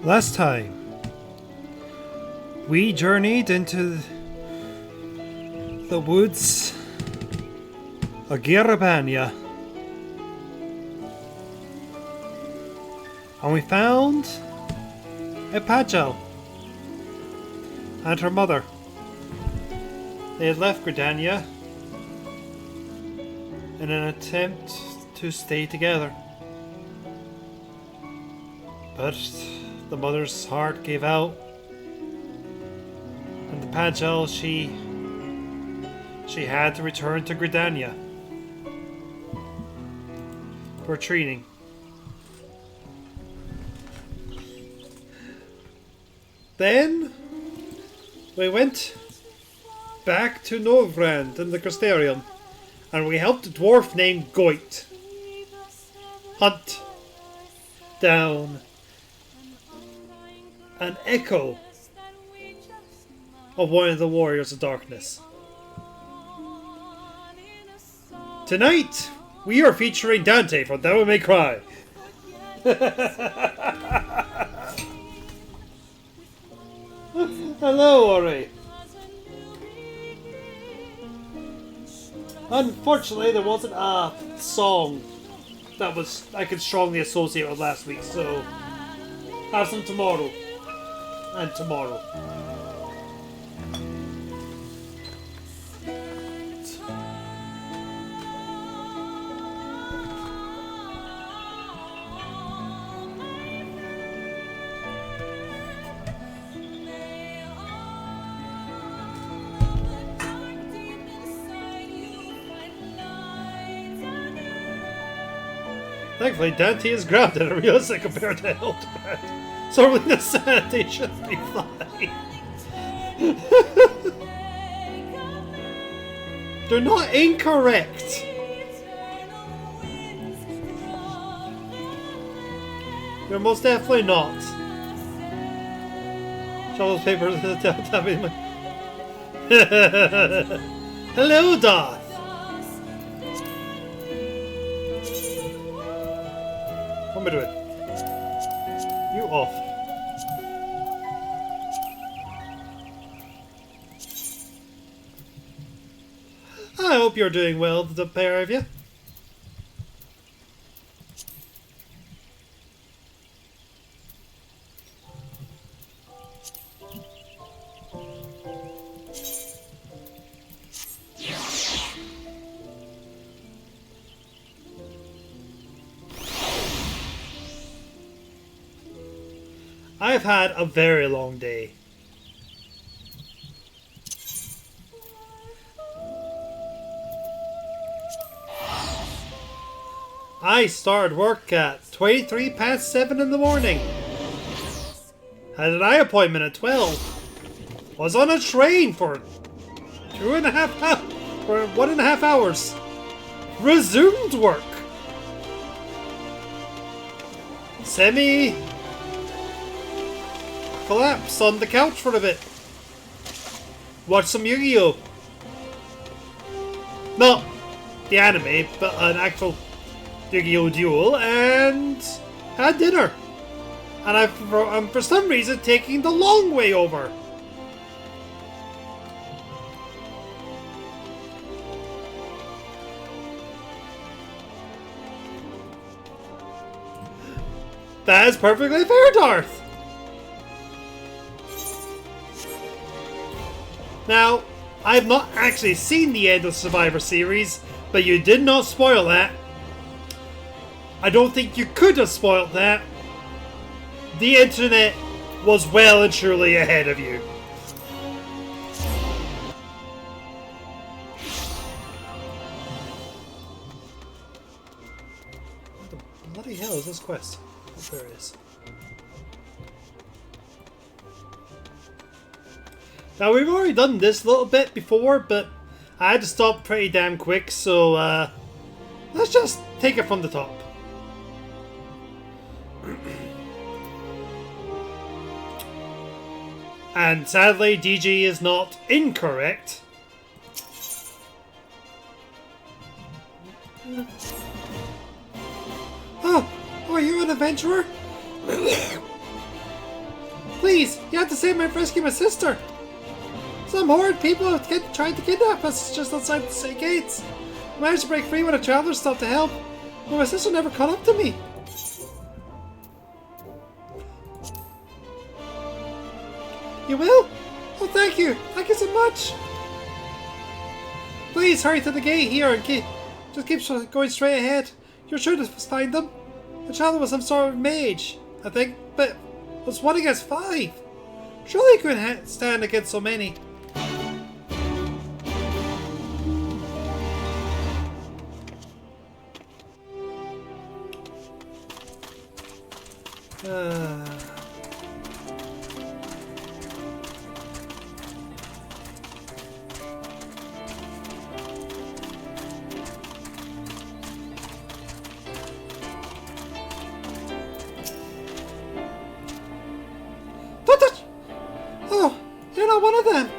Last time, we journeyed into the woods of Girabania, and we found a Pajal and her mother. They had left Gridania in an attempt to stay together, but the mother's heart gave out, and the Pajal, she had to return to Gridania for training. Then we went back to Novrand in the Crystarium, and we helped a dwarf named Goit hunt down an echo of one of the Warriors of Darkness. Tonight, we are featuring Dante from Devil May Cry. Hello, Ori. Unfortunately, there wasn't a song that I could strongly associate with last week, so have some tomorrow. And tomorrow. Thankfully, Dante is grounded and realistic compared to Hildebrandt, so really the sanity should be fine. They're not incorrect. They're most definitely not. Charles papers tapping my. Hello, Doth. What am I doing? You off. I hope you're doing well, the pair of you. I've had a very long day. I started work at 23 past 7 in the morning. Had an eye appointment at 12. Was on a train for 1.5 hours. Resumed work. Collapsed on the couch for a bit. Watched some Yu-Gi-Oh! Not the anime, but an actual Yu-Gi-Oh! Duel, and had dinner. And I'm for some reason taking the long way over. That is perfectly fair, Darth. Now, I've not actually seen the end of Survivor series, but you did not spoil that. I don't think you could have spoiled that. The internet was well and truly ahead of you. What the bloody hell is this quest? Oh, there it is. Now, we've already done this little bit before, but I had to stop pretty damn quick, so let's just take it from the top. And sadly, DG is not incorrect. Oh, are you an adventurer? Please, you have to save me and rescue my sister. Some horrid people have tried to kidnap us just outside the city gates. I managed to break free when a traveler stopped to help, but my sister never caught up to me. You will? Oh, thank you. Thank you so much. Please hurry to the gate here and just keep going straight ahead. You're sure to find them? The child was some sort of mage, I think, but it was 1 against 5. Surely you couldn't stand against so many. Oh, you're not one of them.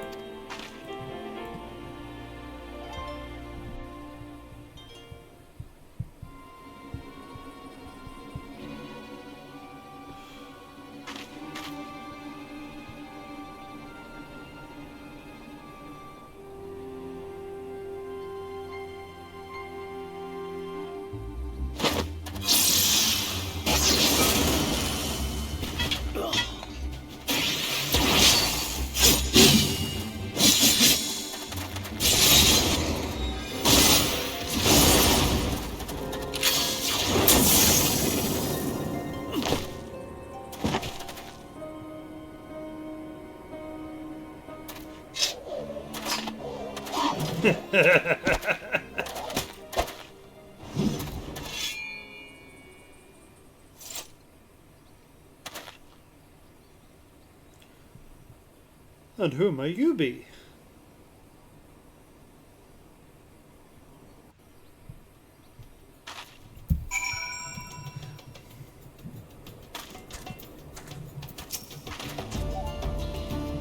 And who may you be?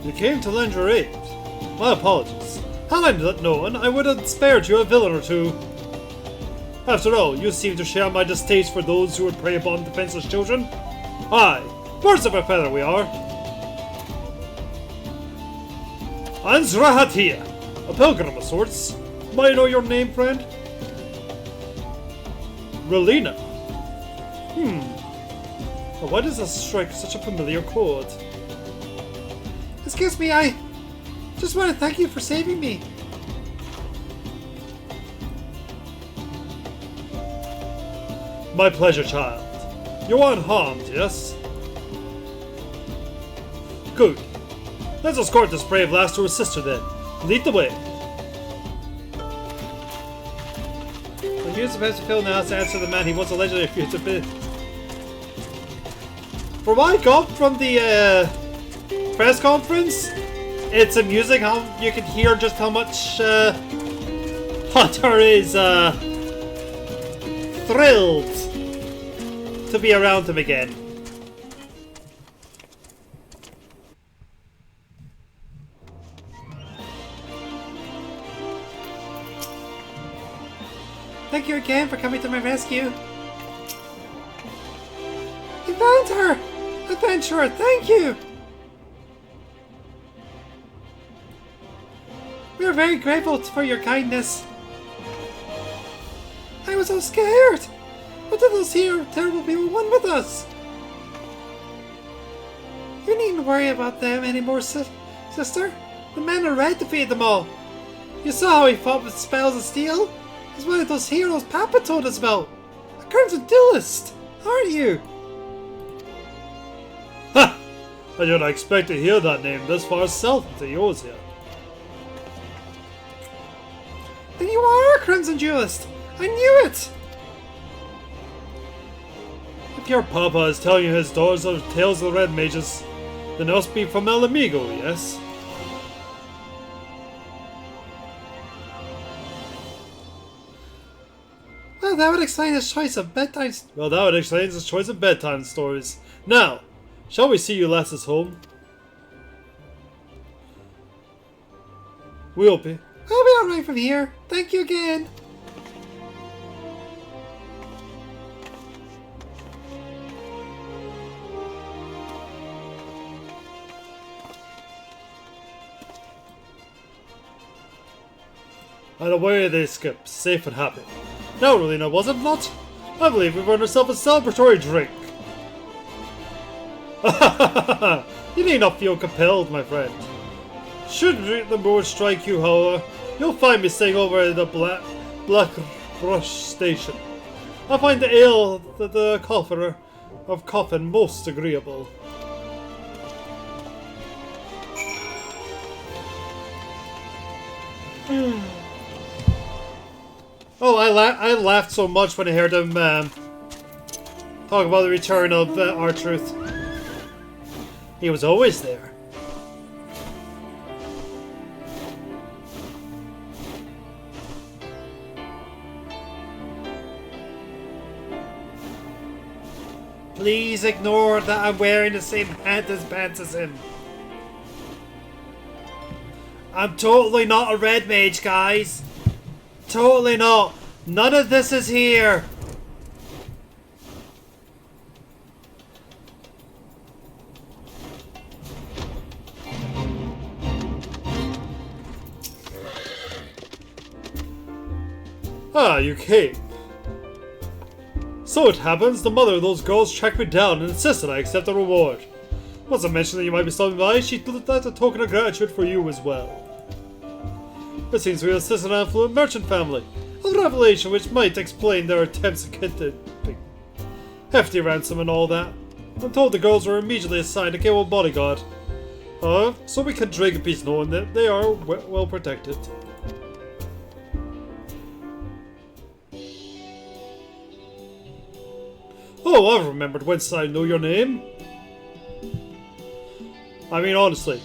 You came to lend your aid. My apologies. Had I not known, I would have spared you a villain or two. After all, you seem to share my distaste for those who would prey upon defenseless children. Aye, birds of a feather we are. Anzrahatia, a pilgrim of sorts. Might I know your name, friend? Relina. But why does this strike such a familiar chord? Excuse me, I just want to thank you for saving me. My pleasure, child. You're unharmed, yes? Good. Let's escort this brave lass to her sister then. Lead the way. The news of Mr. Phil now has to answer the man he once allegedly refused to be. From what I got from the press conference, it's amusing how you can hear just how much Hunter is thrilled to be around him again. Thank you again for coming to my rescue. You found her! Adventurer, thank you! We are very grateful for your kindness. I was so scared! What did those here terrible people want with us? You needn't worry about them anymore, sister. The man in red defeated them all. You saw how he fought with spells of steel? He's one of those heroes Papa told us about. A crimson duelist, aren't you? Ha! I did not expect to hear that name this far south into Eorzea. Then you are a crimson duelist! I knew it! If your Papa is telling you his daughters are tales of the Red Mages, then it must be from El Amigo, yes? Well, that would explain his choice of bedtime. Stories. Now, shall we see you lasses home? We'll be alright from here. Thank you again. And away they skip, safe and happy. Now, Relina, was it not? I believe we've earned ourselves a celebratory drink. You need not feel compelled, my friend. Should the mood strike you, however, you'll find me staying over at the Black Brush Station. I find the ale the cofferer of Coffin most agreeable. Oh, I laughed so much when I heard him talk about the return of R-Truth. He was always there. Please ignore that I'm wearing the same pants as him. I'm totally not a red mage, guys. Totally not. None of this is here. Ah, you came. So it happens, the mother of those girls tracked me down and insisted I accept the reward. Once I mentioned that you might be stopping by, she left a token of gratitude for you as well. It seems we assist an affluent merchant family, a revelation which might explain their attempts at kidnapping. Hefty ransom and all that. I'm told the girls were immediately assigned a capable bodyguard. So we can drink in peace knowing that they are well protected. Oh, I've remembered whence I know your name. I mean, honestly,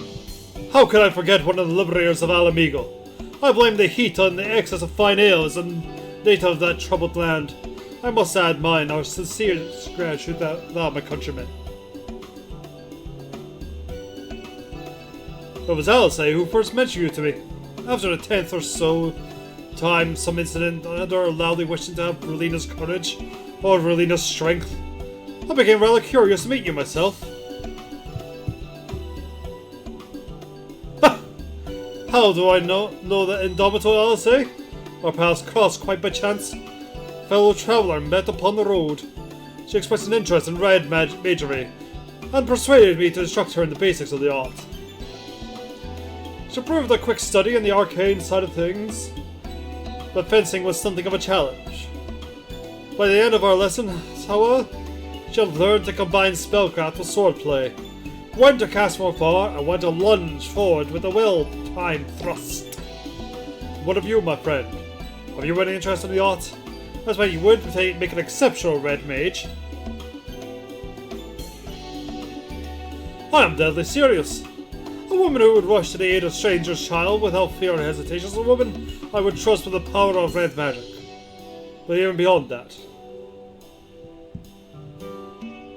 how could I forget one of the liberators of Al Amigo? I blame the heat and the excess of fine ale as a native of that troubled land. I must add mine, our sincere gratitude to my countrymen. It was Alice who first mentioned you to me. After the 10th or so time, some incident or loudly wishing to have Relina's courage or Relina's strength, I became rather curious to meet you myself. How do I know that indomitable Alice? Our paths crossed quite by chance. A fellow traveller met upon the road. She expressed an interest in red magery, and persuaded me to instruct her in the basics of the art. She proved a quick study in the arcane side of things, but fencing was something of a challenge. By the end of our lesson, however, she had learned to combine spellcraft with swordplay, When to cast from afar and when to lunge forward with a well-timed thrust. What of you, my friend? Have you any interest in the art? That's why you would make an exceptional red mage. I am deadly serious. A woman who would rush to the aid of a stranger's child without fear or hesitation is a woman I would trust with the power of red magic. But even beyond that,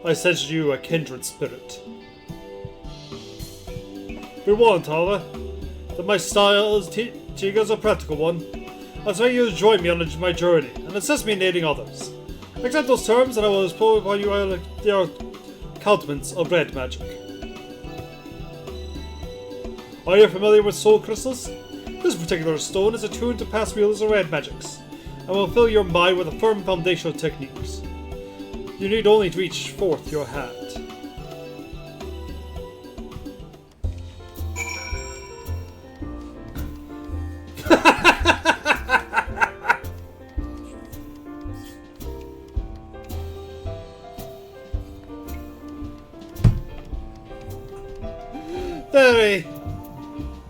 I sense you a kindred spirit. Be warned, however, that my style is is a practical one. I was you to join me on my journey and assist me in aiding others. Accept those terms and I will impose upon you the countenance of red magic. Are you familiar with soul crystals? This particular stone is attuned to past wielders of red magics and will fill your mind with a firm foundation of techniques. You need only to reach forth your hand.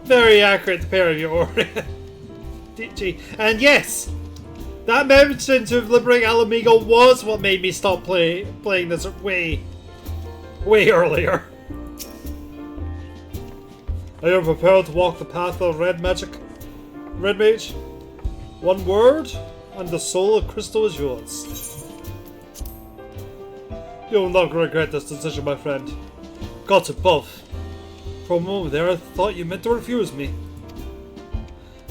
Very accurate pair of your Tachi. And yes, that mention to liberating Alamigo was what made me stop playing this way earlier. Are you prepared to walk the path of red magic? Red mage? One word, and the soul of crystal is yours. You will not regret this decision, my friend. Gods above. For a moment there, I thought you meant to refuse me.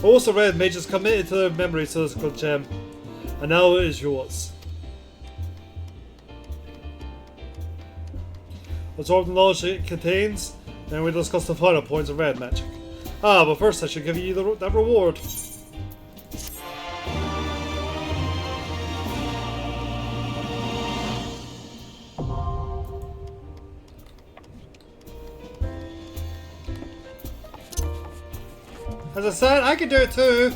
Most of red mages committed to their memories to this good gem, and now it is yours. Absorb the knowledge it contains, and we discuss the final points of red magic. But first I should give you that reward. As I said, I can do it too.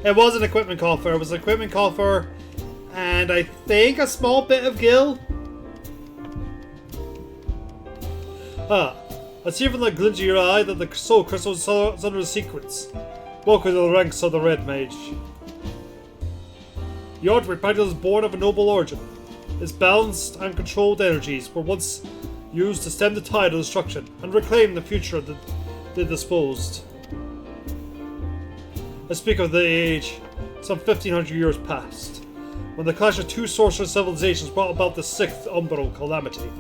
It was an equipment coffer. It was an equipment coffer and I think a small bit of gil. I see from the glint of your eye that the soul crystal is under the secrets. Welcome to the ranks of the red mage. The artery practice is born of a noble origin. Its balanced and controlled energies were once used to stem the tide of destruction and reclaim the future that they disposed. I speak of the age some 1500 years past, when the clash of two sorcerous civilizations brought about the sixth umbral calamity.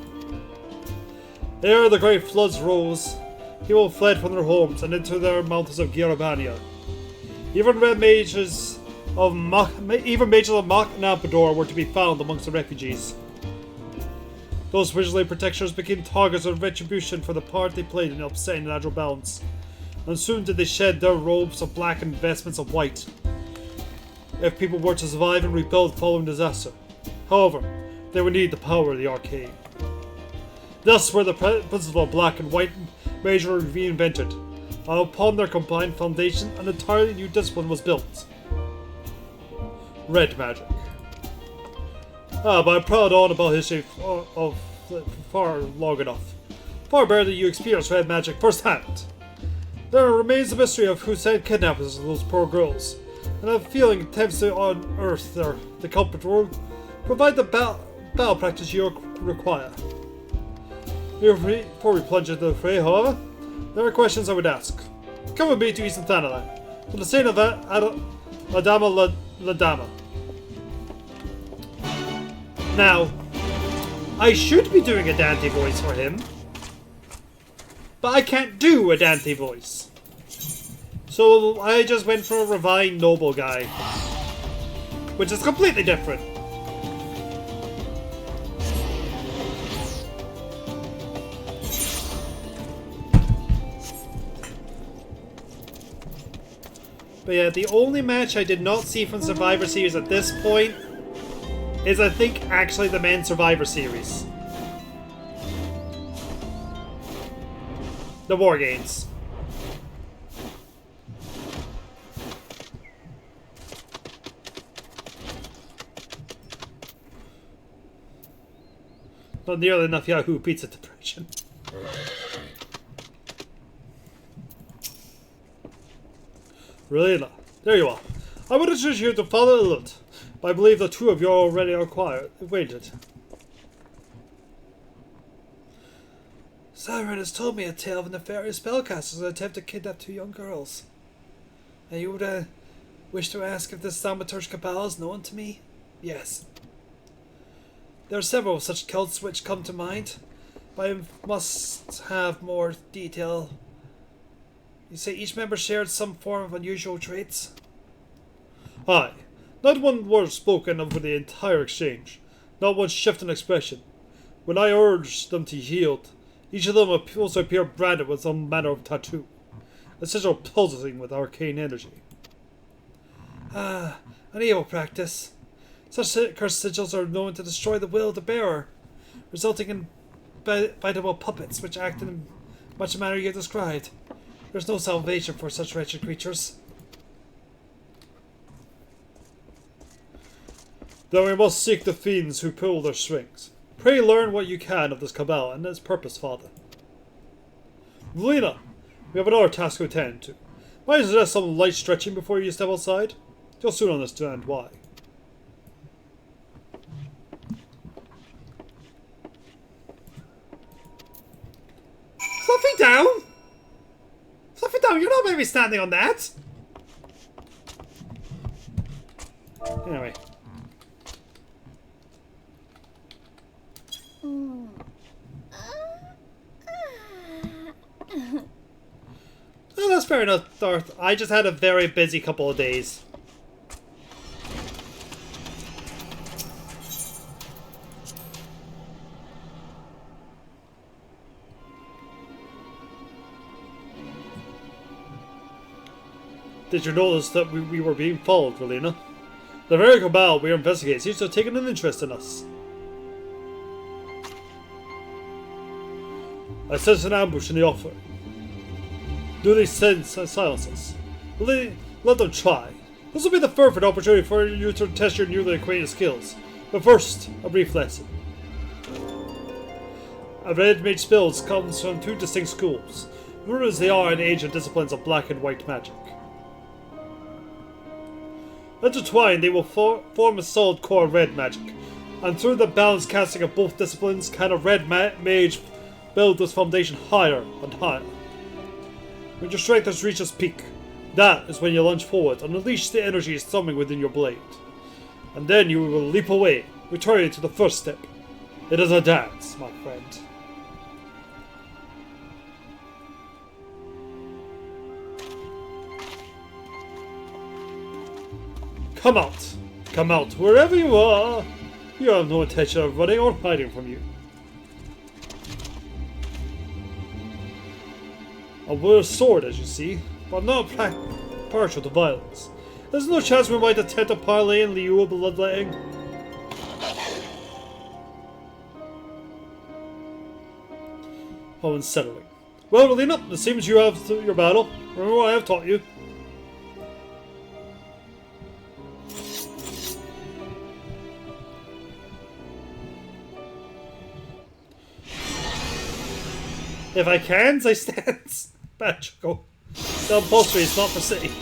Ere the great floods rose, people fled from their homes and into their mountains of Girabania. Even mages of Mach and Ampador were to be found amongst the refugees. Those visually protectors became targets of retribution for the part they played in upsetting the natural balance, and soon did they shed their robes of black and vestments of white, if people were to survive and rebuild following disaster. However, they would need the power of the arcane. Thus were the principles of black and white mage were reinvented, and upon their combined foundation an entirely new discipline was built. Red magic. But I'm proud on about history of far long enough. Far better that you experience red magic firsthand. There remains the mystery of who sent kidnappers of those poor girls, and I have a feeling attempts to unearth the culprit will provide the battle practice you require. Before we plunge into the fray, however, there are questions I would ask. Come with me to Eastern Thanalan, to the scene of Adama Ladama. Now, I should be doing a Dante voice for him, but I can't do a Dante voice. So I just went for a refined noble guy, which is completely different. But yeah, the only match I did not see from Survivor Series at this point is, I think, actually the men's Survivor Series. The War Games. Not nearly enough Yahoo pizza depression. Relena, there you are. I would introduce you to Father Illut, but I believe the two of you are already acquainted. Siren has told me a tale of nefarious spellcasters that attempt to kidnap two young girls. And you would wish to ask if this thaumaturge cabal is known to me? Yes. There are several such cults which come to mind, but I must have more detail. You say each member shared some form of unusual traits? Aye. Not one word spoken over the entire exchange. Not one shift in expression. When I urged them to yield, each of them also appeared branded with some manner of tattoo. A sigil pulsating with arcane energy. Ah, an evil practice. Such cursed sigils are known to destroy the will of the bearer, resulting in biteable puppets which act in much the manner you described. There's no salvation for such wretched creatures. Then we must seek the fiends who pull their strings. Pray learn what you can of this cabal and its purpose, Father. Relena, we have another task to attend to. Might I suggest some light stretching before you step outside? You'll soon understand why. Fluffy down! Fluffy down, you're not maybe standing on that! Anyway. Oh, that's fair enough, Darth. I just had a very busy couple of days. Did you notice that we were being followed, Relena? The very cabal we are investigating seems to have taken an interest in us. I sense an ambush in the offering. Do they silence us? Let them try. This will be the perfect opportunity for you to test your newly acquired skills. But first, a brief lesson. A red mage spells comes from two distinct schools, rooted as they are in ancient disciplines of black and white magic. Intertwined, they will form a solid core of red magic, and through the balanced casting of both disciplines, can a red mage build this foundation higher and higher. When your strength has reached its peak, that is when you lunge forward and unleash the energy storming within your blade. And then you will leap away, returning to the first step. It is a dance, my friend. Come out! Come out, wherever you are! You have no intention of running or hiding from you. I wear a sword, as you see, but I'm not partial to violence. There's no chance we might attempt a parley in lieu of bloodletting. How unsettling. Well, Relena, it seems you have your battle. Remember what I have taught you. If I can, I stand. Bad chuckle. The upholstery is not for city.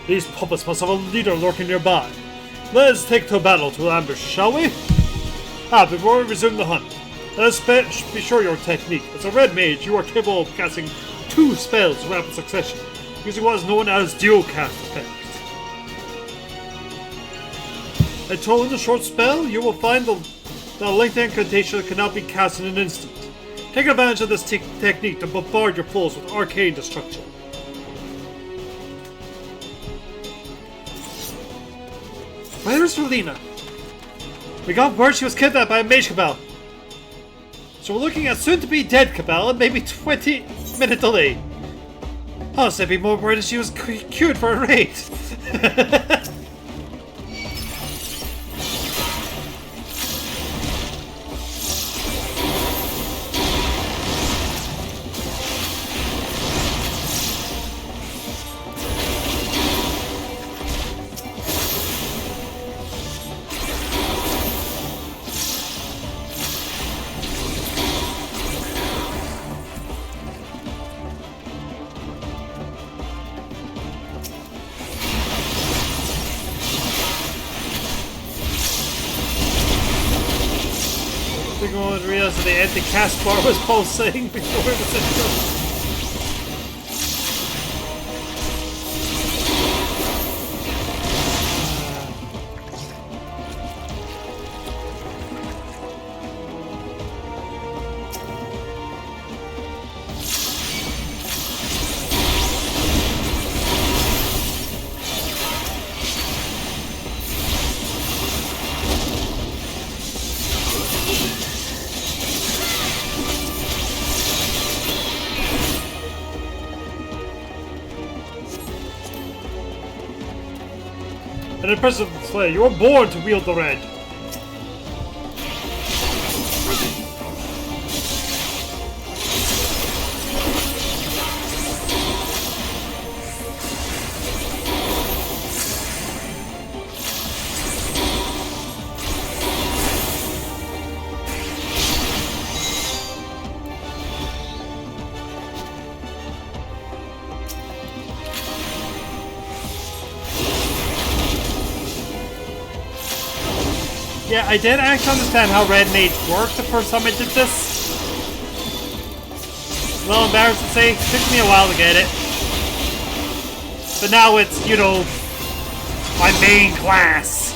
These puppets must have a leader lurking nearby. Let us take to battle to ambush, shall we? Before we resume the hunt, Let's be sure your technique. As a red mage, you are capable of casting 2 spells in rapid succession, using what is known as dual cast effect. A throwing a short spell, you will find the lengthy incantation cannot be cast in an instant. Take advantage of this technique to bombard your foes with arcane destruction. Where's Relina? We got word she was kidnapped by a mage cabal. So we're looking at soon-to-be dead cabal and maybe 20-minute delay. Honestly, I'd be more worried if she was queued for a raid. I didn't realize that the anti-cast bar was pulsating before it was in. An impressive display. You were born to wield the red. Yeah, I did actually understand how Red Mage worked the first time I did this. A little embarrassed to say, it took me a while to get it. But now it's, you know, my main class.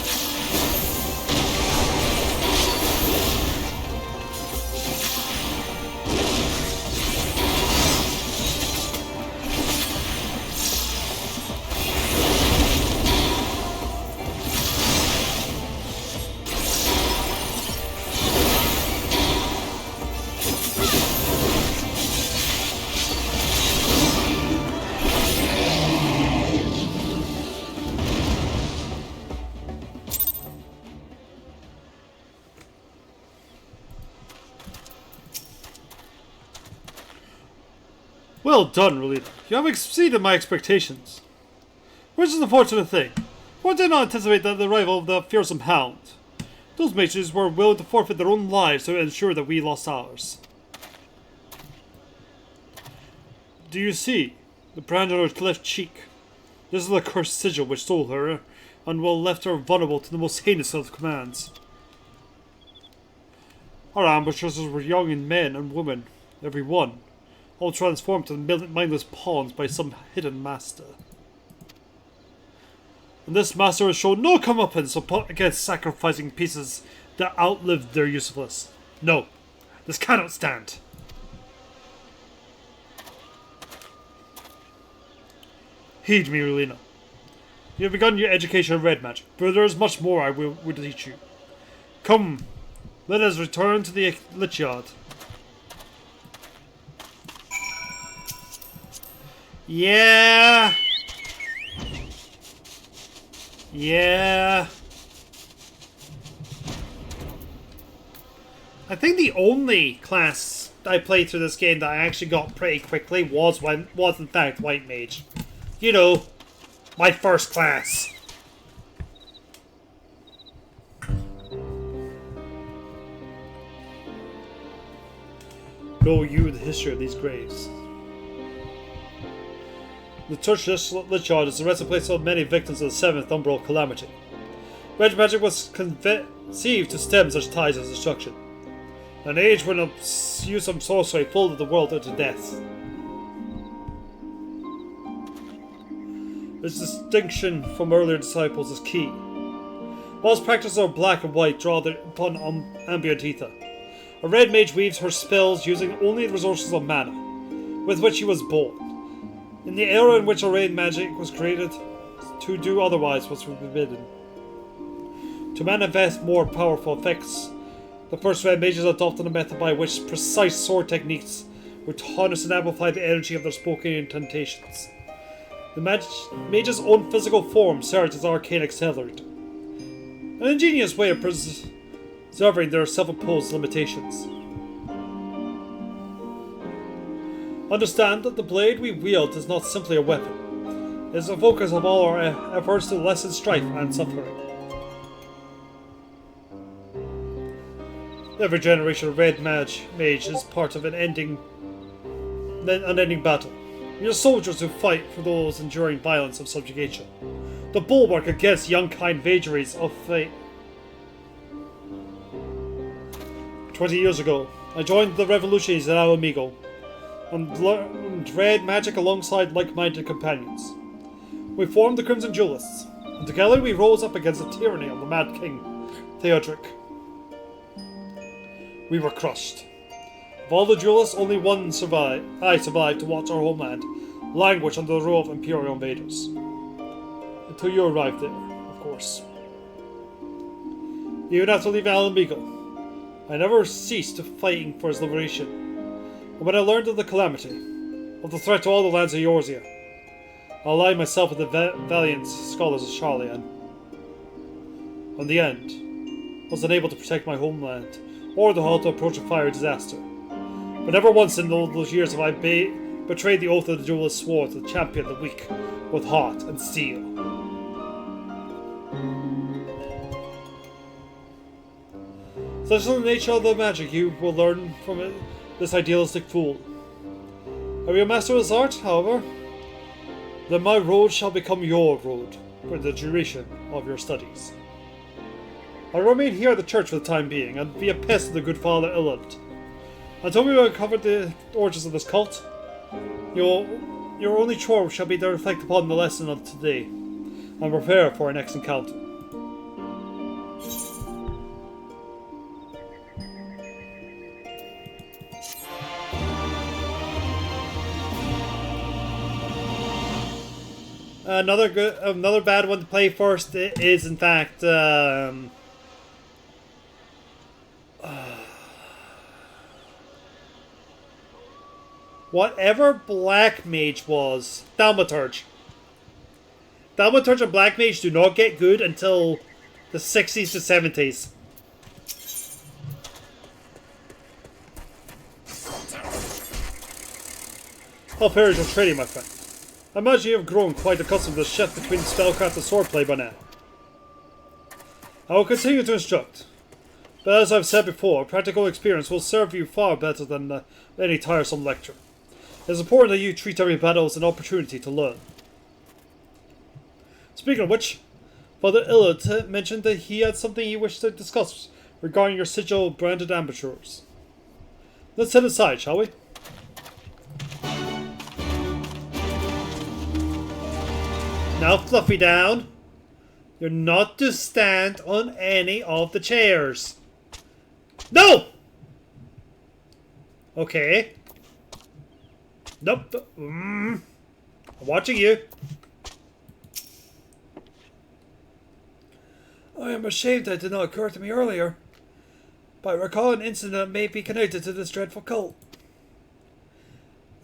Well done, Relina. You have exceeded my expectations. Which is an unfortunate thing. One did not anticipate the arrival of the fearsome hound. Those mages were willing to forfeit their own lives to ensure that we lost ours. Do you see? The brand on her left cheek. This is the cursed sigil which stole her, and will left her vulnerable to the most heinous of commands. Our ambushers were young men and women, every one, all transformed to mindless pawns by some hidden master. And this master has shown no comeuppance against sacrificing pieces that outlived their usefulness. No, this cannot stand. Heed me, Relina. You have begun your education in red magic, but there is much more I will teach you. Come, let us return to the Lich Yard. Yeah. Yeah. I think the only class I played through this game that I actually got pretty quickly was in fact White Mage. You know, my first class. Know you the history of these graves. The Church Lich Yard is the resting place of many victims of the 7th Umbral Calamity. Red magic was conceived to stem such tides of destruction. An age when use of sorcery folded the world into death. This distinction from earlier disciples is key. Whilst practices are black and white, draw upon ambient ether. A red mage weaves her spells using only the resources of mana, with which he was born. In the era in which arcane magic was created, to do otherwise was forbidden. To manifest more powerful effects, the first red mages adopted a method by which precise sword techniques would harness and amplify the energy of their spoken incantations. The mage's own physical form served as arcane accelerator, an ingenious way of preserving their self-imposed limitations. Understand that the blade we wield is not simply a weapon. It is the focus of all our efforts to lessen strife and suffering. Every generation of red mage is part of an unending battle. We are soldiers who fight for those enduring violence of subjugation, the bulwark against young-kind vagaries of fate. 20 years ago, I joined the revolutionaries at Alamigo and learned red magic alongside like-minded companions. We formed the Crimson Duelists, and together we rose up against the tyranny of the Mad King, Theodoric. We were crushed. Of all the duelists, only one survived. I survived to watch our homeland languish under the rule of Imperial invaders. Until you arrived there, of course. Even after leaving Alamigo, I never ceased to fighting for his liberation. And when I learned of the calamity, of the threat to all the lands of Eorzea, I allied myself with the valiant scholars of Charlian. In the end, I was unable to protect my homeland, or the halt to approach a fiery disaster. But never once in all those years have I betrayed the oath of the duelist swore to champion the weak with heart and steel. Such is the nature of the magic you will learn from this idealistic fool. Are you a master of this art, however? Then my road shall become your road for the duration of your studies. I'll remain here at the church for the time being, and be a pest to the good Father Illud. Until we uncover the origins of this cult, your only chore shall be to reflect upon the lesson of today, and prepare for our next encounter. Another bad one to play first is, in fact, whatever Black Mage was, Thaumaturge. Thaumaturge and Black Mage do not get good until the 60s to 70s. How fair is your trading, my friend? I imagine you have grown quite accustomed to the shift between spellcraft and swordplay by now. I will continue to instruct, but as I've said before, practical experience will serve you far better than any tiresome lecture. It is important that you treat every battle as an opportunity to learn. Speaking of which, Father Illud mentioned that he had something he wished to discuss regarding your sigil branded amateurs. Let's head aside, shall we? Now, Fluffy down. You're not to stand on any of the chairs. No! Okay. Nope. I'm watching you. I am ashamed that did not occur to me earlier. But I recall an incident that may be connected to this dreadful cult.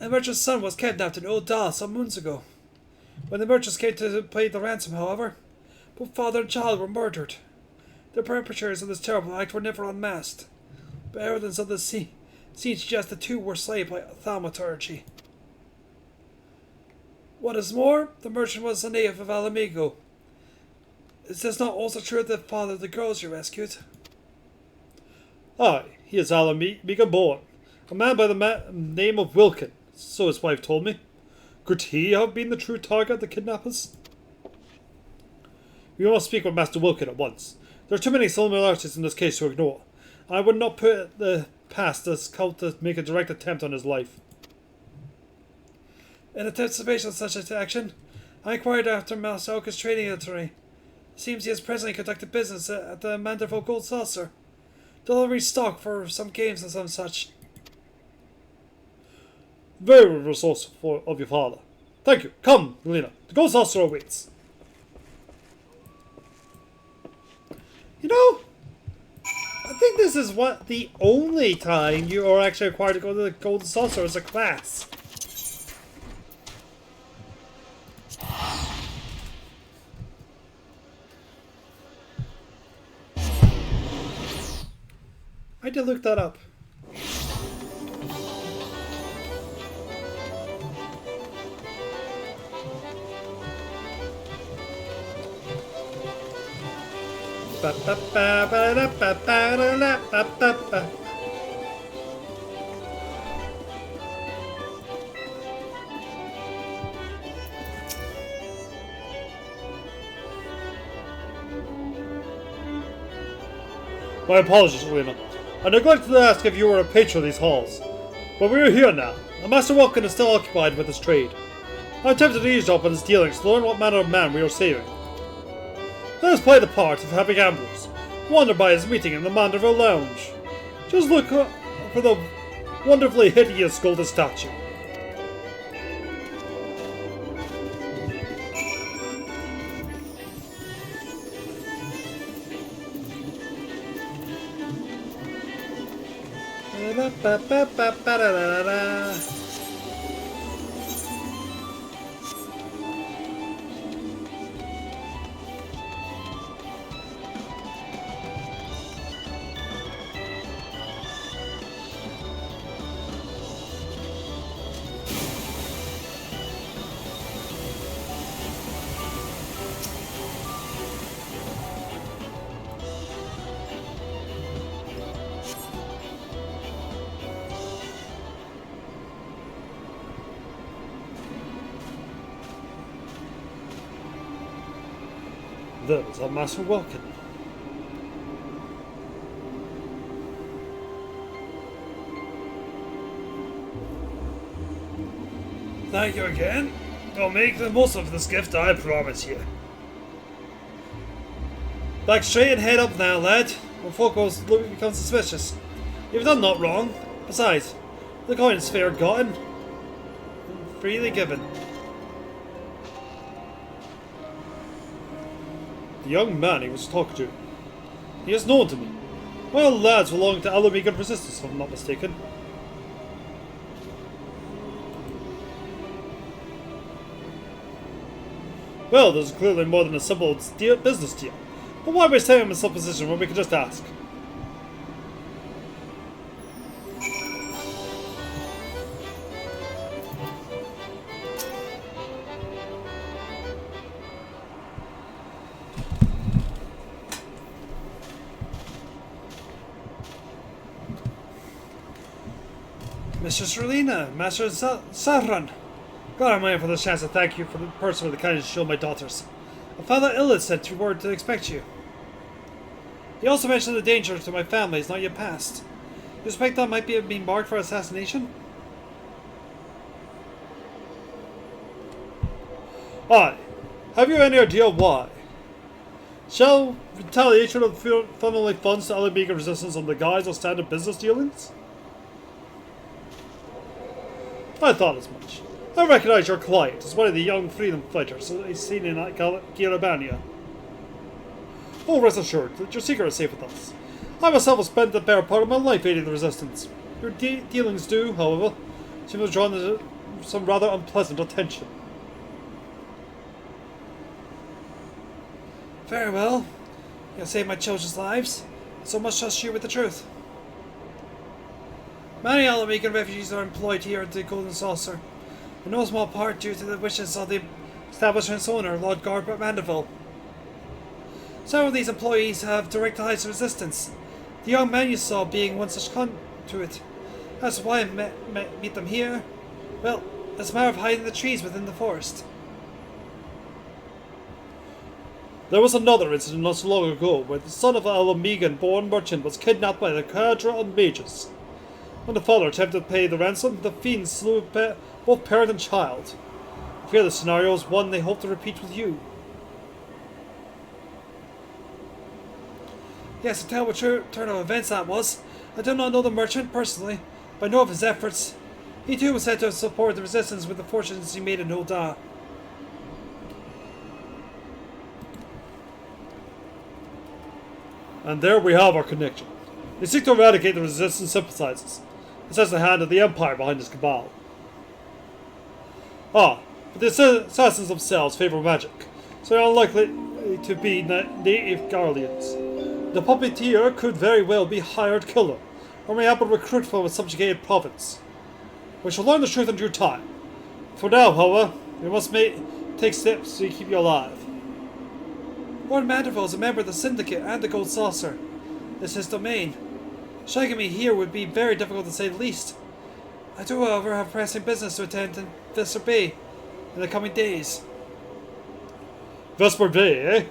A merchant's son was kidnapped in Old Dahl some moons ago. When the merchants came to pay the ransom, however, both father and child were murdered. The perpetrators of this terrible act were never unmasked, but evidence of the scene suggests the two were slain by thaumaturgy. What is more, the merchant was a native of Alamigo. Is this not also true of the father of the girls you rescued? Aye, he is Alamigo born, a man by the name of Wilkin, so his wife told me. Could he have been the true target of the kidnappers? We must speak with Master Wilkin at once. There are too many similarities in this case to ignore. I would not put the past this cult to make a direct attempt on his life. In anticipation of such an action, I inquired after Masaoka's trading itinerary. Seems he is presently conducting business at the Manderville Gold Saucer, delivering stock for some games and some such. Very resourceful of your father. Thank you. Come, Lena. The Gold Saucer awaits. You know, I think this is the only time you are actually required to go to the Golden Saucer as a class. I did look that up. My apologies, Elena. I neglected to ask if you were a patron of these halls. But we are here now, and Master Welkin is still occupied with his trade. I attempted to eavesdrop on his dealings to learn what manner of man we are saving. Let us play the part of happy gamblers, wander by his meeting in the Manderville Lounge. Just look for the wonderfully hideous golden statue. There's our Master Welkin. Thank you again. I'll make the most of this gift, I promise you. Back straight and head up now, lad. When folk become suspicious. You've done not wrong. Besides, the coin's fair gotten. Freely given. The young man he was talking to. He is known to me. One of the lads belonging to Alamigan Resistance, if I'm not mistaken. Well, there's clearly more than a simple business deal. But why waste time in some position when we can just ask? Mistress Relina, Master Sarran. God, I'm waiting for the chance to thank you for the person with the kindness you showed my daughters. A Father Illid sent word to expect you. He also mentioned the danger to my family is not yet past. You suspect that might be being marked for assassination? Aye. Have you any idea why? Shall retaliation of funneling funds to Alamigan Resistance on the guise of standard business dealings? I thought as much. I recognize your client as one of the young freedom fighters I've seen in Girabania. Oh, rest assured that your secret is safe with us. I myself have spent the better part of my life aiding the resistance. Your dealings do, however, seem to have drawn some rather unpleasant attention. Very well. You'll save my children's lives. So must trust you with the truth. Many Alamigan refugees are employed here at the Golden Saucer, in no small part due to the wishes of the establishment's owner, Lord Garbert Mandeville. Several of these employees have direct ties to resistance, the young man you saw being one such conduit. That's why I meet them here. Well, it's a matter of hiding the trees within the forest. There was another incident not so long ago where the son of an Alamigan born merchant was kidnapped by the Cadre and mages. When the father attempted to pay the ransom, the fiends slew both parent and child. I fear the scenario is one they hope to repeat with you. Yes, a terrible turn of events that was. I do not know the merchant personally, but I know of his efforts. He too was said to have supported the resistance with the fortunes he made in Hulda. And there we have our connection. They seek to eradicate the resistance sympathizers. This has the hand of the Empire behind this cabal. Ah, but the assassins themselves favor magic, so they are unlikely to be native guardians. The puppeteer could very well be hired killer, or may happen to recruit from a subjugated province. We shall learn the truth in due time. For now, however, we must take steps to keep you alive. Lord Manderville is a member of the Syndicate and the Gold Saucer. This is his domain. Shagging me here would be very difficult to say the least. I do, however, have pressing business to attend in Vesper Bay in the coming days. Vesper Bay, eh?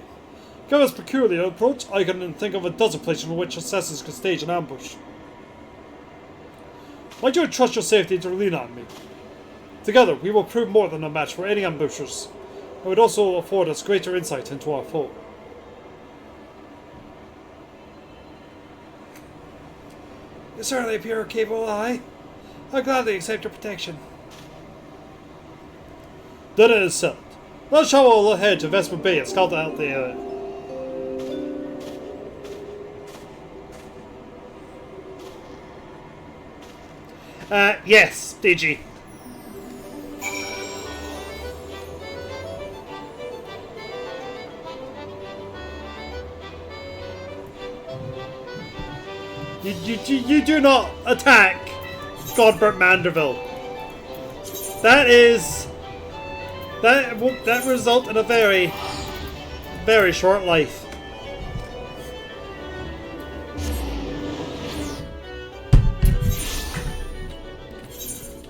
Given this peculiar approach, I can think of a dozen places from which assassins could stage an ambush. Why do you trust your safety to lean on me? Together, we will prove more than a match for any ambushers. It would also afford us greater insight into our foe. You certainly appear capable, I gladly accept your protection. Then it is settled. Let's travel ahead to Vesper Bay and scout out the area. Yes, DG. You do not attack Godbert Manderville. That result in a very, very short life.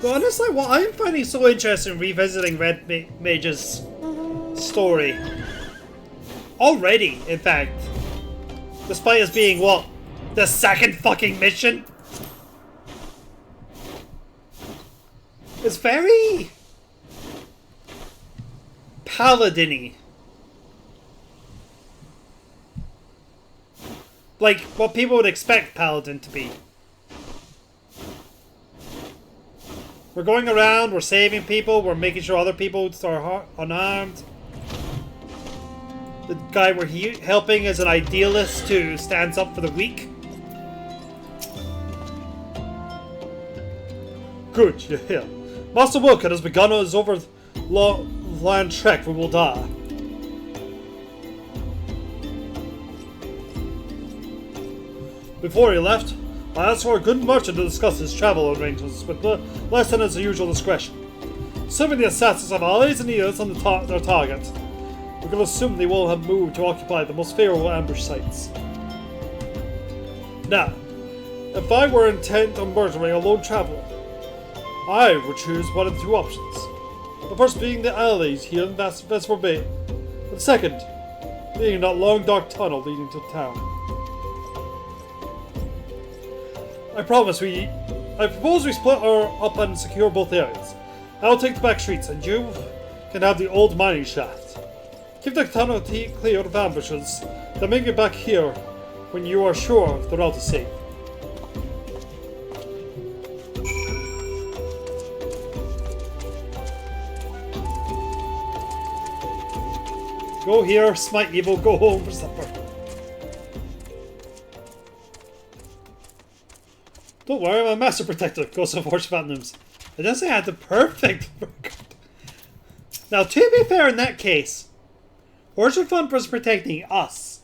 But honestly, what I'm finding so interesting in revisiting Red Mage's story already, in fact, despite us being what? The second fucking mission? It's very paladin-y. Like what people would expect Paladin to be. We're going around, we're saving people, we're making sure other people are unarmed. The guy we're helping is an idealist who stands up for the weak. Good, you're here. Master Wilkin has begun his overland trek from Ulda. Before he left, I asked for a good merchant to discuss his travel arrangements with less than his usual discretion. Assuming the assassins have allies and ears on their target, we can assume they will have moved to occupy the most favorable ambush sites. Now, if I were intent on murdering a lone traveler, I would choose one of two options. The first being the alleys here in Vesper Bay, and the second being that long dark tunnel leading to town. I propose we split up and secure both areas. I'll take the back streets and you can have the old mining shaft. Keep the tunnel clear of ambushers, then make it back here when you are sure the route is safe. Go here, smite evil, go home for supper. Don't worry, I'm a master protector, Ghost of Horse Phantoms. I didn't say I had the perfect record. Now, to be fair in that case, Horse Fun was protecting us.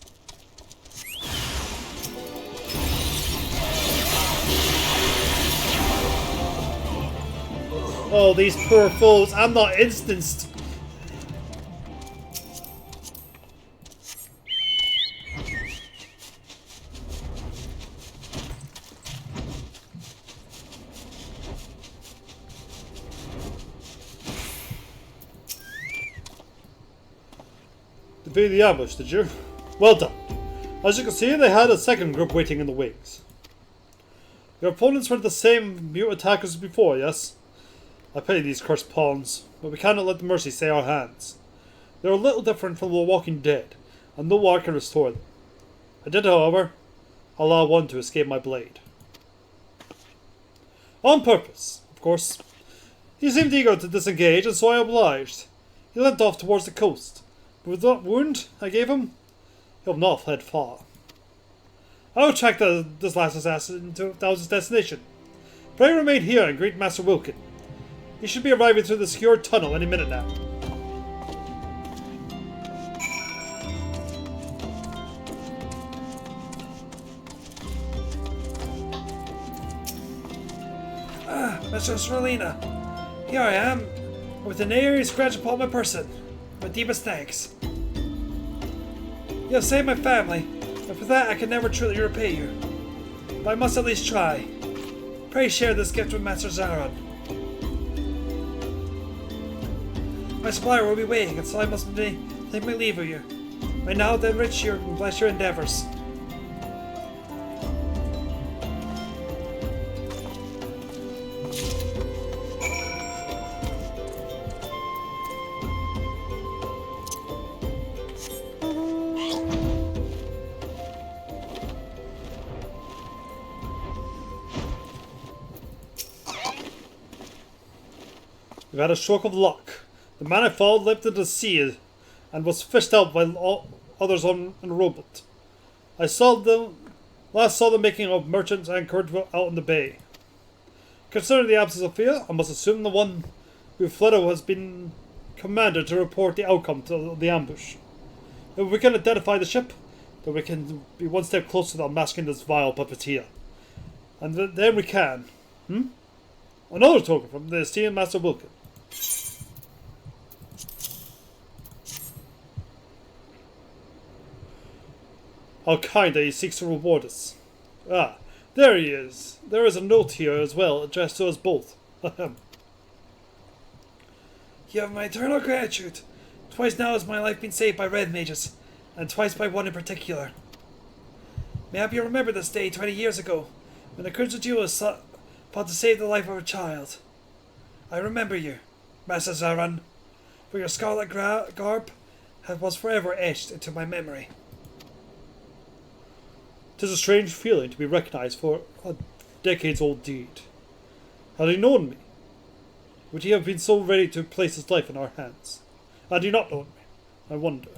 Oh, these poor fools, I'm not instanced. Defeated the ambush, did you? Well done. As you can see, they had a second group waiting in the wings. Your opponents were the same mute attackers as before, yes? I pity these cursed pawns, but we cannot let the mercy stay our hands. They are a little different from the walking dead, and no war can restore them. I did, however, allow one to escape my blade. On purpose, of course. He seemed eager to disengage, and so I obliged. He limped off towards the coast, but with that wound I gave him, he'll not have fled far. I will track this last assassin to his destination. Pray remain here and greet Master Wilkin. He should be arriving through the secured tunnel any minute now. Mistress Rolina, here I am, with an eerie scratch upon my person. My deepest thanks. You have saved my family, and for that I can never truly repay you. But I must at least try. Pray share this gift with Master Zaron. My supplier will be waiting, and so I must take my leave of you. May now enrich you and bless your endeavors. We've had a stroke of luck. The man I followed leapt into the sea and was fished out by others on a rowboat. I last saw them making of merchants anchored out in the bay. Considering the absence of fear, I must assume the one who fled out has been commanded to report the outcome to the ambush. If we can identify the ship, then we can be one step closer to unmasking this vile puppeteer. And then we can. Another token from the esteemed Master Wilkin. How kind that he seeks to reward us. Ah, there he is. There is a note here as well, addressed to us both. You have my eternal gratitude. Twice now has my life been saved by red mages, and twice by one in particular. Mayhap you remember this day 20 years ago, when the Crimson Jewelers fought to save the life of a child. I remember you, Master Zaran, for your scarlet garb was forever etched into my memory. 'Tis a strange feeling to be recognized for a decades-old deed. Had he known me, would he have been so ready to place his life in our hands? Had he not known me, I wonder.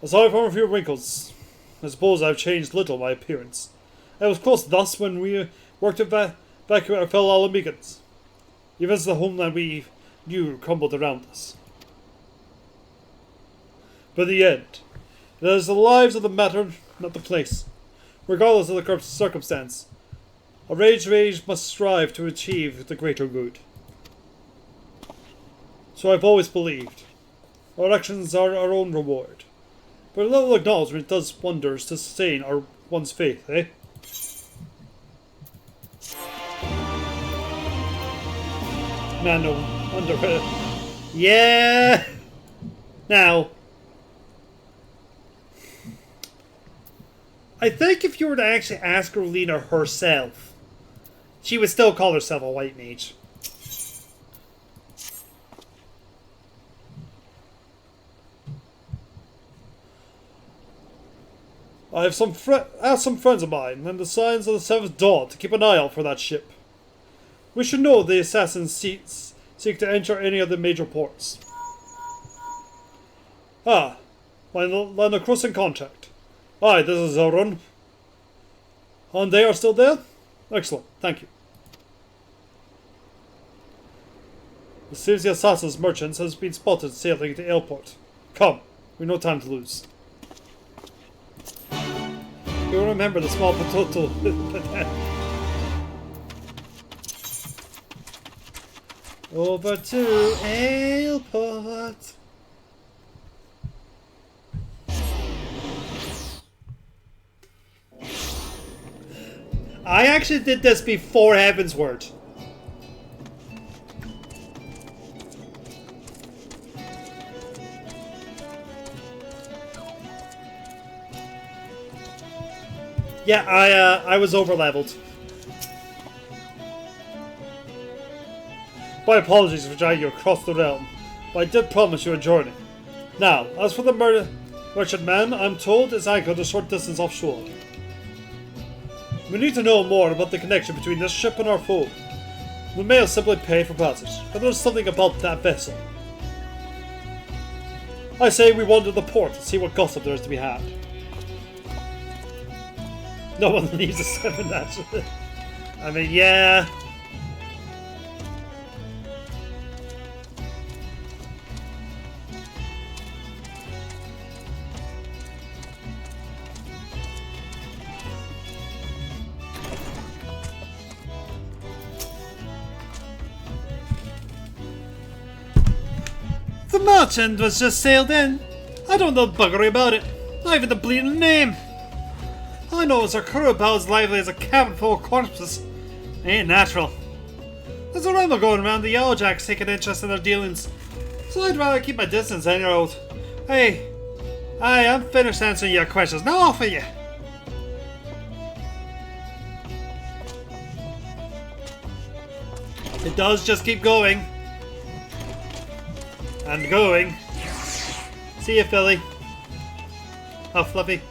Aside from a few wrinkles, I suppose I've changed little my appearance. I was close thus when we worked to evacuate our fellow Alamegans, even as the homeland we knew crumbled around us. But in the end, it is the lives of the matter, not the place. Regardless of the circumstance, a rage must strive to achieve the greater good. So I've always believed. Our actions are our own reward. But a little acknowledgement does wonders to sustain one's faith, eh? Man, no wonder. Yeah! Now, I think if you were to actually ask Rolina herself, she would still call herself a white mage. I have asked some friends of mine and the Signs of the Seventh Dawn to keep an eye out for that ship. We should know the assassins seek to enter any of the major ports. Ah, my land of crossing contract. Aye, this is our run. And they are still there? Excellent, thank you. It seems the assassin's merchants has been spotted sailing to the airport. Come, we've no time to lose. You'll remember the small potato. Over to airport. I actually did this before Heavensward. Yeah, I was over-leveled. My apologies for dragging you across the realm, but I did promise you a journey. Now, as for the merchant man, I'm told is anchored a short distance offshore. We need to know more about the connection between this ship and our foe. We may have simply paid for passage, but there's something about that vessel. I say we wander the port and see what gossip there is to be had. No one leaves a 7, actually. I mean, yeah. The merchant was just sailed in. I don't know buggery about it. Not even the bleeding name. All I know is our crew about as lively as a cabin full of corpses. Ain't natural. There's a rumor going around the Yellowjacks taking interest in their dealings, so I'd rather keep my distance anyhow. Hey, I'm finished answering your questions. Now off with you. It does just keep going. And going. See you, Philly. Oh, Fluffy.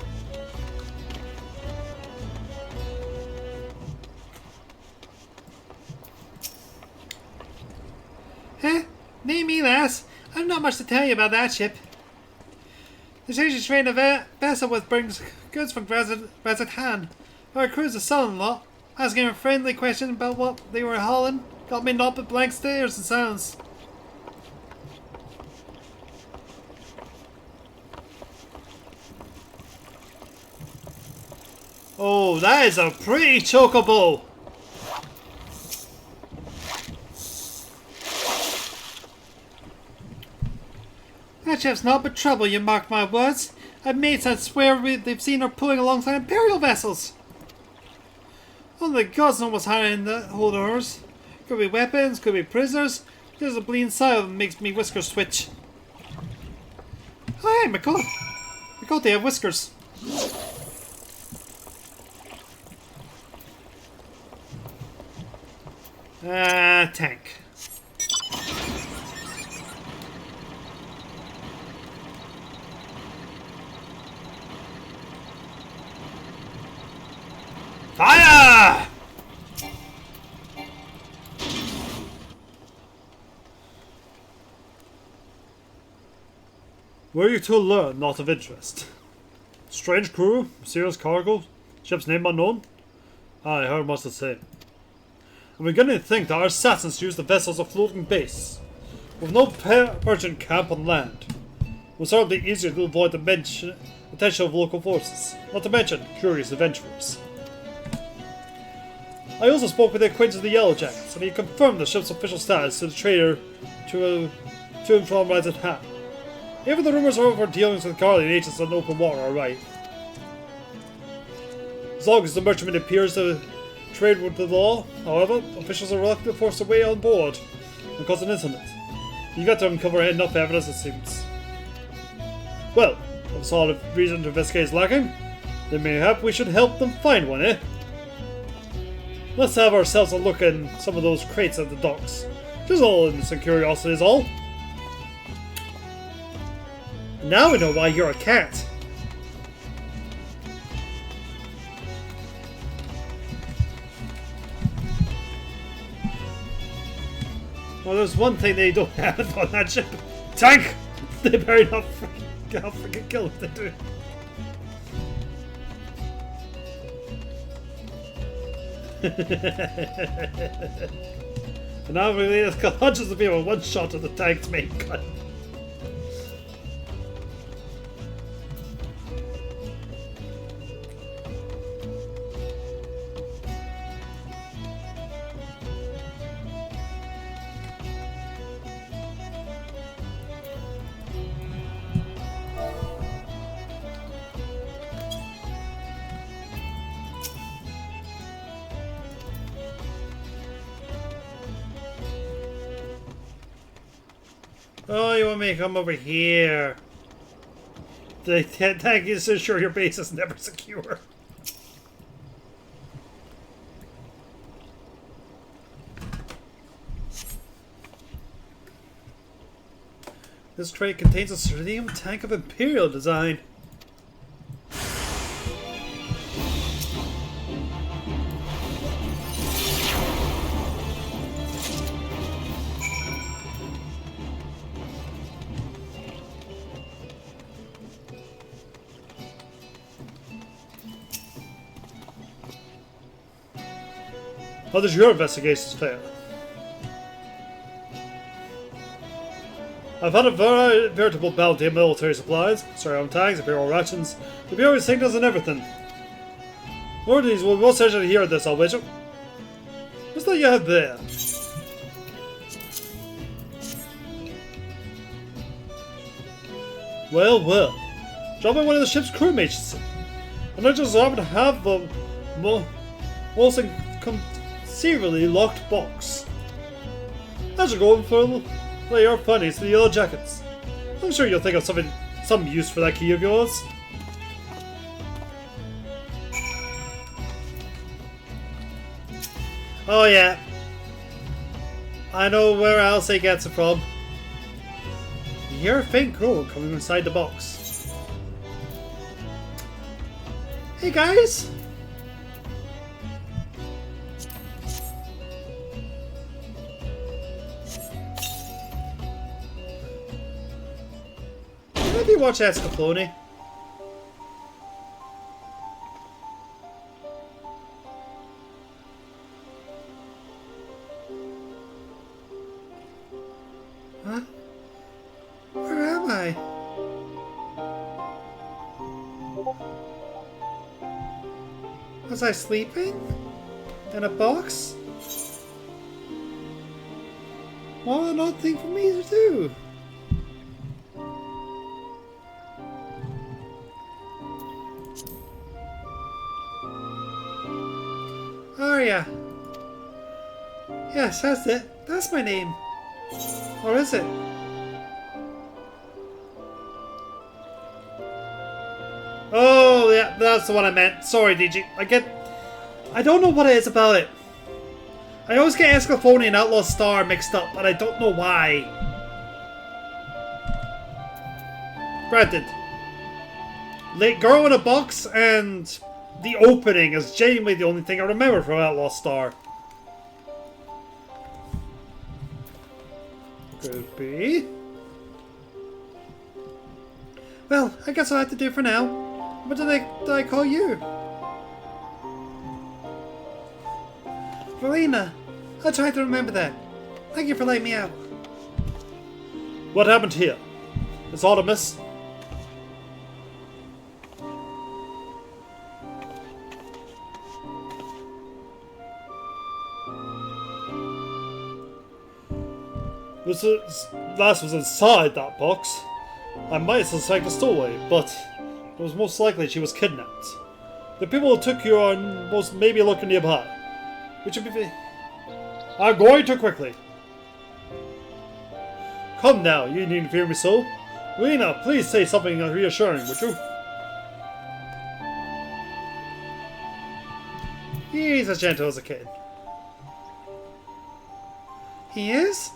Huh? Name me, lass. I've not much to tell you about that ship. The Tachi train of vessel with brings goods from Razat. Our crew's a son-in-law, asking a friendly question about what they were hauling, got me not but blank stares and sounds. Oh, that is a pretty chocobo! That ship's not but trouble, you mark my words. I've mates that swear they've seen her pulling alongside Imperial vessels. Only the gods know what's hiding in the hold of hers. Could be weapons, could be prisoners. There's a bleeding sigh that makes me whiskers twitch. Oh, hey, McCall, they have whiskers. Tank. Fire! Were you to learn not of interest? Strange crew, mysterious cargo, ship's name unknown? I heard much the same. I'm beginning to think that our assassins use the vessel as a floating base. With no merchant camp on land, it will certainly be easier to avoid the attention of local forces, not to mention curious adventurers. I also spoke with the acquaintance of the Yellowjacks, and he confirmed the ship's official status to the trader to and from Razat. Even the rumors of our dealings with Guardian agents on open water are right. As long as the merchantman appears to trade with the law, however, officials are reluctant to force their way on board and cause an incident. You got to uncover enough evidence, it seems. Well, if a solid reason to investigate is lacking, then mayhap we should help them find one, eh? Let's have ourselves a look in some of those crates at the docks. Just all innocent curiosity is all. And now we know why you're a cat. Well, there's one thing they don't have on that ship. Tank! They better not freaking kill if they do. And now really it's got hundreds of people one shot of the tank's main gun. Oh, you want me to come over here? The tank is to ensure your base is never secure. This crate contains a Serenium tank of Imperial design. How does your investigations fail? I've had a veritable bounty of military supplies, Serenium tanks, Imperial rations, Imperial signals and everything. Lord, these will most certainly hear this, I'll wager. What's that you have there? Well, well. Dropped by one of the ship's crewmates. And I just happen to have the most inconceivably locked box. I should go for your funnies to the Yellow Jackets. I'm sure you'll think of some use for that key of yours. Oh yeah. I know where else he gets it from. You hear a faint crow coming inside the box. Hey guys! Have you watched Escaflowne? Huh? Where am I? Was I sleeping? In a box? What an odd thing for me to do. Arya. Yes, that's it. That's my name. Or is it? Oh, yeah, that's the one I meant. Sorry, DG. I don't know what it is about it. I always get Escaflowne and Outlaw Star mixed up, but I don't know why. Granted. Late girl in a box and the opening is genuinely the only thing I remember from Outlaw Star. Could be. Well, I guess I'll have to do it for now. What did I call you? Valina. I'll try to remember that. Thank you for letting me out. What happened here? Is Artemis? Last was inside that box. I might suspect a stowaway, but it was most likely she was kidnapped. The people who took you are most maybe looking nearby. Which would be... I'm going too quickly. Come now, you needn't fear me so. Lena, please say something reassuring, would you? He's as gentle as a kitten. He is?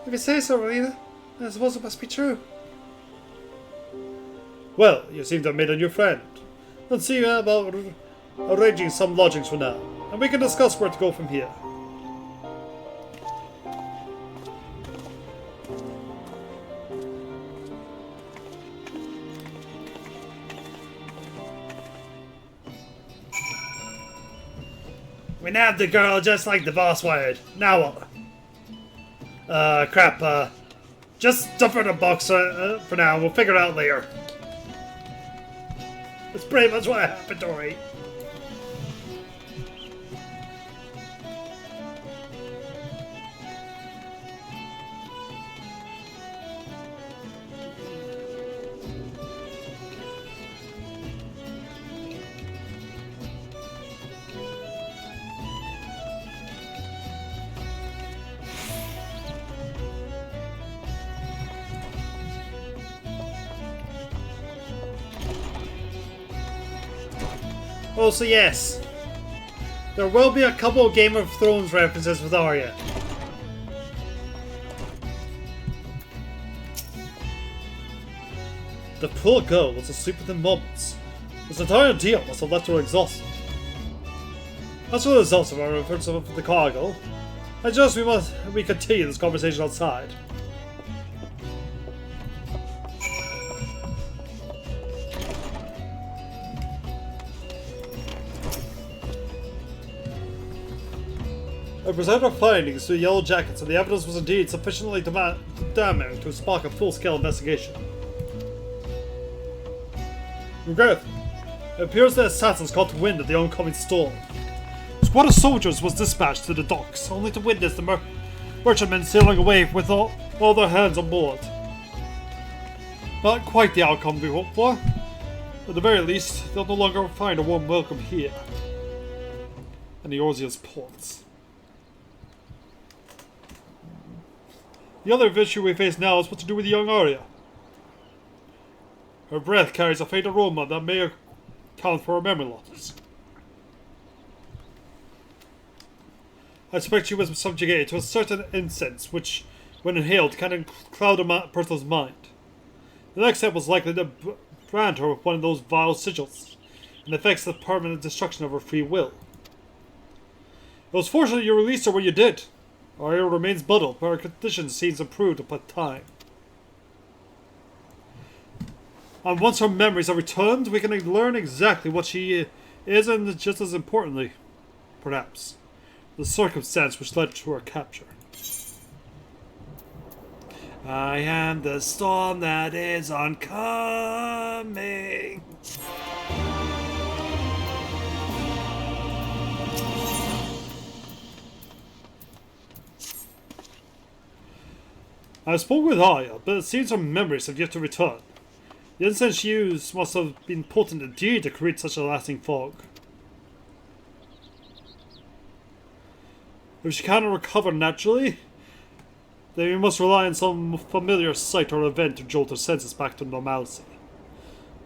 If you say so, Lena, then I suppose it must be true. Well, you seem to have made a new friend. Let's see about arranging some lodgings for now, and we can discuss where to go from here. We nabbed the girl just like the boss wired. Now what? Crap, just stuff her in a box for now. We'll figure it out later. That's pretty much what happened, Tori. Also, yes, there will be a couple of Game of Thrones references with Arya. The poor girl was asleep within moments. This entire deal must have left her exhausted. As for the results of our efforts of the cargo, I suggest we continue this conversation outside. I presented our findings to the Yellow Jackets, and the evidence was indeed sufficiently damning to spark a full-scale investigation. Regretfully, it appears the assassins caught wind of the oncoming storm. A squad of soldiers was dispatched to the docks, only to witness the merchantmen sailing away with all their hands on board. Not quite the outcome we hoped for. At the very least, they'll no longer find a warm welcome here, in the Orzia's ports. The other issue we face now is what to do with the young Arya. Her breath carries a faint aroma that may account for her memory losses. I suspect she was subjugated to a certain incense which, when inhaled, can cloud a person's mind. The next step was likely to brand her with one of those vile sigils, and affects the permanent destruction of her free will. It was fortunate you released her when you did. Arya remains muddled, but her condition seems improved upon time. And once her memories are returned, we can learn exactly what she is, and just as importantly, perhaps, the circumstance which led to her capture. I am the storm that is oncoming. I spoke with Arya, but it seems her memories have yet to return. The incense she used must have been potent indeed to create such a lasting fog. If she cannot recover naturally, then we must rely on some familiar sight or event to jolt her senses back to normalcy.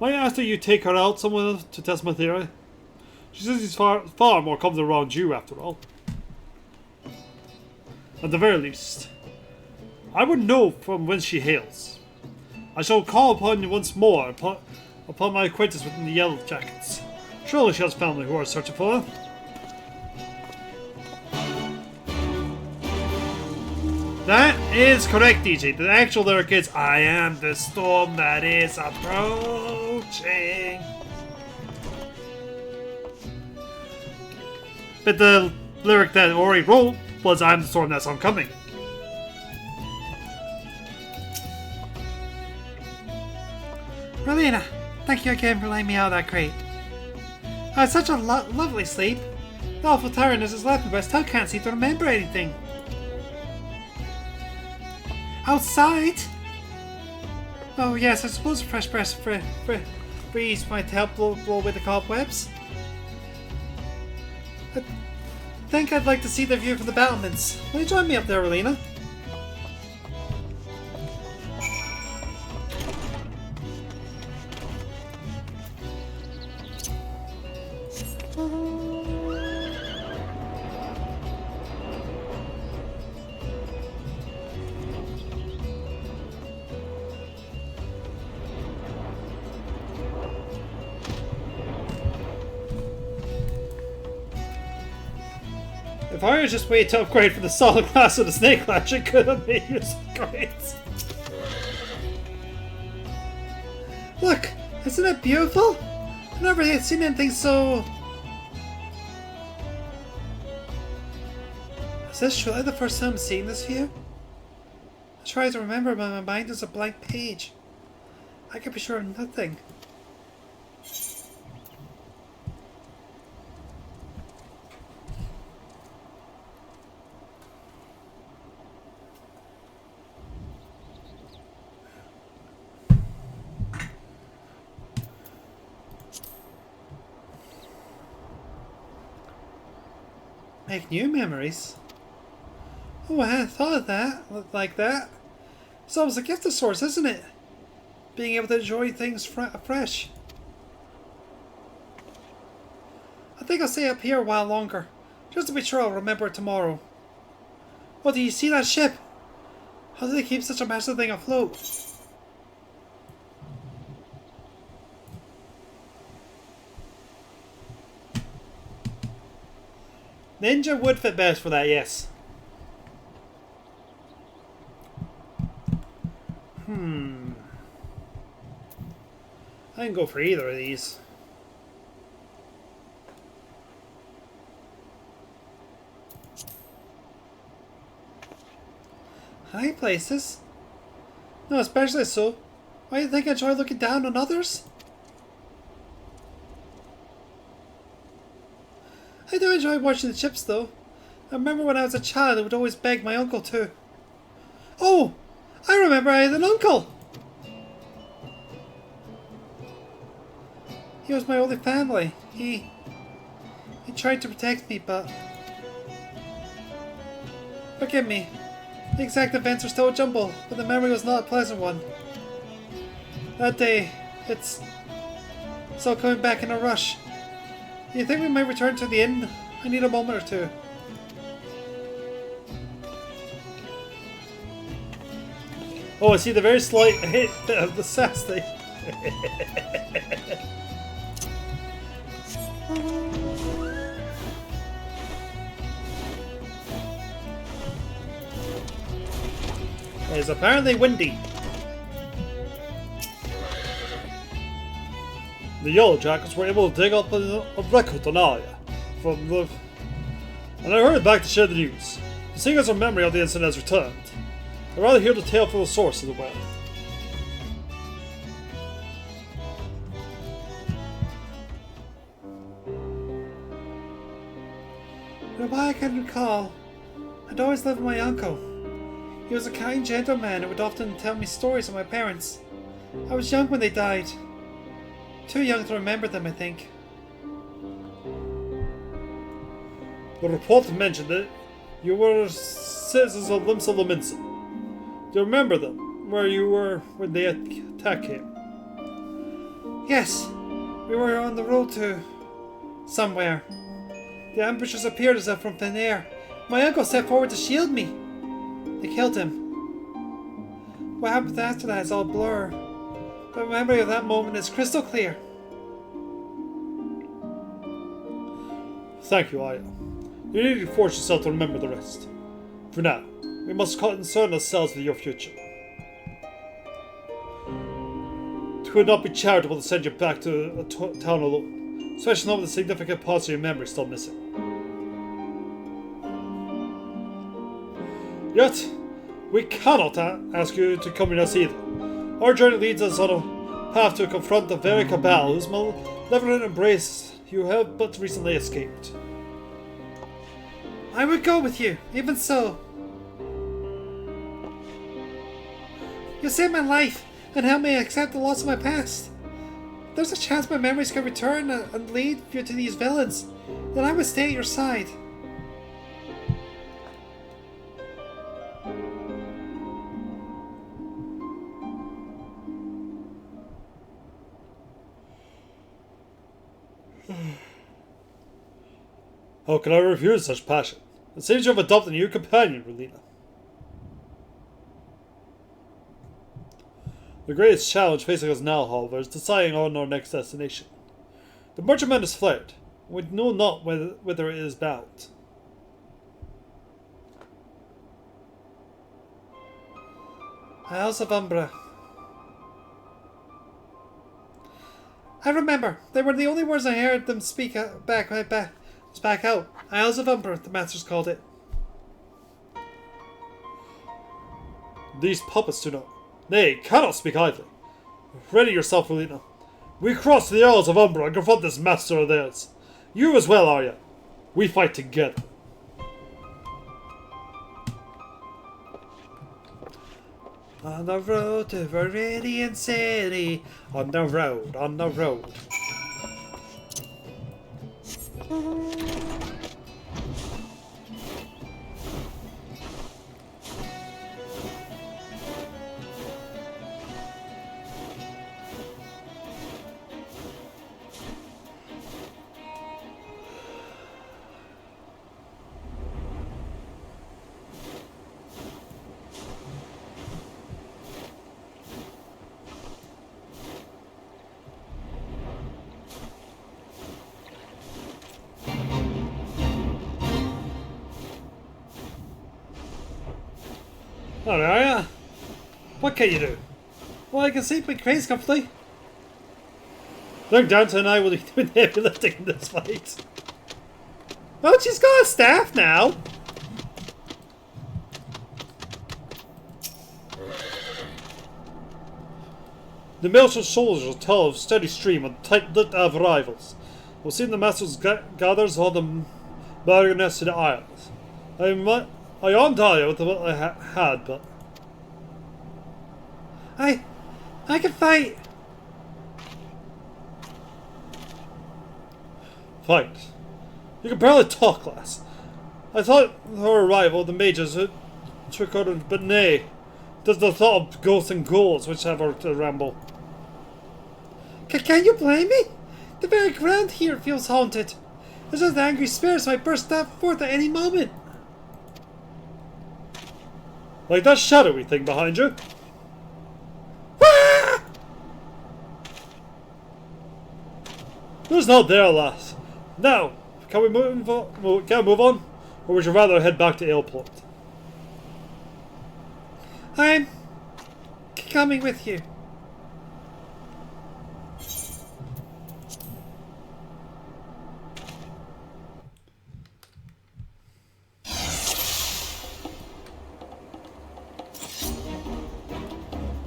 Might I ask that you take her out somewhere to test my theory? She says he's far more comfortable around you, after all. At the very least, I would know from whence she hails. I shall call upon you once more upon my acquaintance with the Yellow Jackets. Surely she has family who are searching for her. That is correct, DJ. The actual lyric is, I am the storm that is approaching. But the lyric that Ori wrote was, I'm the storm that's oncoming. Rowena, thank you again for letting me out of that crate. I had such a lovely sleep. The awful tiredness has left me, but I still can't seem to remember anything. Outside? Oh yes, I suppose a fresh breeze might help blow away the cobwebs. I think I'd like to see the view from the battlements. Will you join me up there, Rowena? If Arya just waited to upgrade from the solid glass to the snake lash, it could have made use great. Look, isn't it beautiful? I've never seen anything so... Is this truly the first time I'm seeing this view? I try to remember, but my mind is a blank page. I can be sure of nothing. Make new memories? Oh, I hadn't thought of that, like that. It's almost a gift of sorts, isn't it? Being able to enjoy things fresh. I think I'll stay up here a while longer, just to be sure I'll remember it tomorrow. Oh, do you see that ship? How do they keep such a massive thing afloat? Ninja would fit best for that, yes. I can go for either of these. High places? No, especially so. Why do you think I enjoy looking down on others? I do enjoy watching the chips, though. I remember when I was a child, I would always beg my uncle to. Oh! I remember I had an uncle! He was my only family. He tried to protect me, but... Forgive me. The exact events are still a jumble, but the memory was not a pleasant one. That day, it's all coming back in a rush. Do you think we might return to the inn? I need a moment or two. Oh, I see the very slight hit of the sassy. It's apparently windy. The Yellow Jackets were able to dig up a record on Arya from the... And I hurried back to share the news. Seeing as our memory of the incident has returned, I'd rather hear the tale from the source of the well. From what I can recall, I'd always lived with my uncle. He was a kind gentleman and would often tell me stories of my parents. I was young when they died. Too young to remember them, I think. The report mentioned that you were citizens of Limsa Lominsa. Do you remember them? Where you were when the attack came? Yes. We were on the road to... somewhere. The ambushers appeared as if from thin air. My uncle stepped forward to shield me. They killed him. What happened after that is all blur. But my memory of that moment is crystal clear. Thank you, Aya. You need to force yourself to remember the rest. For now, we must concern ourselves with your future. It would not be charitable to send you back to a town alone, especially not with the significant parts of your memory still missing. Yet, we cannot ask you to come with us either. Our journey leads us on a path to confront the very cabal whose malevolent embrace you have but recently escaped. I would go with you, even so. You saved my life and helped me accept the loss of my past. There's a chance my memories can return and lead you to these villains. Then I would stay at your side. How can I refuse such passion? It seems you have adopted a new companion, Relina. The greatest challenge facing us now, however, is deciding on our next destination. The merchantman has fled. We know not whither it is bound. Isles of Umbra. I remember. They were the only words I heard them speak back out. Isles of Umbra, the masters called it. These puppets do not. Nay, cannot speak idly. Ready yourself, Relina. We cross the Isles of Umbra and confront this master of theirs. You as well, Arya. We fight together. On the road to Viridian City. On the road, on the road. Alright, are ya? What can you do? Well, I can sleep with cranes comfortably. Look, Downton and I will be doing heavy lifting in this fight. Well, she's got a staff now. The militia soldiers tell of steady stream and tight-lit of rivals. We'll see the masters gathers all the marionettes to the isles. I on Dahlia with what I had, but I can fight. Fight. You can barely talk, lass. I thought her arrival, the mages took her, but nay. There's the thought of ghosts and ghouls which have her to ramble. Can you blame me? The very ground here feels haunted. There's just angry spirits might burst forth at any moment. Like that shadowy thing behind you? Ah! There's not there, lass. Now, can we move on? Or would you rather head back to Aleport? I'm coming with you.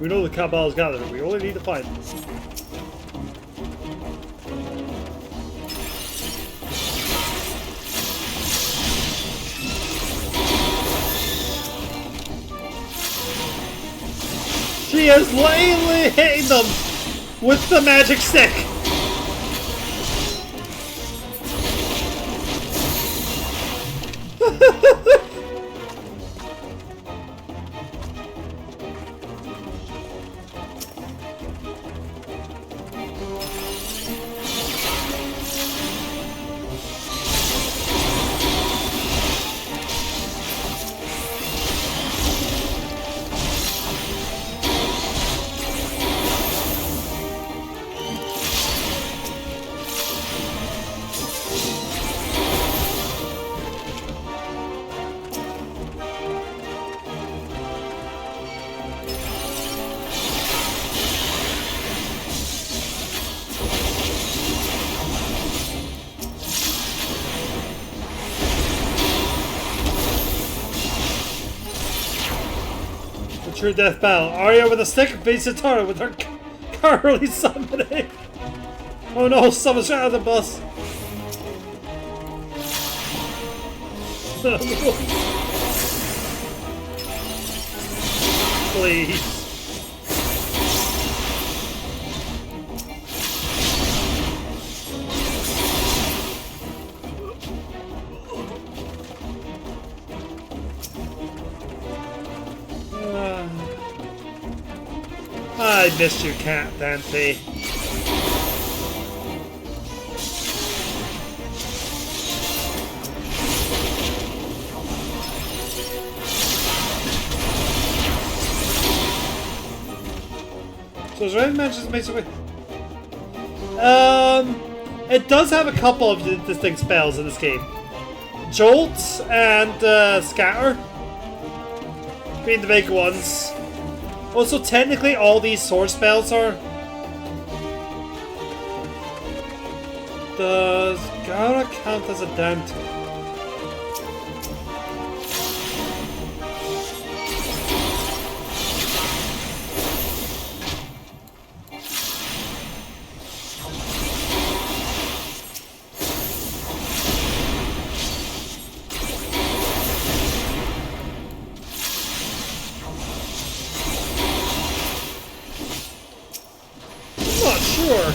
We know the Cabal is gathering. We only need to find them. She is lately hitting them with the magic stick. True death battle. Arya with a stick beats Satara with her curly summoning. Oh no, someone's out of the bus. Please. I missed you, cat, Dante. So is there any mentions basically? It does have a couple of distinct spells in this game. Jolt and Scatter being the big ones. Also, technically, all these sword spells are. Does Gara count as a Dante? Sure.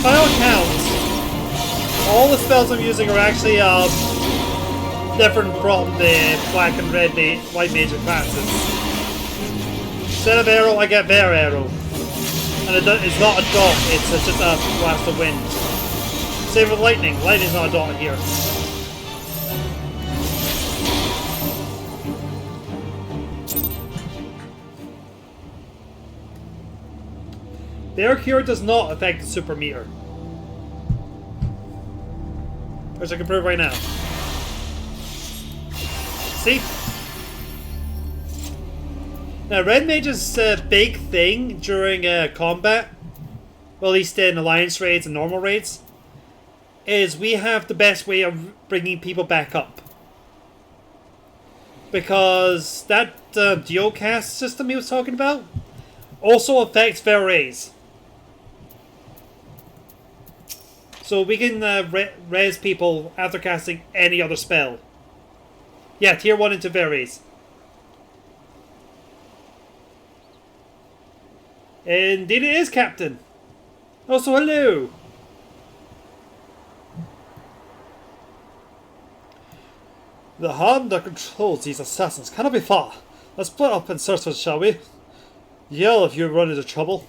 by all accounts, all the spells I'm using are actually different from the black and red white major classes. Instead of arrow, I get their arrow. And it's not a dot, it's just a blast of wind. Same with lightning. Lightning's not a dot here. The air cure does not affect the super meter. Which I can prove right now. See? Now, Red Mage's big thing during combat, well, at least in Alliance raids and normal raids, is we have the best way of bringing people back up. Because that geocast system he was talking about also affects their rays. So we can res people after casting any other spell. Yeah, tier 1 into their rays. Indeed it is, Captain. Also, hello. The hand that controls these assassins cannot be far. Let's split up and search for it, shall we? Yell if you run into trouble.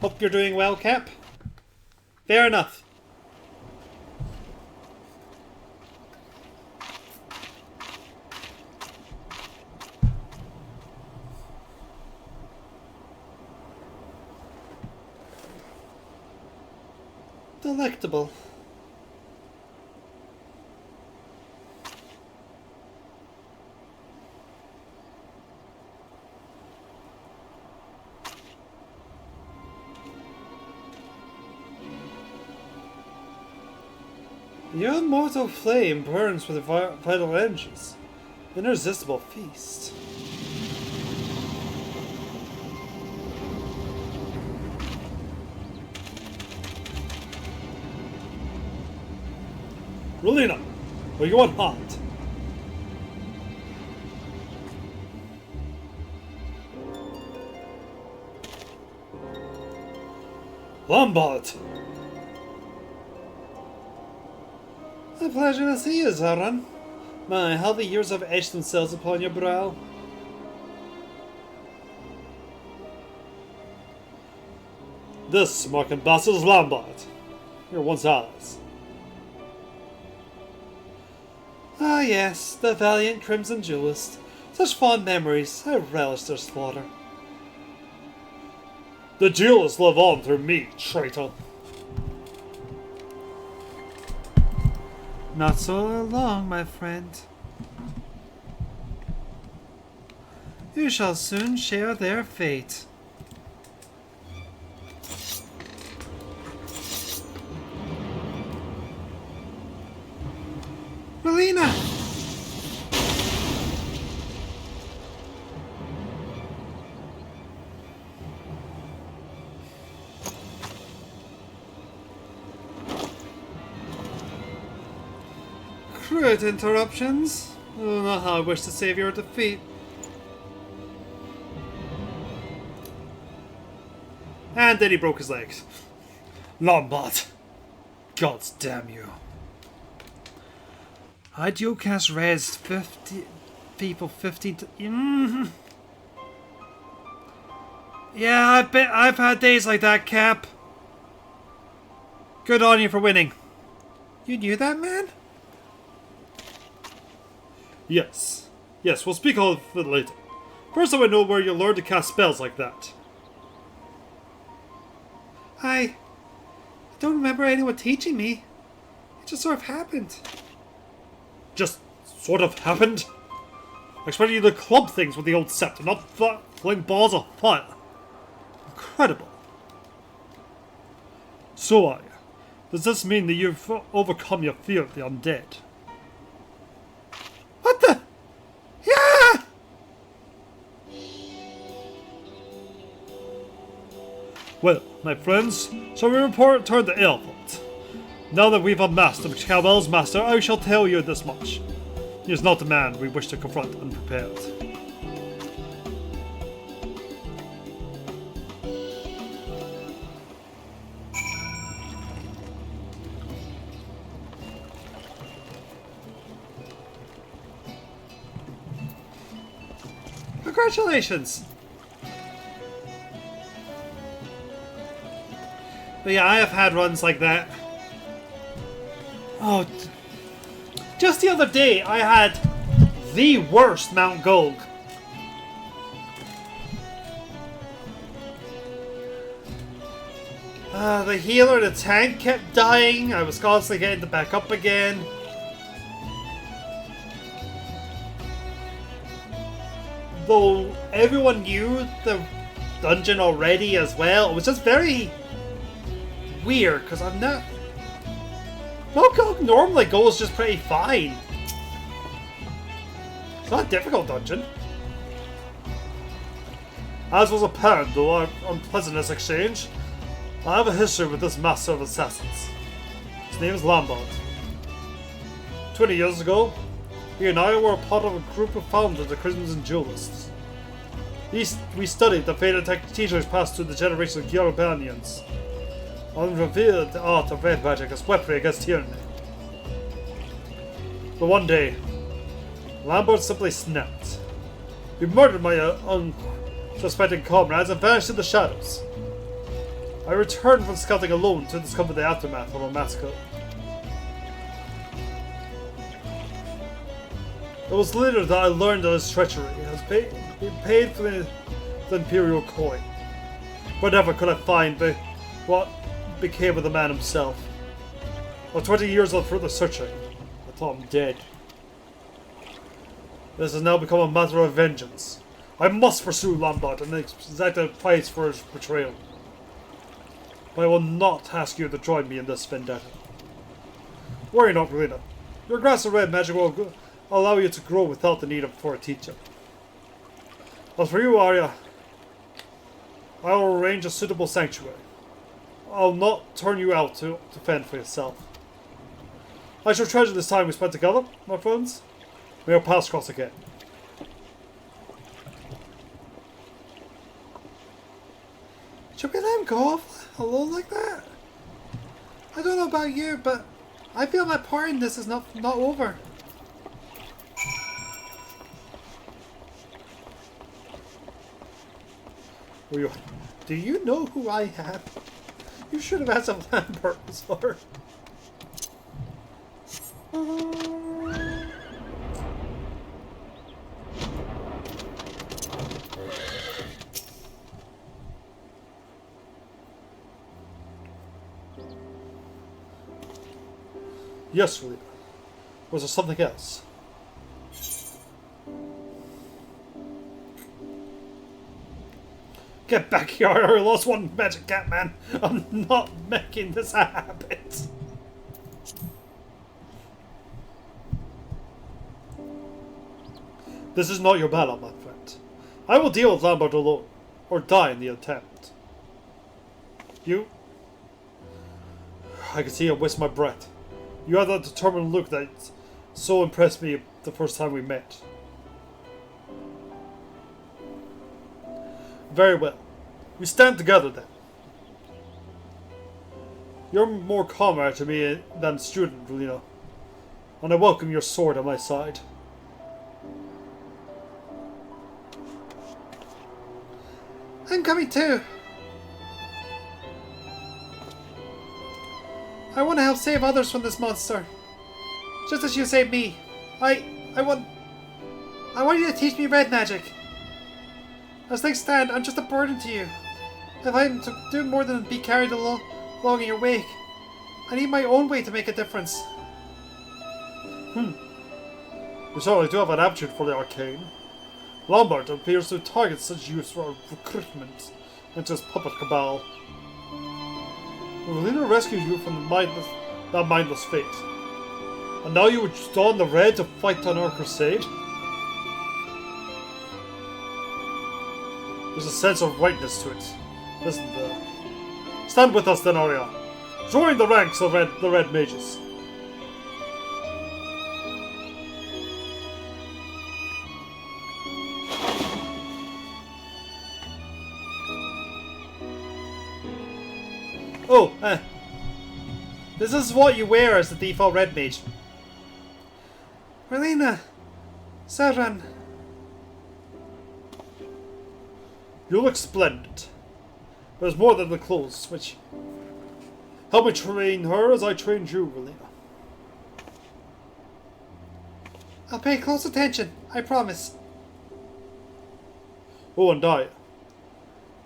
Hope you're doing well, Cap. Fair enough. Delectable. Your immortal flame burns with vital energies. An irresistible feast. Relina, are you on hot? Lombard! A pleasure to see you, Zaran. My, how the years have etched themselves upon your brow. This, Mark Ambassador's Lombard. Your once allies. Ah yes, the valiant Crimson Jewelist. Such fond memories. I relish their slaughter. The Jewelists live on through me, traitor. Not so long, my friend. You shall soon share their fate. Relina! Crude interruptions. Oh, not how I wish to save your defeat. And then he broke his legs. Lombard. Gods damn you. I geocast res 50 people 15 to... Yeah, I bet I've had days like that, Cap. Good on you for winning. You knew that, man? Yes. Yes, we'll speak of it later. First I want to know where you learned to cast spells like that. I don't remember anyone teaching me. It just sort of happened. Just sort of happened? I expected you to club things with the old scepter, not fling balls of fire. Incredible. So does this mean that you've overcome your fear of the undead? What the? Yeah! Well, my friends, so we return to Airport. Now that we've unmasked the Cowbell's master, I shall tell you this much. He is not the man we wish to confront unprepared. Congratulations! But yeah, I have had runs like that. Oh, just the other day, I had the worst Mount Gold. The healer, the tank kept dying. I was constantly getting to back up again. Though everyone knew the dungeon already as well, it was just very weird because I'm not. Mount Gold normally goes just pretty fine. It's not a difficult dungeon. As was apparent though our unpleasantness exchange, I have a history with this master of assassins. His name is Lombard. 20 years ago, he and I were a part of a group of founders of the Crimson Duelists. We studied the fated teachings passed through the generations of Gyarabanians, and revealed the art of red magic as weaponry against tyranny. But one day, Lombard simply snapped. He murdered my unsuspecting comrades and vanished in the shadows. I returned from scouting alone to discover the aftermath of a massacre. It was later that I learned of his treachery. He paid for the Imperial coin. But never could I find what became of the man himself. For 20 years of further searching, I thought him dead. This has now become a matter of vengeance. I must pursue Lombard and exact a price for his betrayal. But I will not ask you to join me in this vendetta. Worry not, Rowena. Your grasp of red magic will allow you to grow without the need for a teacher. As for you, Arya, I will arrange a suitable sanctuary. I'll not turn you out to fend for yourself. I shall treasure this time we spent together, my friends. May our paths cross again. Should we let him go off alone like that? I don't know about you, but I feel my part in this is not over. Do you know who I am? You should have asked if Lambert was her. Yes, Rita. Was there something else? Get back here, I lost one magic cat, man. I'm not making this a habit. This is not your battle, my friend. I will deal with Lambert alone, or die in the attempt. You? I can see him waste my breath. You had that determined look that so impressed me the first time we met. Very well. We stand together then. You're more comrade to me than student, Lena. And I welcome your sword at my side. I'm coming too. I want to help save others from this monster. Just as you saved me. I want you to teach me red magic. As things stand, I'm just a burden to you. If I'm to do more than be carried along in your wake, I need my own way to make a difference. You certainly do have an aptitude for the arcane. Lombard appears to target such use for recruitment into his puppet cabal. Relina rescued you from that mindless fate. And now you would don the red to fight on our crusade? There's a sense of rightness to it, isn't there? Stand with us then, Arya. Join the ranks of the Red Mages. Oh, this is what you wear as the default Red Mage. Relina, Saran. You look splendid. There's more than the clothes, which... Help me train her as I trained you, Relina. I'll pay close attention, I promise. Oh, and Daya.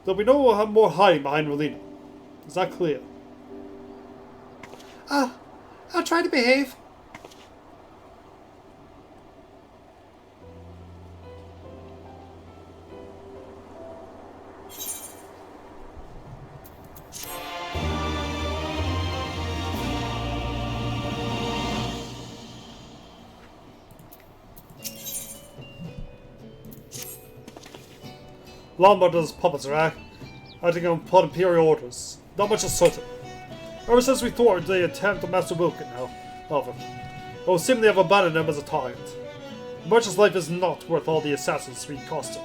There'll be no more hiding behind Relina. Is that clear? I'll try to behave. Lombard's puppets are acting upon Imperial orders. Not much is certain. Ever since we thwarted the attempt on Master Wilkin now, however, we'll seem they have abandoned him as a target. The merchant's life is not worth all the assassins we cost him,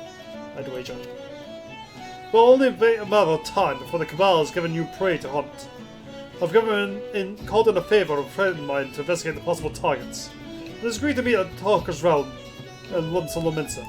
I'd wager. It will only be a matter of time before the Cabal has given you prey to hunt. I've called in a favour of a friend of mine to investigate the possible targets. It has agreed to meet at Talker's Realm in Lominsa.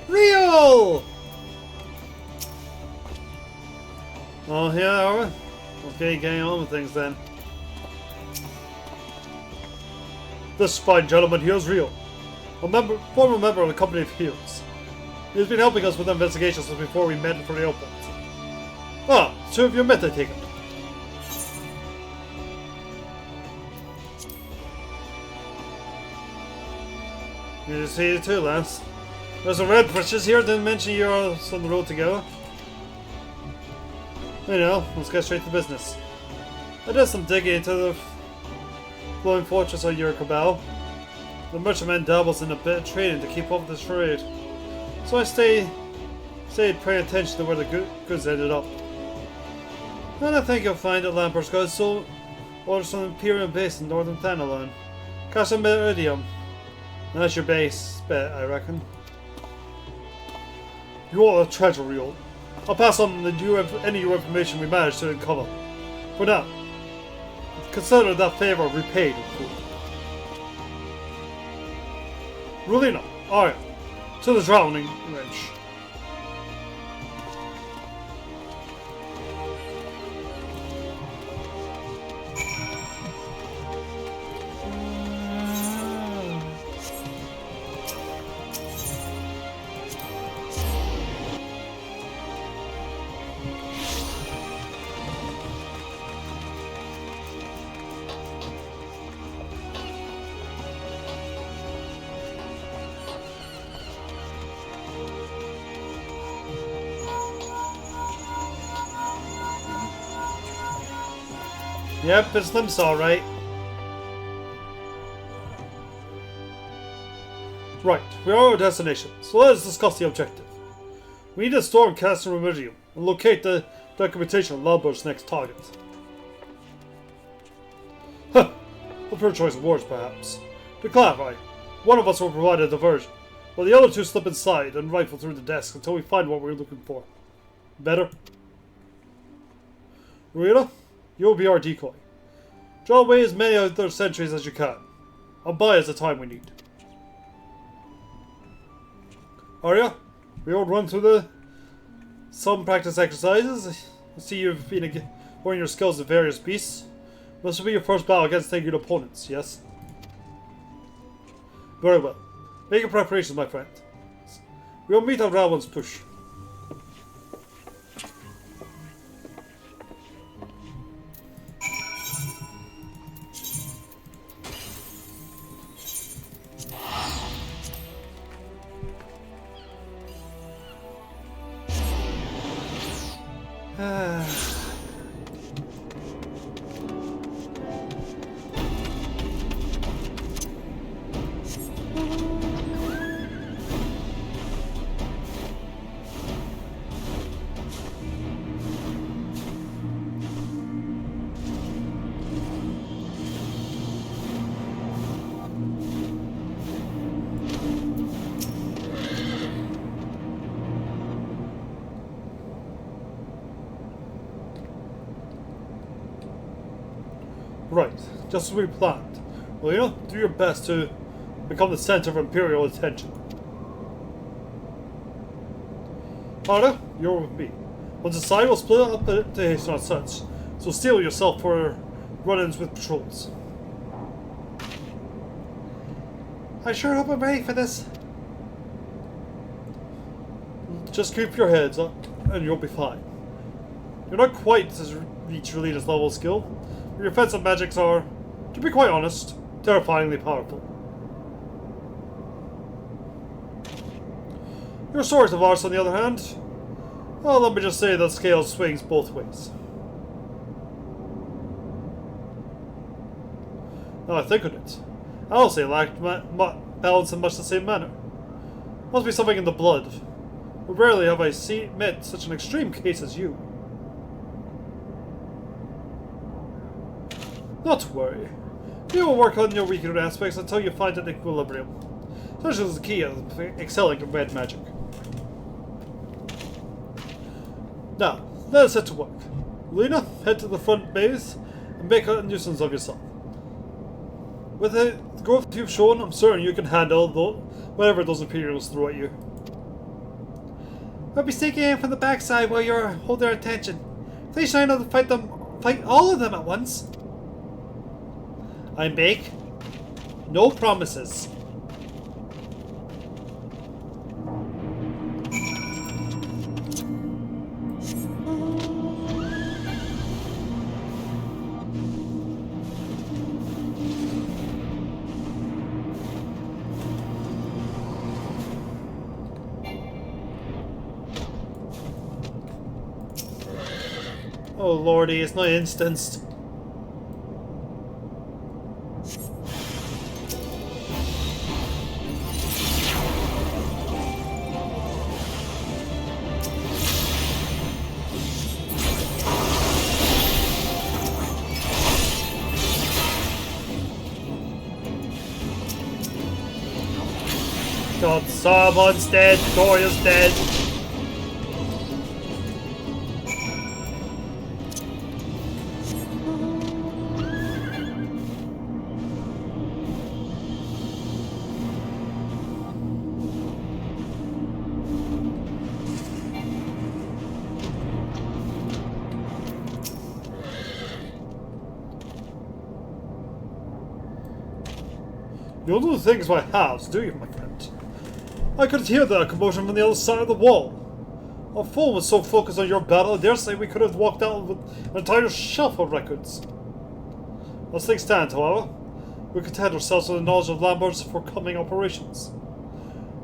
Real! Oh, here are we? Okay, getting on with things then. This fine gentleman here is Rio, a former member of the Company of Heroes. He has been helping us with investigations since before we met for the open. Ah, so have you met, I take it? Good to see you too, Lance. There's a red britches here, didn't mention you're on the road to go. You know, let's get straight to business. I did some digging into the flowing fortress of your Cabal. The merchantman dabbles in a bit of trading to keep up with the trade. So I stayed paying attention to where the goods ended up. And I think you'll find that Lampert's got so ordered some Imperial base in northern Thanalan. Casa Meridium. And that's your base bet, I reckon. You are a treasure reel. I'll pass on any new information we manage to uncover. For now, consider that favor repaid in full. Relina, Arya, to the drowning wrench. Yep, it's Limp's alright. Right, we are at our destination, so let us discuss the objective. We need to storm Castle Remedium and locate the documentation of Lombard's next target. Huh, a poor choice of words perhaps. To clarify, one of us will provide a diversion, while the other two slip inside and rifle through the desk until we find what we're looking for. Better? Rita? You'll be our decoy. Draw away as many other sentries as you can. I'll buy us the time we need. Arya, we all run through some practice exercises. I see you've been honing your skills to various beasts. This will be your first battle against thinking opponents, yes? Very well. Make your preparations, my friend. We'll meet at Rawan's push. Right, just as we planned. Well, do your best to become the center of Imperial attention. Harda, you're with me. Once the side will split up to hasten our such, so steel yourself for run-ins with patrols. I sure hope I'm ready for this. Just keep your heads up, and you'll be fine. You're not quite as reach your leader's level of skill, but your offensive magics are, to be quite honest, terrifyingly powerful. Your swords of arts, on the other hand, well, let me just say that scale swings both ways. Now I think of it, I also lack balance in much the same manner. Must be something in the blood. But rarely have I met such an extreme case as you. Not to worry. You will work on your weaker aspects until you find an equilibrium. Such is the key of excelling in red magic. Now, let us set to work. Lena, head to the front base and make a nuisance of yourself. With the growth you've shown, I'm certain you can handle whatever those Imperials throw at you. We'll be sneaking in from the backside while you're holding our attention. Please try not to fight all of them at once. I make no promises. Oh lordy, it's not instanced. God, someone's dead, Doria's dead. You don't do things by halves, do you, my friend? I could hear the commotion from the other side of the wall. Our foe was so focused on your battle, I dare say we could have walked out with an entire shelf of records. As things stand, however, we content ourselves with the knowledge of Lambert's forthcoming operations.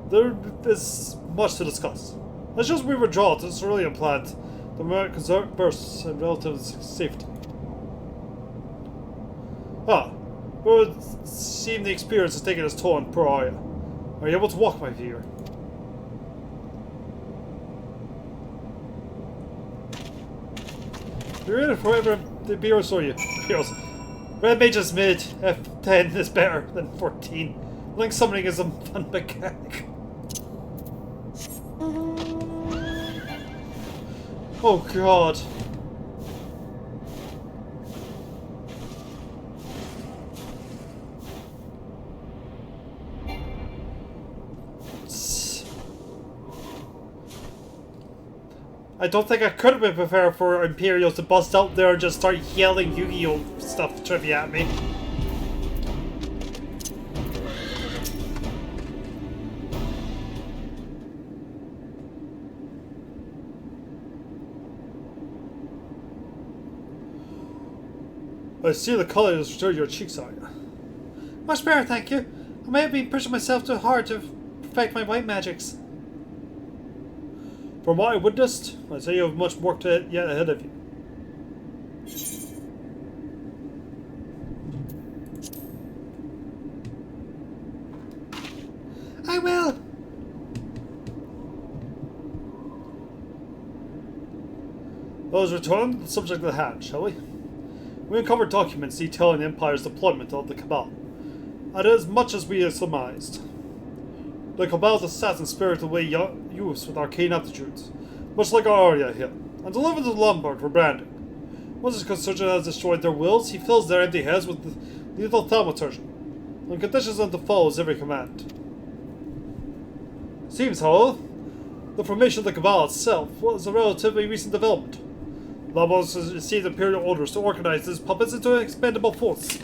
There is much to discuss. As just we withdraw to the cerulean plant, the Americans bursts in relative safety. It would seem the experience has taken its toll on poor Arya. Are you able to walk, my dear? You're in it forever, the Beers or you? Beers. Red Mage is mid, F10 is better than 14. Link summoning is a fun mechanic. Oh god. I don't think I could have been prepared for Imperials to bust out there and just start yelling Yu-Gi-Oh! Stuff trivia at me. I see the color has returned your cheeks, Arya. Much better, thank you. I may have been pushing myself too hard to perfect my white magics. From what I witnessed, I'd say you have much work yet ahead of you. I will! Let us return to the subject at hand, shall we? We uncovered documents detailing the Empire's deployment of the Cabal, and as much as we have surmised. The Cabal's assassin spirited away youths with arcane aptitudes, much like our Arya here, and delivered to Lombard for branding. Once his consurgent has destroyed their wills, he fills their empty heads with lethal thaumaturgy, and conditions them to follow his every command. Seems, however, the formation of the Cabal itself was a relatively recent development. Lobos has received imperial orders to organize his puppets into an expendable force.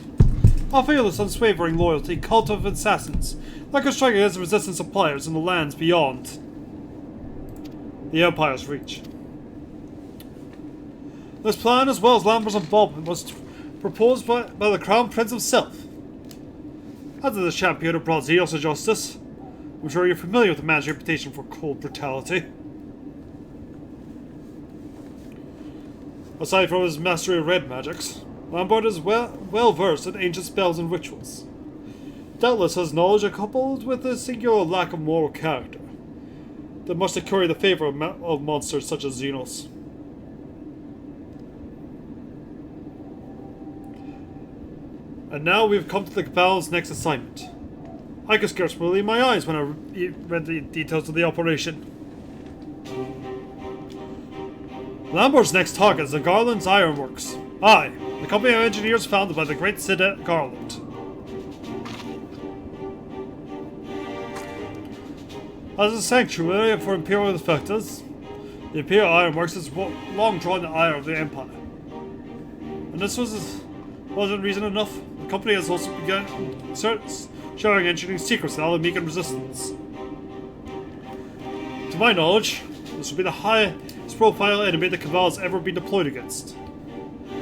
I feel this unswavering loyalty, cult of assassins, that could strike against the resistance suppliers in the lands beyond the Empire's reach. This plan, as well as Lambert's involvement, was proposed by the Crown Prince himself. As the champion of broad zeal for justice, I'm sure you're familiar with the man's reputation for cold brutality. Aside from his mastery of red magics, Lambert is well versed in ancient spells and rituals. Doubtless his knowledge, coupled with a singular lack of moral character, that must curry the favor of monsters such as Xenos. And now we've come to the Cabal's next assignment. I could scarce believe my eyes when I read the details of the operation. Lambert's next target is the Garland's Ironworks. Aye, the company of engineers founded by the great Sid Garland. As a sanctuary for Imperial defectors, the Imperial Ironworks has long drawn the ire of the Empire. And this wasn't reason enough. The company has also begun sharing engineering secrets with Alamican resistance. To my knowledge, this would be the highest profile enemy the Cabal has ever been deployed against.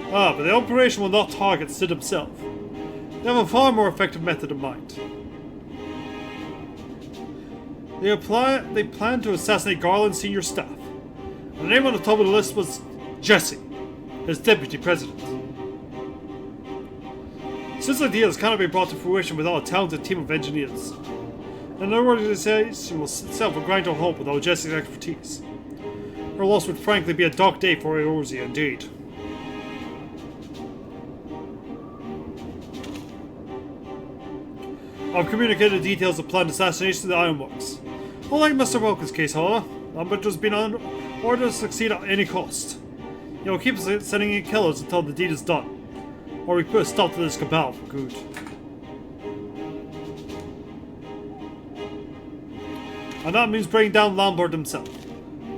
But the operation will not target Sid himself. They have a far more effective method in mind. They plan to assassinate Garland's senior staff. And the name on the top of the list was Jesse, his deputy president. Sid's ideas cannot be brought to fruition without a talented team of engineers. And their organization will itself will grind to a halt without Jesse's expertise. Her loss would frankly be a dark day for Eorzea indeed. I've communicated the details of planned assassination to the Ironworks. Unlike Mr. Welkin's case, however, Lambert has been on order to succeed at any cost. He will keep sending in killers until the deed is done, or we put a stop to this Cabal for good. And that means bringing down Lambert himself.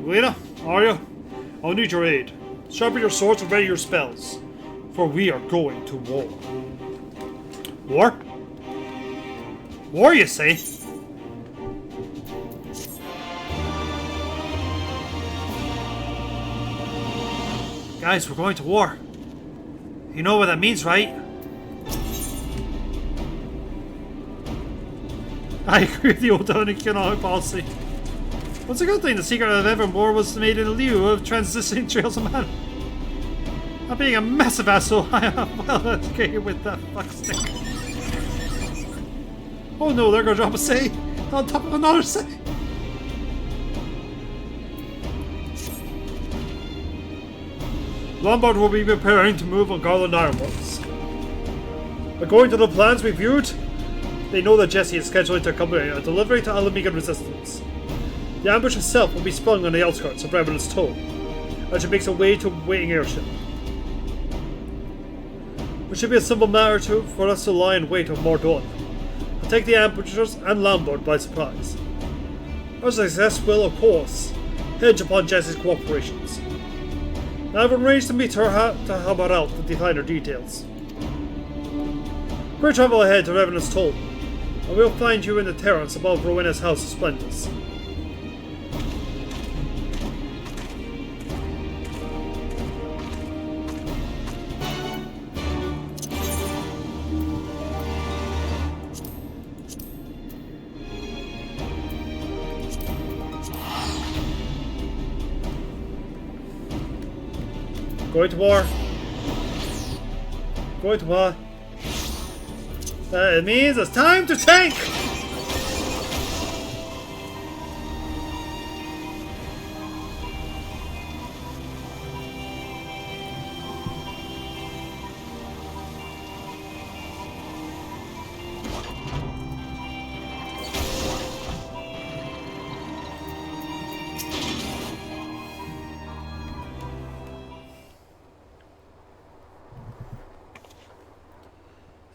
Lena, Arya, I'll need your aid. Sharpen your swords and ready your spells, for we are going to war. War? War, you say? Guys, we're going to war. You know what that means, right? I agree with the old economic policy. What's a good thing the secret of Evermore was made in lieu of transitioning Trails of Mana. I'm being a massive asshole. I am well educated with that fuckstick. Oh no, they're gonna drop a say on top of another say. Lombard will be preparing to move on Garland Ironworks. According to the plans we viewed, they know that Jesse is scheduling to accompany a delivery to Alamican resistance. The ambush itself will be sprung on the outskirts of Revenant's Toll, as she makes her way to a waiting airship. It should be a simple matter for us to lie in wait of Mordor, and take the ambushers and Lombard by surprise. Our success will, of course, hinge upon Jesse's cooperations. I've arranged to meet her to hammer out the finer details. We'll travel ahead to Revenant's Toll, and we'll find you in the terrace above Rowena's House of Splendors. Going to war. Going to war. That means it's time to tank!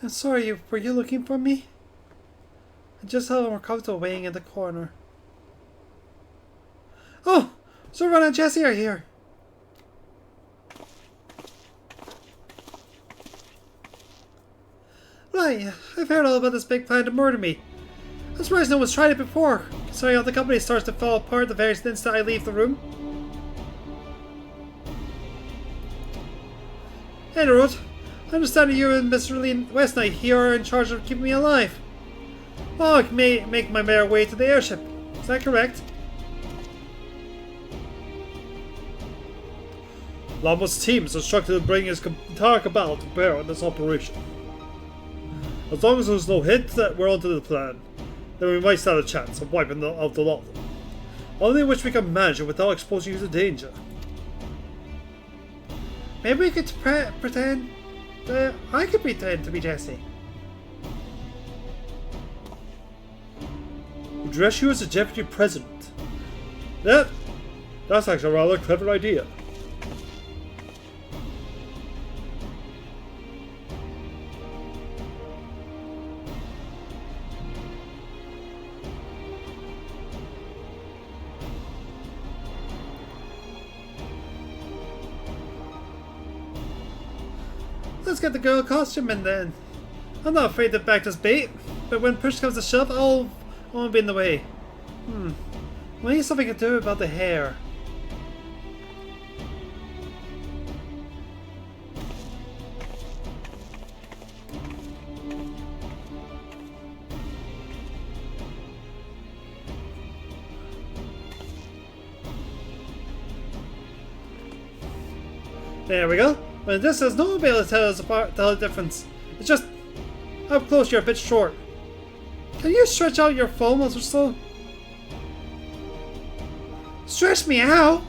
I'm sorry, were you looking for me? I just saw more comfortable waiting in the corner. Oh! So Ron and Jesse are here. Right, I've heard all about this big plan to murder me. I'm surprised no one's tried it before. Sorry, how the company starts to fall apart the very instant I leave the room. Hey, Ruth. I understand that you and Mr. Lee Westknight here are in charge of keeping me alive. Oh, I may make my mere way to the airship. Is that correct? Lambert's team is instructed to bring his entire cabal to bear on this operation. As long as there's no hint that we're onto the plan, then we might stand a chance of wiping out the lot of them. Only which we can manage it without exposing you to danger. Maybe we could pretend... I could pretend to be Jesse. We dress you as a deputy president. That's actually a rather clever idea. Let's get the girl costume in then. I'm not afraid to back this bait, but when push comes to shove, I won't be in the way. We need something to do about the hair. There we go. But this has no ability to tell us apart, tell the difference. It's just up close you're a bit short. Can you stretch out your foam or so? Stretch me out?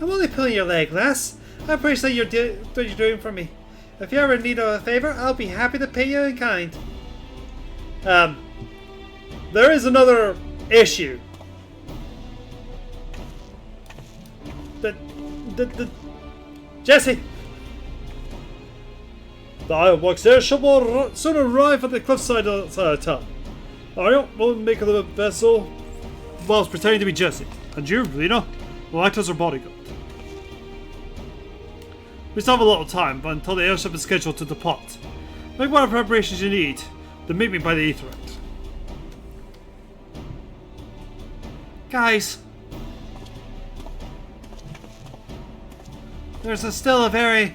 I'm only pulling your leg, lass. I appreciate what you're doing for me. If you ever need a favor, I'll be happy to pay you in kind. There is another issue. Jesse! The Ironworks airship will soon arrive at the cliffside outside of town. Ariel will make the vessel whilst pretending to be Jesse. And you, Lena, will act as her bodyguard. We still have a lot of time, but until the airship is scheduled to depart, make whatever preparations you need to meet me by the ether end. Guys, there's still a very...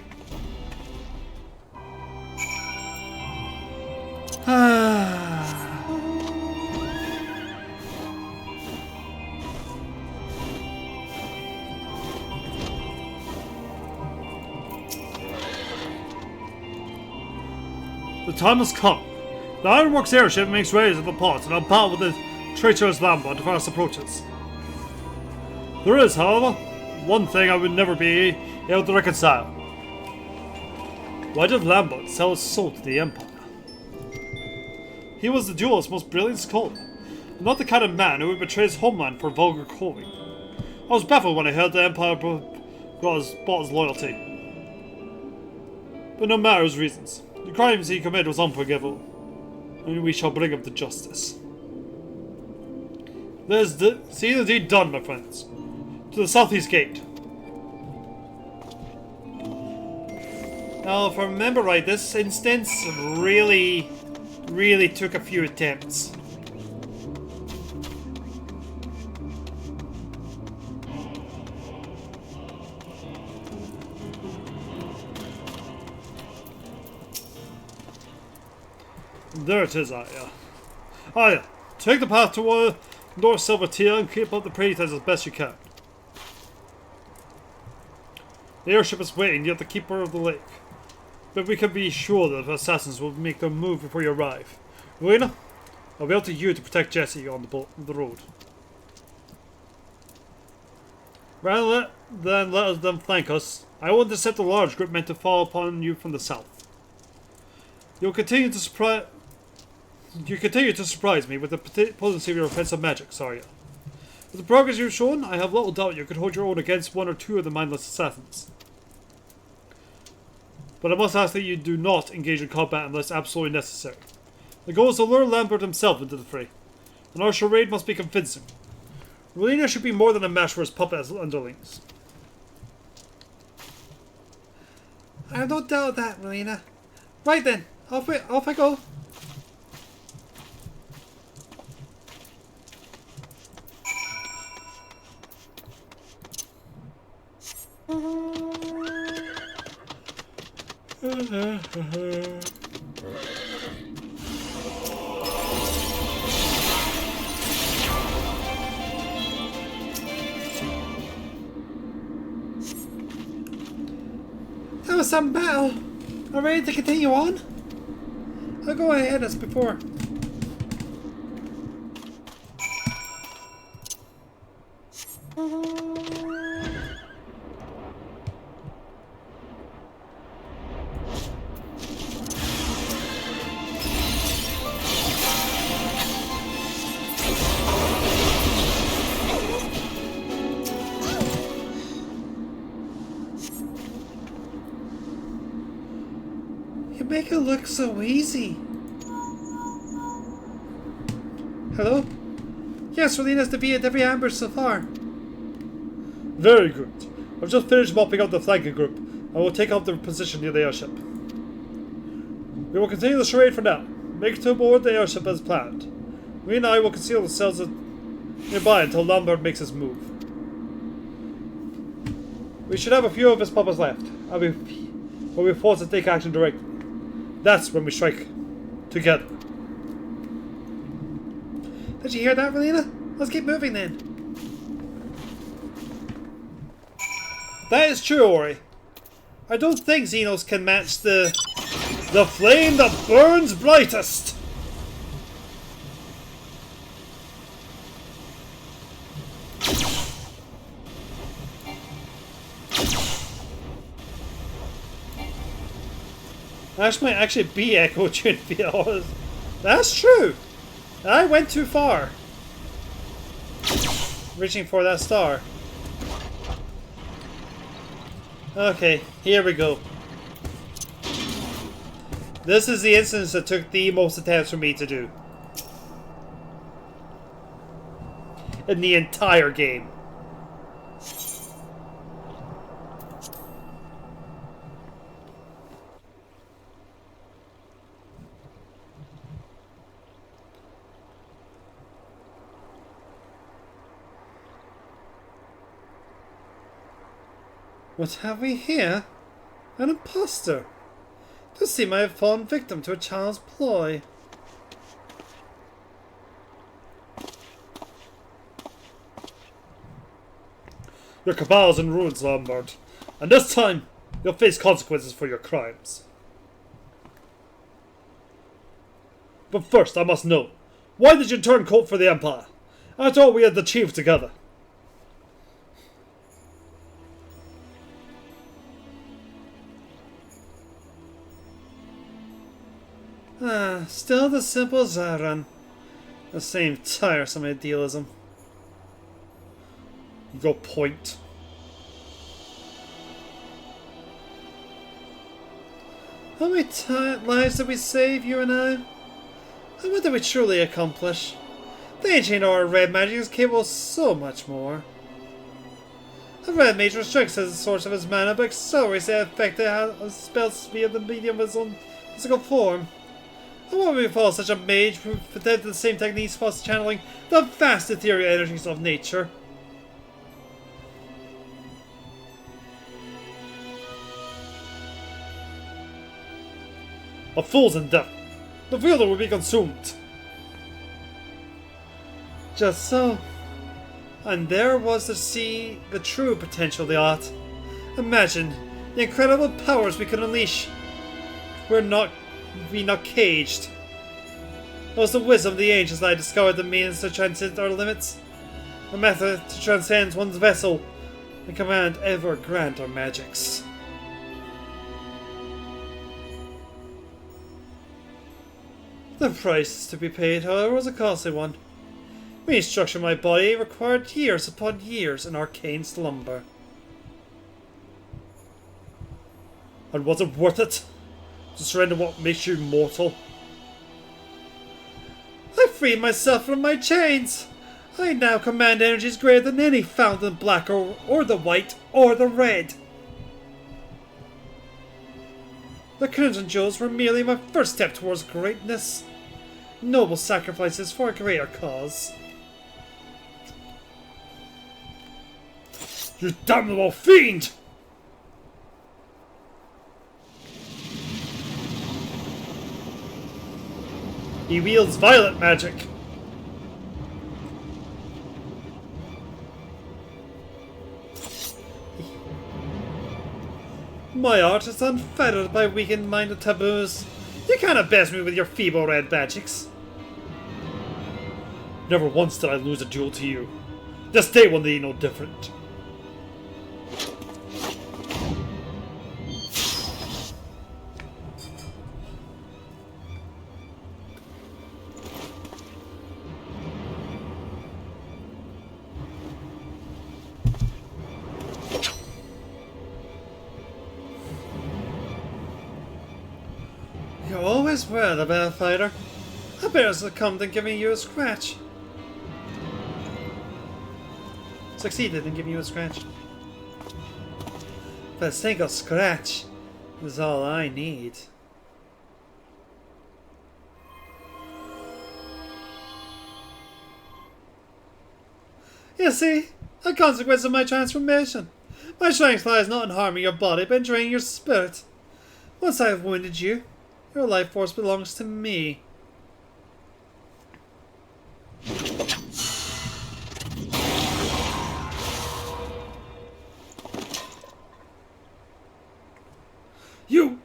The time has come. The Ironworks airship makes ready to depart and I'll battle with the traitorous Lambert if fast approaches. There is, however, one thing I would never be able to reconcile. Why did Lambert sell his soul to the Empire? He was the duelist's most brilliant scholar, not the kind of man who would betray his homeland for vulgar calling. I was baffled when I heard the Empire bought his loyalty. But no matter his reasons, the crimes he committed was unforgivable, and we shall bring him to justice. There's see the deed done, my friends. To the southeast gate. Now, if I remember right, this instance really took a few attempts. There it is, Aya. Aya, take the path toward North Silvertia and keep up the pretense as best you can. The airship is waiting near the keeper of the lake, but we can be sure that the assassins will make their move before you arrive. Rowena, I'll be up to you to protect Jesse on the road. Rather than let them flank us, I will intercept a large group meant to fall upon you from the south. You continue to surprise me with the potency of your offensive magic, Saria. With the progress you've shown, I have little doubt you could hold your own against one or two of the mindless assassins. but I must ask that you do not engage in combat unless absolutely necessary. The goal is to lure Lambert himself into the fray, and our charade must be convincing. Relina should be more than a match for his puppet underlings. I have no doubt of that, Relina. Right then, off I go. That was some battle. Are ready to continue on? I'll go ahead as before. You make it look so easy. Hello? Yes, Relina's defeated every ambush so far. Very good. I've just finished mopping up the flanking group. I will take up the position near the airship. We will continue the charade for now. Make it to board the airship as planned. We and I will conceal ourselves nearby until Lambert makes his move. We should have a few of his puppets left. I'll be forced to take action directly. That's when we strike together. Did you hear that, Relina? Let's keep moving then. That is true, Ori. I don't think Xenos can match the flame that burns brightest. That might actually be Echo Tune, to be honest. That's true. I went too far. Reaching for that star. Okay, here we go. This is the instance that took the most attempts for me to do. In the entire game. What have we here? An imposter. To seem I have fallen victim to a child's ploy. Your cabal is in ruins, Lombard, and this time you'll face consequences for your crimes. But first, I must know, why did you turn coat for the Empire? I thought we had achieved together. Still the simple Zaran. The same tiresome idealism. Your point. How many lives did we save, you and I? And what did we truly accomplish? The ancient aura of red magic is capable of so much more. The red mage restricts the source of his mana, but accelerates the effect of spells via the medium of his own physical form. And what would befall such a mage who attempted the same techniques whilst channeling the vast ethereal energies of nature? A fool's endeavor. The wielder will be consumed. Just so. And there was to see the true potential of the art. Imagine the incredible powers we could unleash. We're not caged. It was the wisdom of the ancients that I discovered the means to transcend our limits. A method to transcend one's vessel and command ever grander magics. The price to be paid, however, was a costly one. Restructuring my body required years upon years in arcane slumber. And was it worth it? To surrender what makes you mortal? I freed myself from my chains! I now command energies greater than any found in black or the white or the red. The Crimson Jewels were merely my first step towards greatness. Noble sacrifices for a greater cause. You damnable fiend! He wields violet magic. My art is unfettered by weakened-minded taboos. You can't abase me with your feeble red magics. Never once did I lose a duel to you. This day will be no different. You always were the better fighter. I better succumb than giving you a scratch. Succeeded in giving you a scratch. But a single scratch is all I need. You see, a consequence of my transformation. My strength lies not in harming your body, but in draining your spirit. Once I have wounded you, your life force belongs to me. You!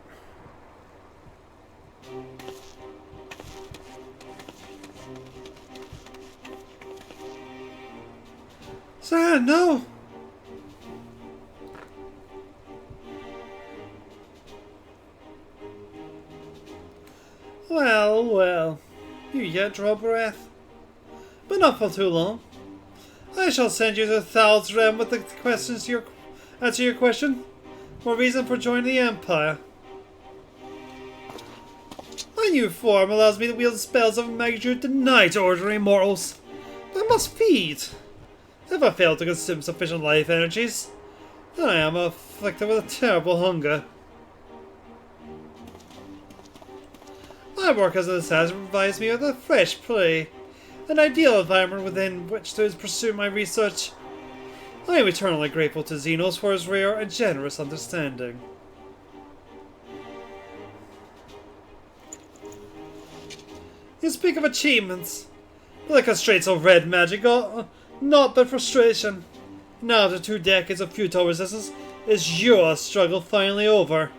Sir, no! Well, well, you yet draw breath. But not for too long. I shall send you to Thal's realm with the questions to answer your question. More reason for joining the Empire. My new form allows me to wield spells of a magnitude denied to ordinary mortals. But I must feed. If I fail to consume sufficient life energies, then I am afflicted with a terrible hunger. My work as an assassin provides me with a fresh prey, an ideal environment within which to pursue my research. I am eternally grateful to Xenos for his rare and generous understanding. You speak of achievements, but the constraints of red magic are naught but frustration. Now, after 2 decades of futile resistance, is your struggle finally over?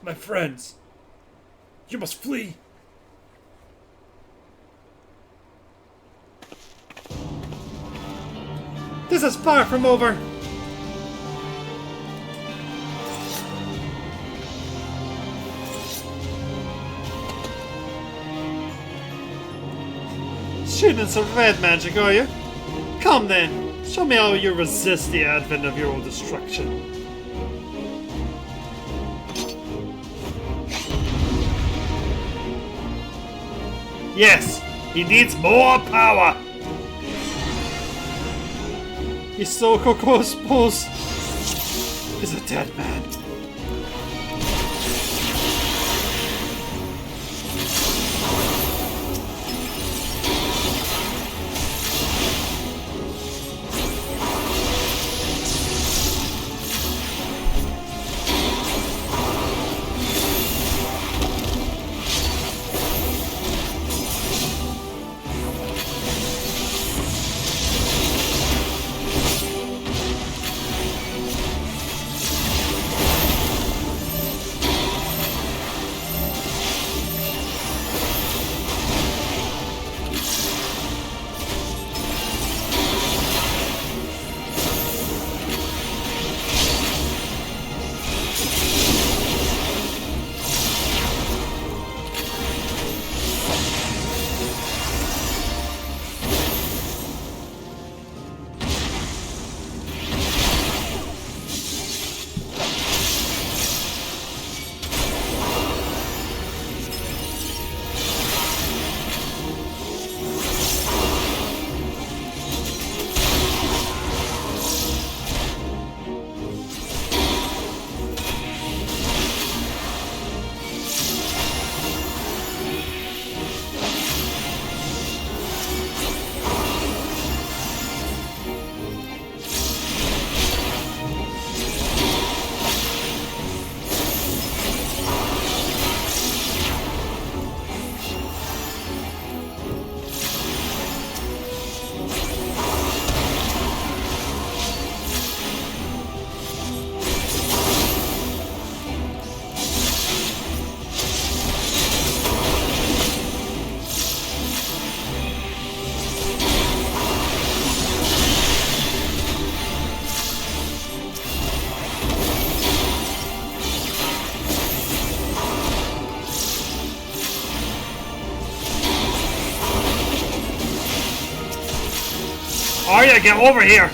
My friends, you must flee. This is far from over. Students of red magic, are you? Come then, show me how you resist the advent of your own destruction. Yes, he needs more power! Isoko suppose is a dead man. Arya, get over here!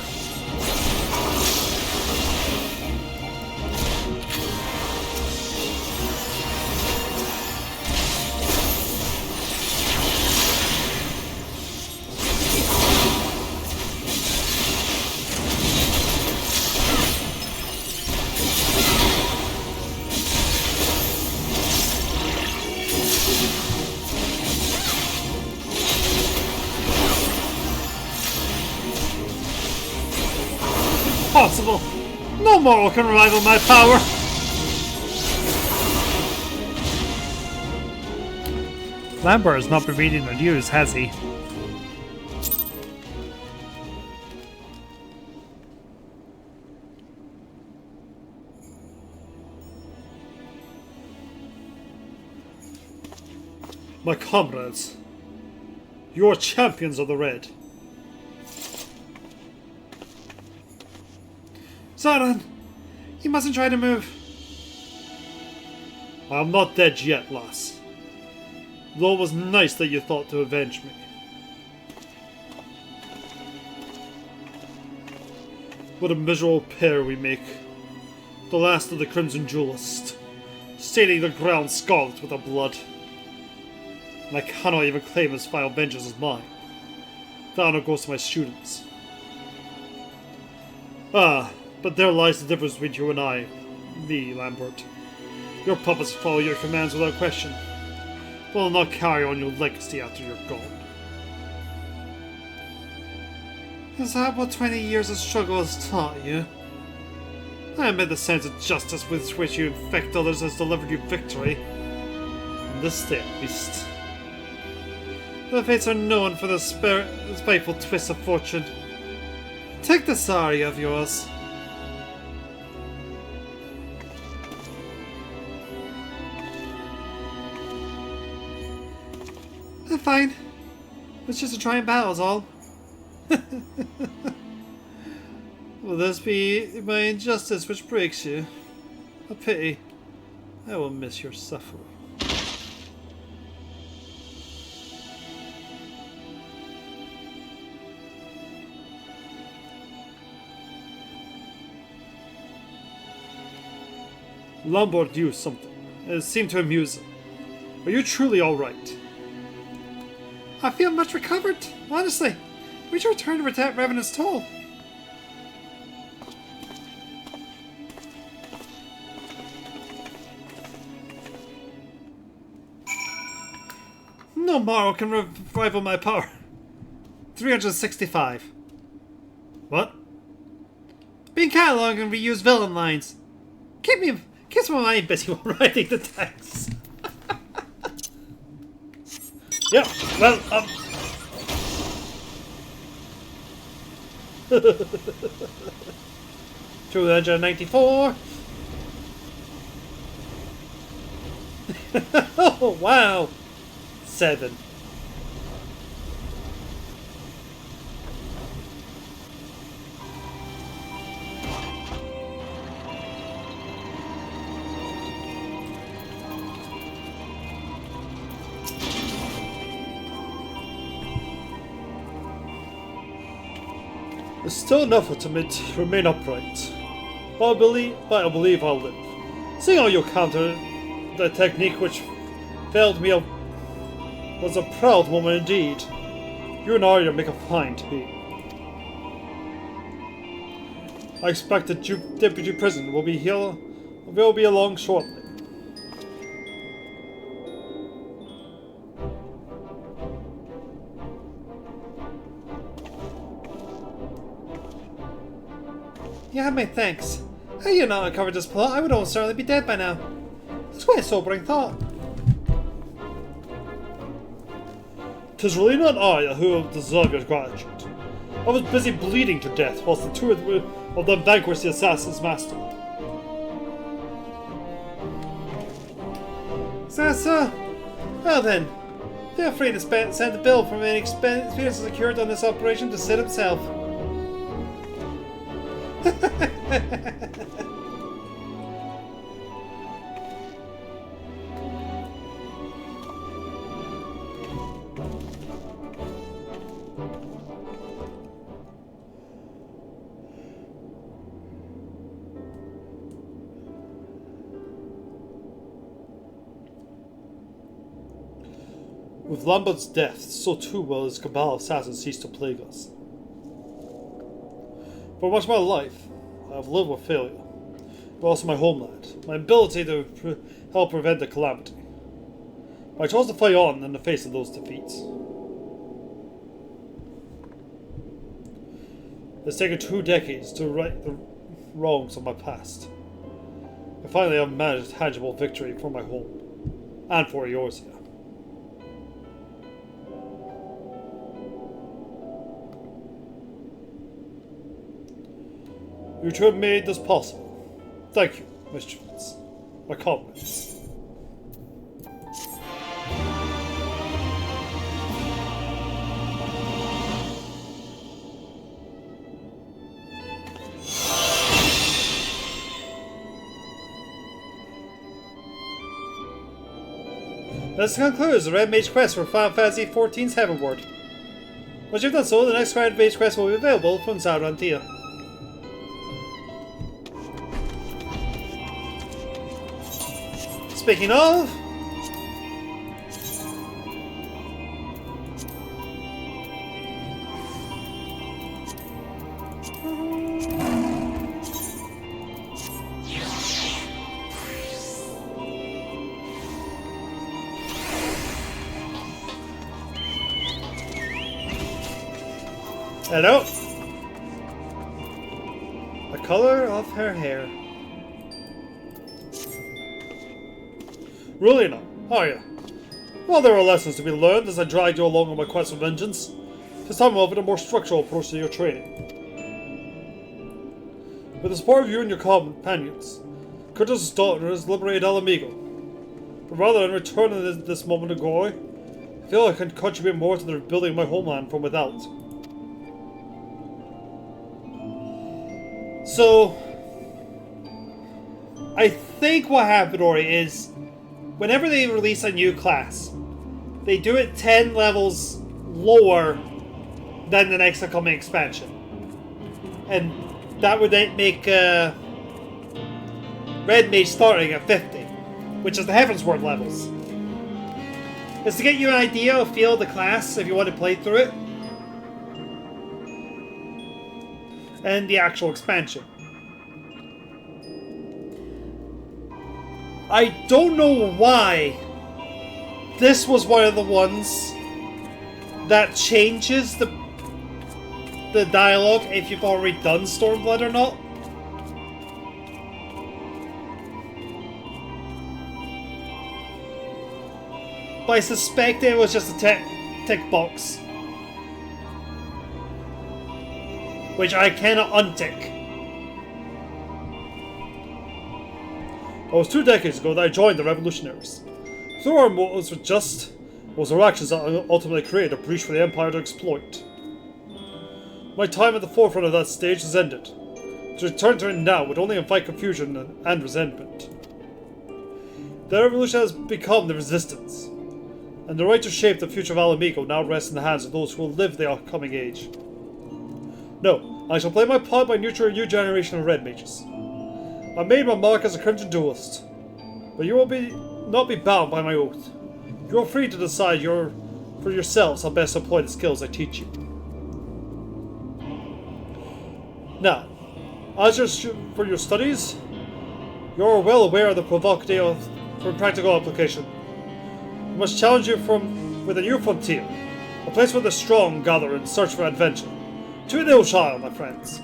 Possible. No mortal can rival my power. Lambert has not been reading the news, has he? My comrades, you are champions of the Red. Zoran, you mustn't try to move. I'm not dead yet, lass. Though it was nice that you thought to avenge me. What a miserable pair we make. The last of the Crimson Duelists, staining the ground scarlet with our blood. And I cannot even claim his final vengeance as mine. The honor goes to my students. Ah, but there lies the difference between you and I, me, Lambert. Your puppets follow your commands without question. They will not carry on your legacy after you're gone. Is that what 20 years of struggle has taught you? I admit the sense of justice with which you infect others has delivered you victory. On this day, at least. The fates are known for the spiteful twists of fortune. Take this Arya of yours. Fine. It's just a trying battle, is all. Will this be my injustice which breaks you? A pity. I will miss your suffering. Lombard used something. It seemed to amuse him. Are you truly alright? I feel much recovered, honestly. We should return to protect Revenant's toll. No mortal can rival my power. 365. What? Being cataloged and reuse villain lines. Keeps my mind busy while writing the text. Yeah, well, 294. Oh, wow. 7. There's still enough to remain upright. But I believe I'll live. Seeing how you counter the technique which failed me was a proud moment indeed. You and Arya make a fine team. I expect the deputy president will be here. Will be along shortly. You have my thanks. Had you not uncovered this plot, I would almost certainly be dead by now. That's quite a sobering thought. 'Tis really not I who deserve your gratitude. I was busy bleeding to death whilst the two of them vanquished the assassin's master. Is that so? Well then, feel free to send the bill from any expenses incurred on this operation to Sid himself. With Lambert's death, so too will his cabal of assassins cease to plague us. For much of my life, I have lived with failure, but also my homeland, my ability to help prevent the calamity. I chose to fight on in the face of those defeats. It's taken 2 decades to right the wrongs of my past. I finally have managed tangible victory for my home, and for Eorzea. You two have made this possible. Thank you, mischievous. My comrades. This concludes the Red Mage quest for Final Fantasy XIV's Heavenward. Once you've done so, the next Red Mage quest will be available from Zarantia. Speaking of... Hello? The color of her hair. Rulina, how are you? Well, there are lessons to be learned as I dragged you along on my quest for vengeance. This time I'll have a more structural approach to your training. With the support of you and your companions, Curtis' daughter has liberated Alamigo. But rather than return in this moment of glory, I feel I can contribute more to the rebuilding of my homeland from without. So, I think what happened, Ori, is whenever they release a new class, they do it 10 levels lower than the next upcoming expansion. And that would then make Red Mage starting at 50, which is the Heavensward levels. It's to get you an idea of feel of the class if you want to play through it. And the actual expansion. I don't know why this was one of the ones that changes the dialogue if you've already done Stormblood or not. But I suspect it was just a tick box, which I cannot untick. It was 2 decades ago that I joined the Revolutionaries. Though our motives were just, it was our actions that ultimately created a breach for the Empire to exploit. My time at the forefront of that stage has ended. To return to it now would only invite confusion and resentment. The Revolution has become the Resistance, and the right to shape the future of Alamigo now rests in the hands of those who will live the upcoming age. No, I shall play my part by nurturing a new generation of Red Mages. I made my mark as a Crimson Duelist, but you will not be bound by my oath. You are free to decide for yourselves how best to employ the skills I teach you. Now, for your studies, you are well aware of the provocative for practical application. I must challenge you with a new frontier, a place where the strong gather and search for adventure. To an ill child, my friends.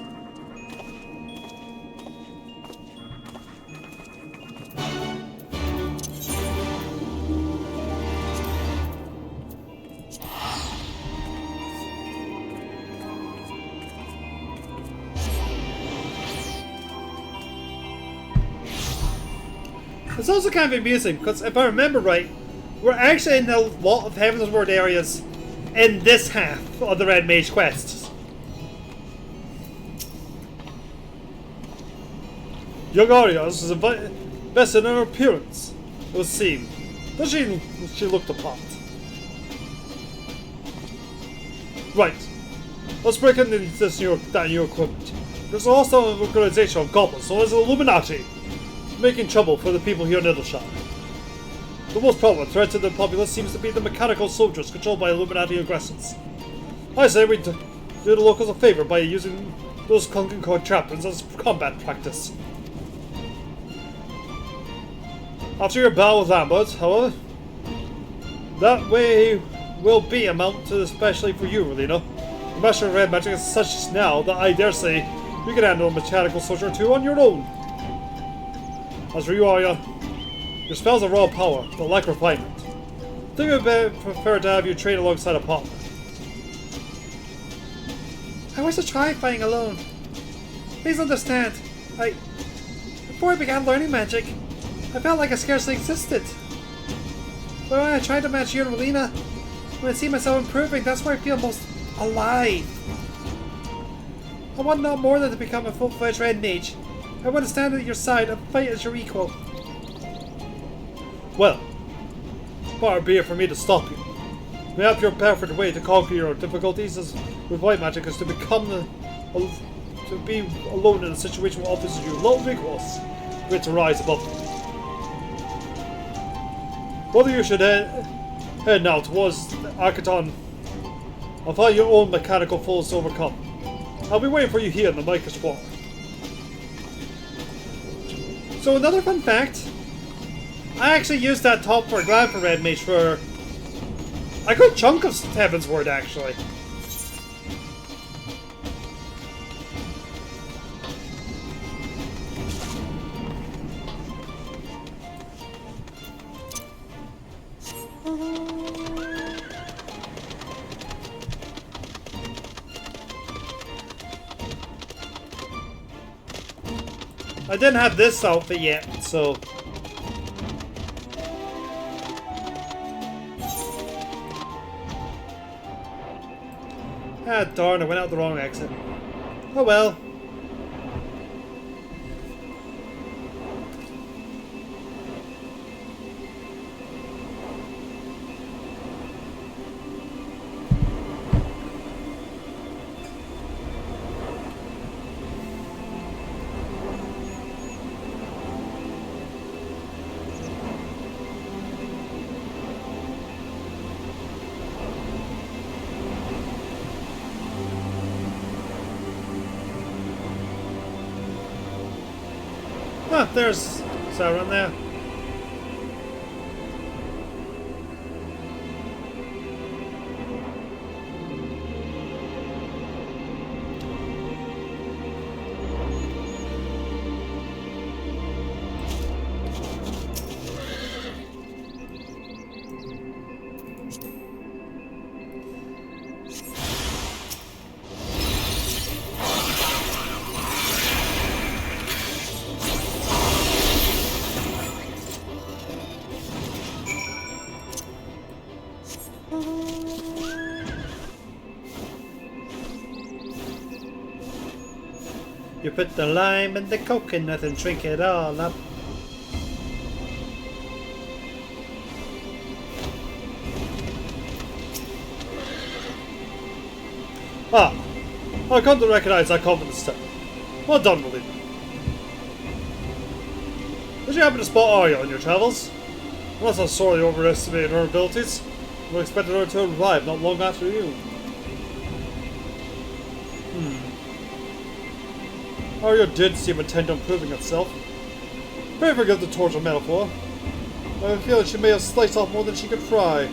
It's also kind of amusing, because if I remember right, we're actually in a lot of Heavensward areas in this half of the Red Mage quests. Young Arias is invested in her appearance, it would seem. Does she look the part? Right. Let's break into that new equipment. There's also an organization of goblins, so there's an Illuminati, making trouble for the people here in Idleshire. The most prominent threat to the populace seems to be the mechanical soldiers controlled by Illuminati aggressors. I say we do the locals a favor by using those Kunkin Code chaplains as combat practice. After your battle with Lambert, however, that way will be a mount to especially for you, Relina. The Master of Red Magic is such now that I dare say you can handle a mechanical soldier or two on your own. As for you, Arya, your spells are raw power, but lack refinement. I think I'd prefer to have you train alongside a partner. I wish to try fighting alone. Please understand, before I began learning magic, I felt like I scarcely existed. But when I tried to match you and Relina, when I see myself improving, that's where I feel most alive. I want not more than to become a full-fledged red mage. I want to stand at your side and fight as your equal. Well, far be it for me to stop you. Perhaps your perfect way to conquer your difficulties with white magic is to be alone in a situation that offers you low recourse for it to rise above you. Whether you should head now towards Arcaton and find your own mechanical foes to overcome. I'll be waiting for you here in the Micah's Quarter. So another fun fact, I actually used that top for Glad for Red Mage for a good chunk of Heaven's Word, actually. I didn't have this outfit yet, so... Ah, darn, I went out the wrong exit. Oh well. Ah, there's Sauron there. You put the lime in the coconut and drink it all up. Ah, I've come to recognize that confidence step. Well done, Melina. Did you happen to spot Arya on your travels? Unless I sorely overestimated her abilities, I expected her to arrive not long after you. Arya did seem intent on proving itself. Pray forgive the torture metaphor. I feel that she may have sliced off more than she could fry.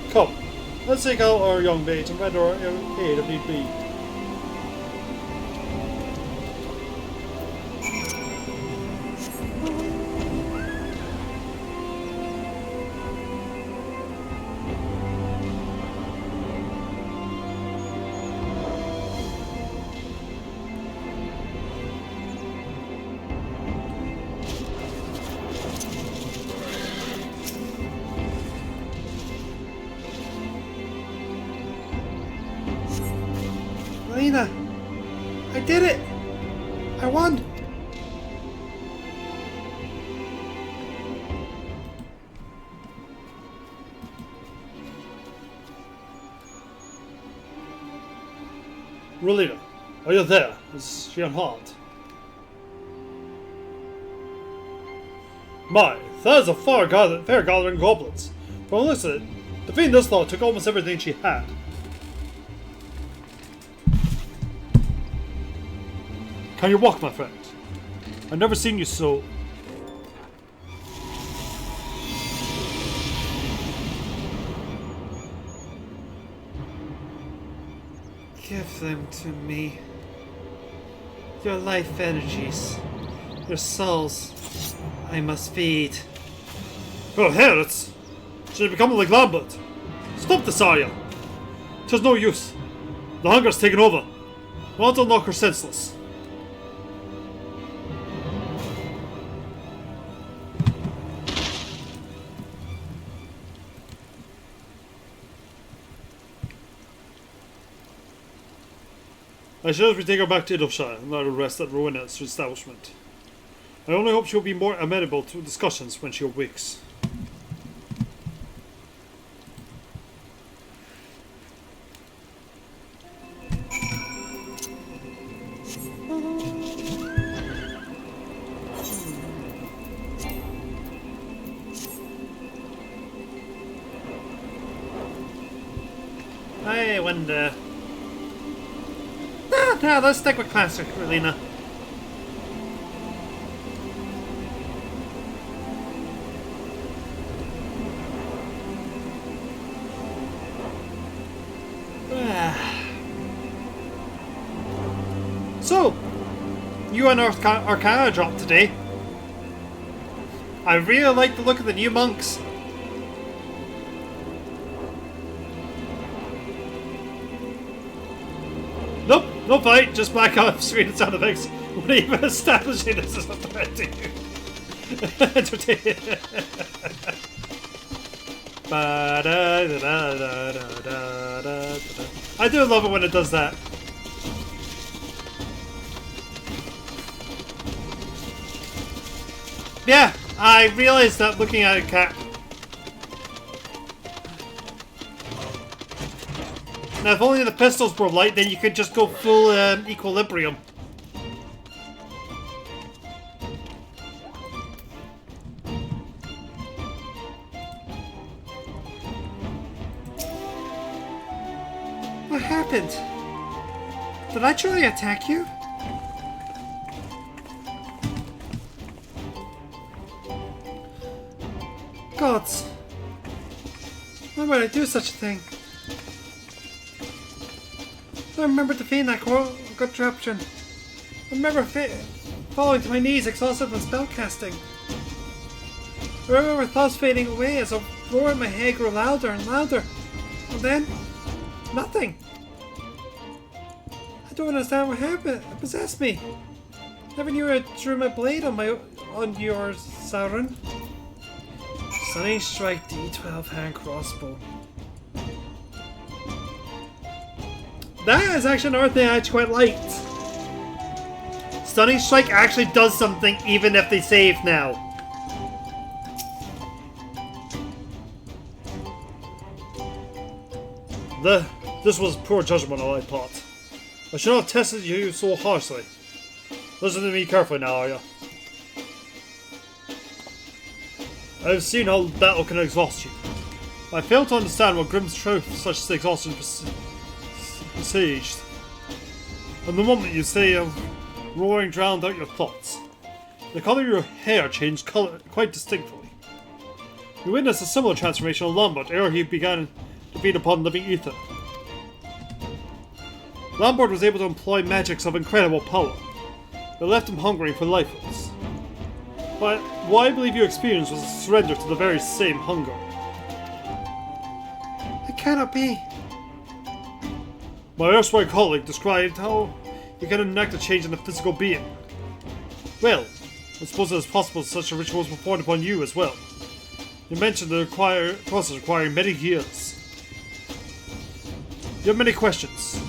Come, let's take out our young mate and render our aid if need be. Melina, I did it! I won! Relina, are you there? Is she unharmed? My, that is a fair gathering goblins. From the looks of it, defeating this lot took almost everything she had. Can you walk, my friend? I've never seen you so... Give them to me. Your life energies. Your souls. I must feed. Oh, Harrods! She's becoming like Lambert. Stop this, Arya! 'Tis no use. The hunger's taken over. I want to knock her senseless. I suggest we take her back to Idleshire and let her rest at Rowena's establishment. I only hope she'll be more amenable to discussions when she awakes. I wonder... No, let's stick with classic, Relina. So, you and Arcana dropped today. I really like the look of the new monks. Nope, no fight, just black off screen and sound effects. What even establishing this as a threat to you? Entertaining. I do love it when it does that. Yeah, I realized that looking at a cat. Now, if only the pistols were light, then you could just go full equilibrium. What happened? Did I truly attack you? Gods. Why would I do such a thing? I remember defeating that contraption. I remember falling to my knees, exhausted from spellcasting. I remember thoughts fading away as a roar in my head grew louder and louder. And then, nothing. I don't understand what happened. It possessed me. Never knew I drew my blade on your Sauron. Stunning Strike D12 hand crossbow. That is actually another thing I actually quite liked. Stunning Strike actually does something even if they save now. This was poor judgment on my part. I should not have tested you so harshly. Listen to me carefully now, Arya. I have seen how battle can exhaust you. I fail to understand what grim truth such as exhaustion besieged. And the moment you say roaring drowned out your thoughts. The colour of your hair changed colour quite distinctly. You witnessed a similar transformation on Lambert ere he began to feed upon living ether. Lambert was able to employ magics of incredible power that left him hungering for life force. But what I believe you experienced was a surrender to the very same hunger. It cannot be. My erstwhile colleague described how you can enact a change in the physical being. Well, I suppose it is possible such a ritual was performed upon you as well. You mentioned the process requiring many years. You have many questions,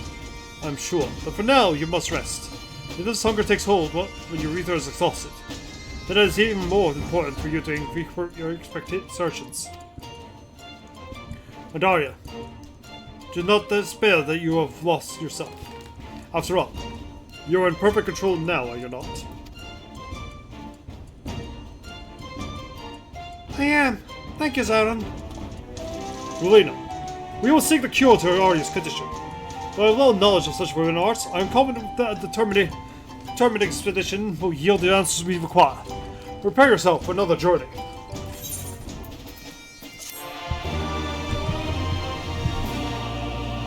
I'm sure, but for now you must rest. If this hunger takes hold when your ether is exhausted, then it is even more important for you to recruit your assertions. And Arya, do not despair that you have lost yourself. After all, you are in perfect control now, are you not? I am. Thank you, Zaron. Rowena, we will seek the cure to Arya's condition. Though I have little knowledge of such forbidden arts, I am confident that a determined expedition will yield the answers we require. Prepare yourself for another journey.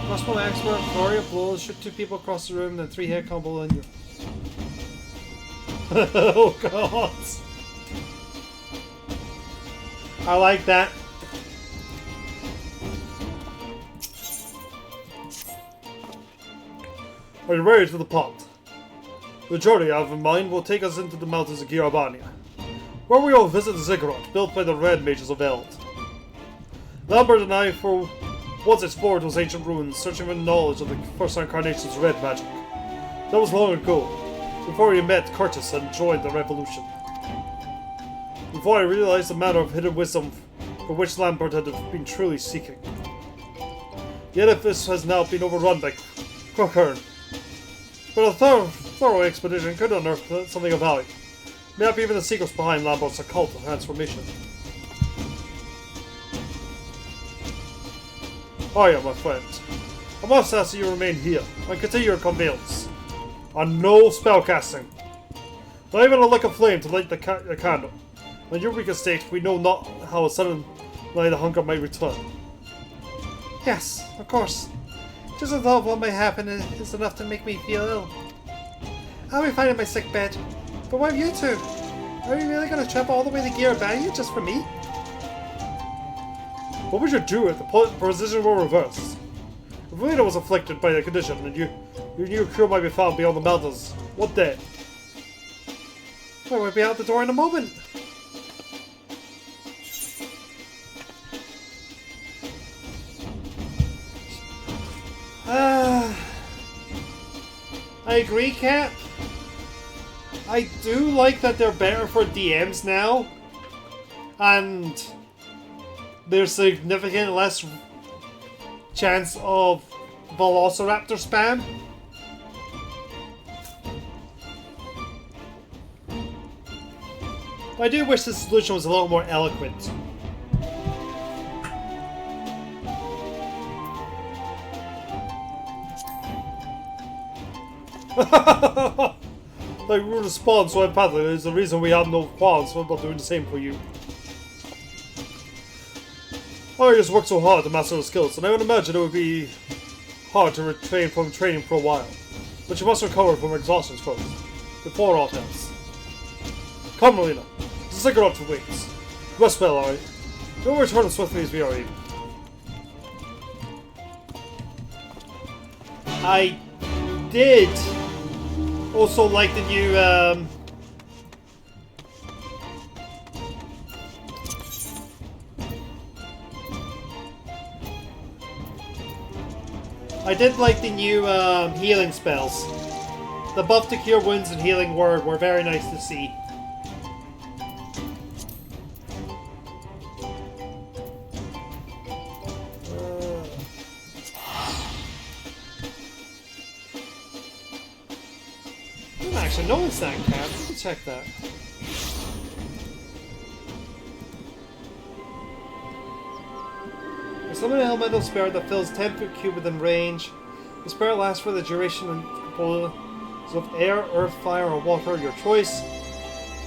Crossbow expert, Arya blows, shoot 2 people across the room, then 3 head combo on you. Oh god! I like that. Are you ready for the pond? The journey I have in mind will take us into the mountains of Girabania, where we will visit the ziggurat built by the Red Mages of Eld. Lambert and I once explored those ancient ruins, searching for knowledge of the first incarnations of red magic. That was long ago, before we met Curtis and joined the revolution. Before I realized the matter of hidden wisdom for which Lambert had been truly seeking. The edifice has now been overrun by Crookhern, but a thorough expedition could unearth something of value. Maybe even the secrets behind Lambert's occult transformation. Hiya, my friend. I must ask that you remain here and continue your conveyance. And no spellcasting. Not even a lick of flame to light the candle. When your weakest state, we know not how a sudden night of hunger might return. Yes, of course. Just the thought of what might happen is enough to make me feel ill. I'll be fine in my sick bed. But what of you two? Are you really going to travel all the way to Girabania just for me? What would you do if the position were reversed? If Rita was afflicted by the condition and you knew a cure might be found beyond the mountains, what then? I would be out the door in a moment. I agree, Kat. I do like that they're better for DMs now. And there's significantly less chance of Velociraptor spam. I do wish the solution was a little more eloquent. Like, we respond so empathically is the reason we have no qualms about doing the same for you. I just worked so hard to master the skills, and I would imagine it would be hard to retrain from training for a while. But you must recover from exhaustion first, before all else. Come, Melina. The ziggurat waits. Rest well, alright? We'll return as swiftly as we are able. I did also like the new healing spells. The buff to cure wounds and healing word were very nice to see. I didn't actually notice that, Cat. Let me check that. Summon an elemental spirit that fills 10-foot cube within range. The spirit lasts for the duration and components of air, earth, fire, or water, your choice.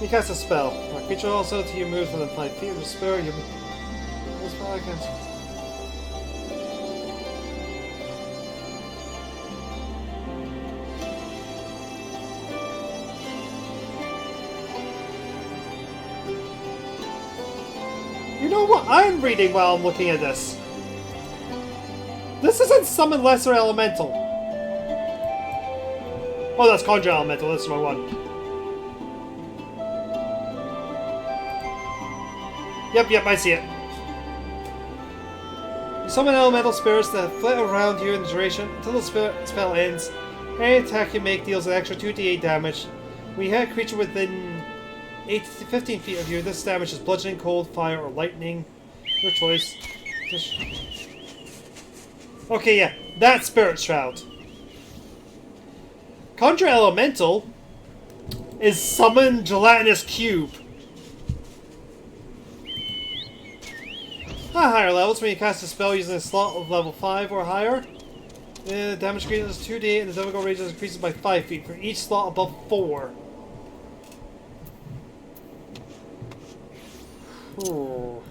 You cast a spell. A creature also to you moves within 5 feet of the spirit. You this spell I can. You know what I'm reading while I'm looking at this? This isn't Summon Lesser Elemental. Oh, that's Conjure Elemental, that's the wrong one. Yep, I see it. You summon elemental spirits that flit around you in the duration until the spell ends. Any attack you make deals an extra 2d8 damage. When you hit a creature within 8 to 15 feet of you, this damage is bludgeoning, cold, fire, or lightning. Your choice. Okay, yeah, that's Spirit Shroud. Conjure Elemental is Summon Gelatinous Cube. At higher levels, when you cast a spell using a slot of level 5 or higher, the damage increases 2d and the difficult range increases by 5 feet for each slot above 4. Ooh.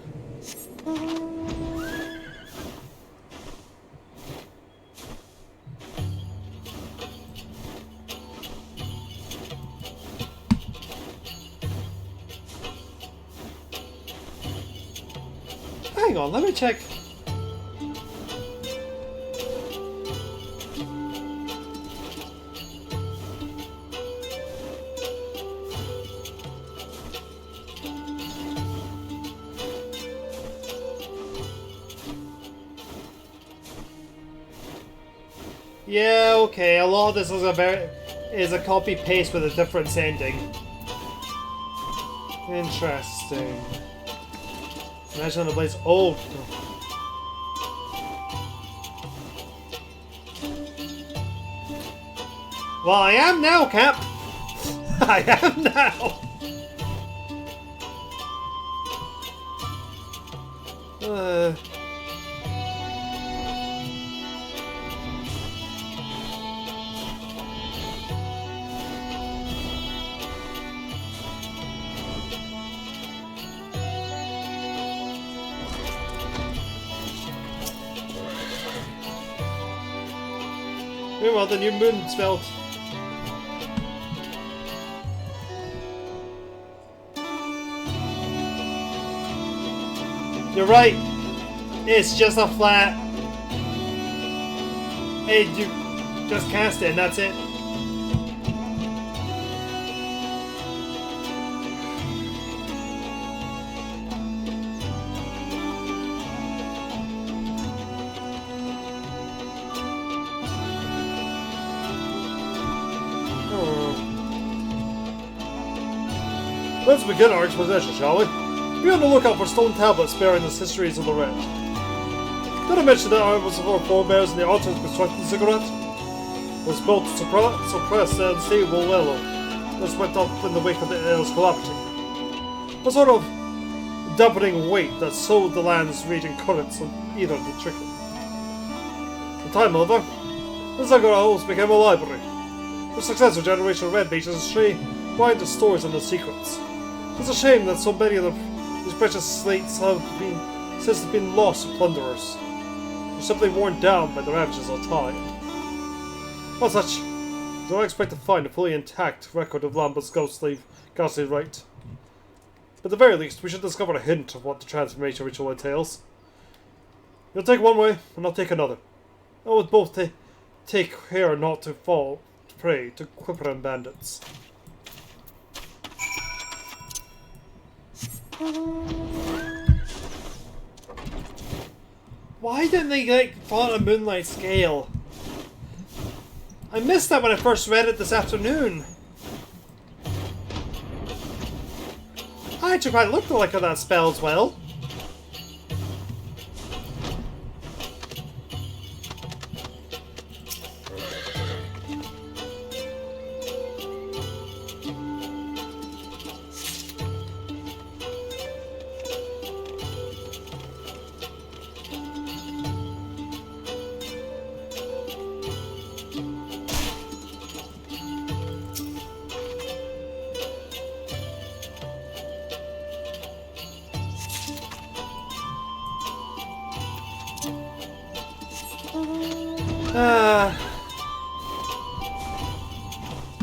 Hang on, let me check. Yeah, okay, a lot of this is a copy paste with a different ending. Interesting. Imagine on the blaze. Oh. Well, I am now, Cap. I am now. Meanwhile, the new moon spelled. You're right. It's just a flat. Hey, you just cast it and that's it. Let's begin our exposition, shall we? Be on the lookout for stone tablets bearing the histories of the red. Did I mention that I was our forebears in the art of constructing the ziggurat? Was built to suppress the unstable willow that went up in the wake of the Earl's calamity. A sort of dampening weight that slowed the land's raging currents on either the trickle. In time, however, the ziggurat almost became a library. The successive generation of red mages stray behind the stories and the secrets. It's a shame that so many of these precious slates have been lost to plunderers, or simply worn down by the ravages of time. As such, I don't expect to find a fully intact record of Lambert's ghastly rite. At the very least, we should discover a hint of what the transformation ritual entails. You'll take one way, and I'll take another. I would both take care not to fall prey to Quipperen bandits. Why didn't they follow a moonlight scale? I missed that when I first read it this afternoon. I actually quite looked like that spell as well.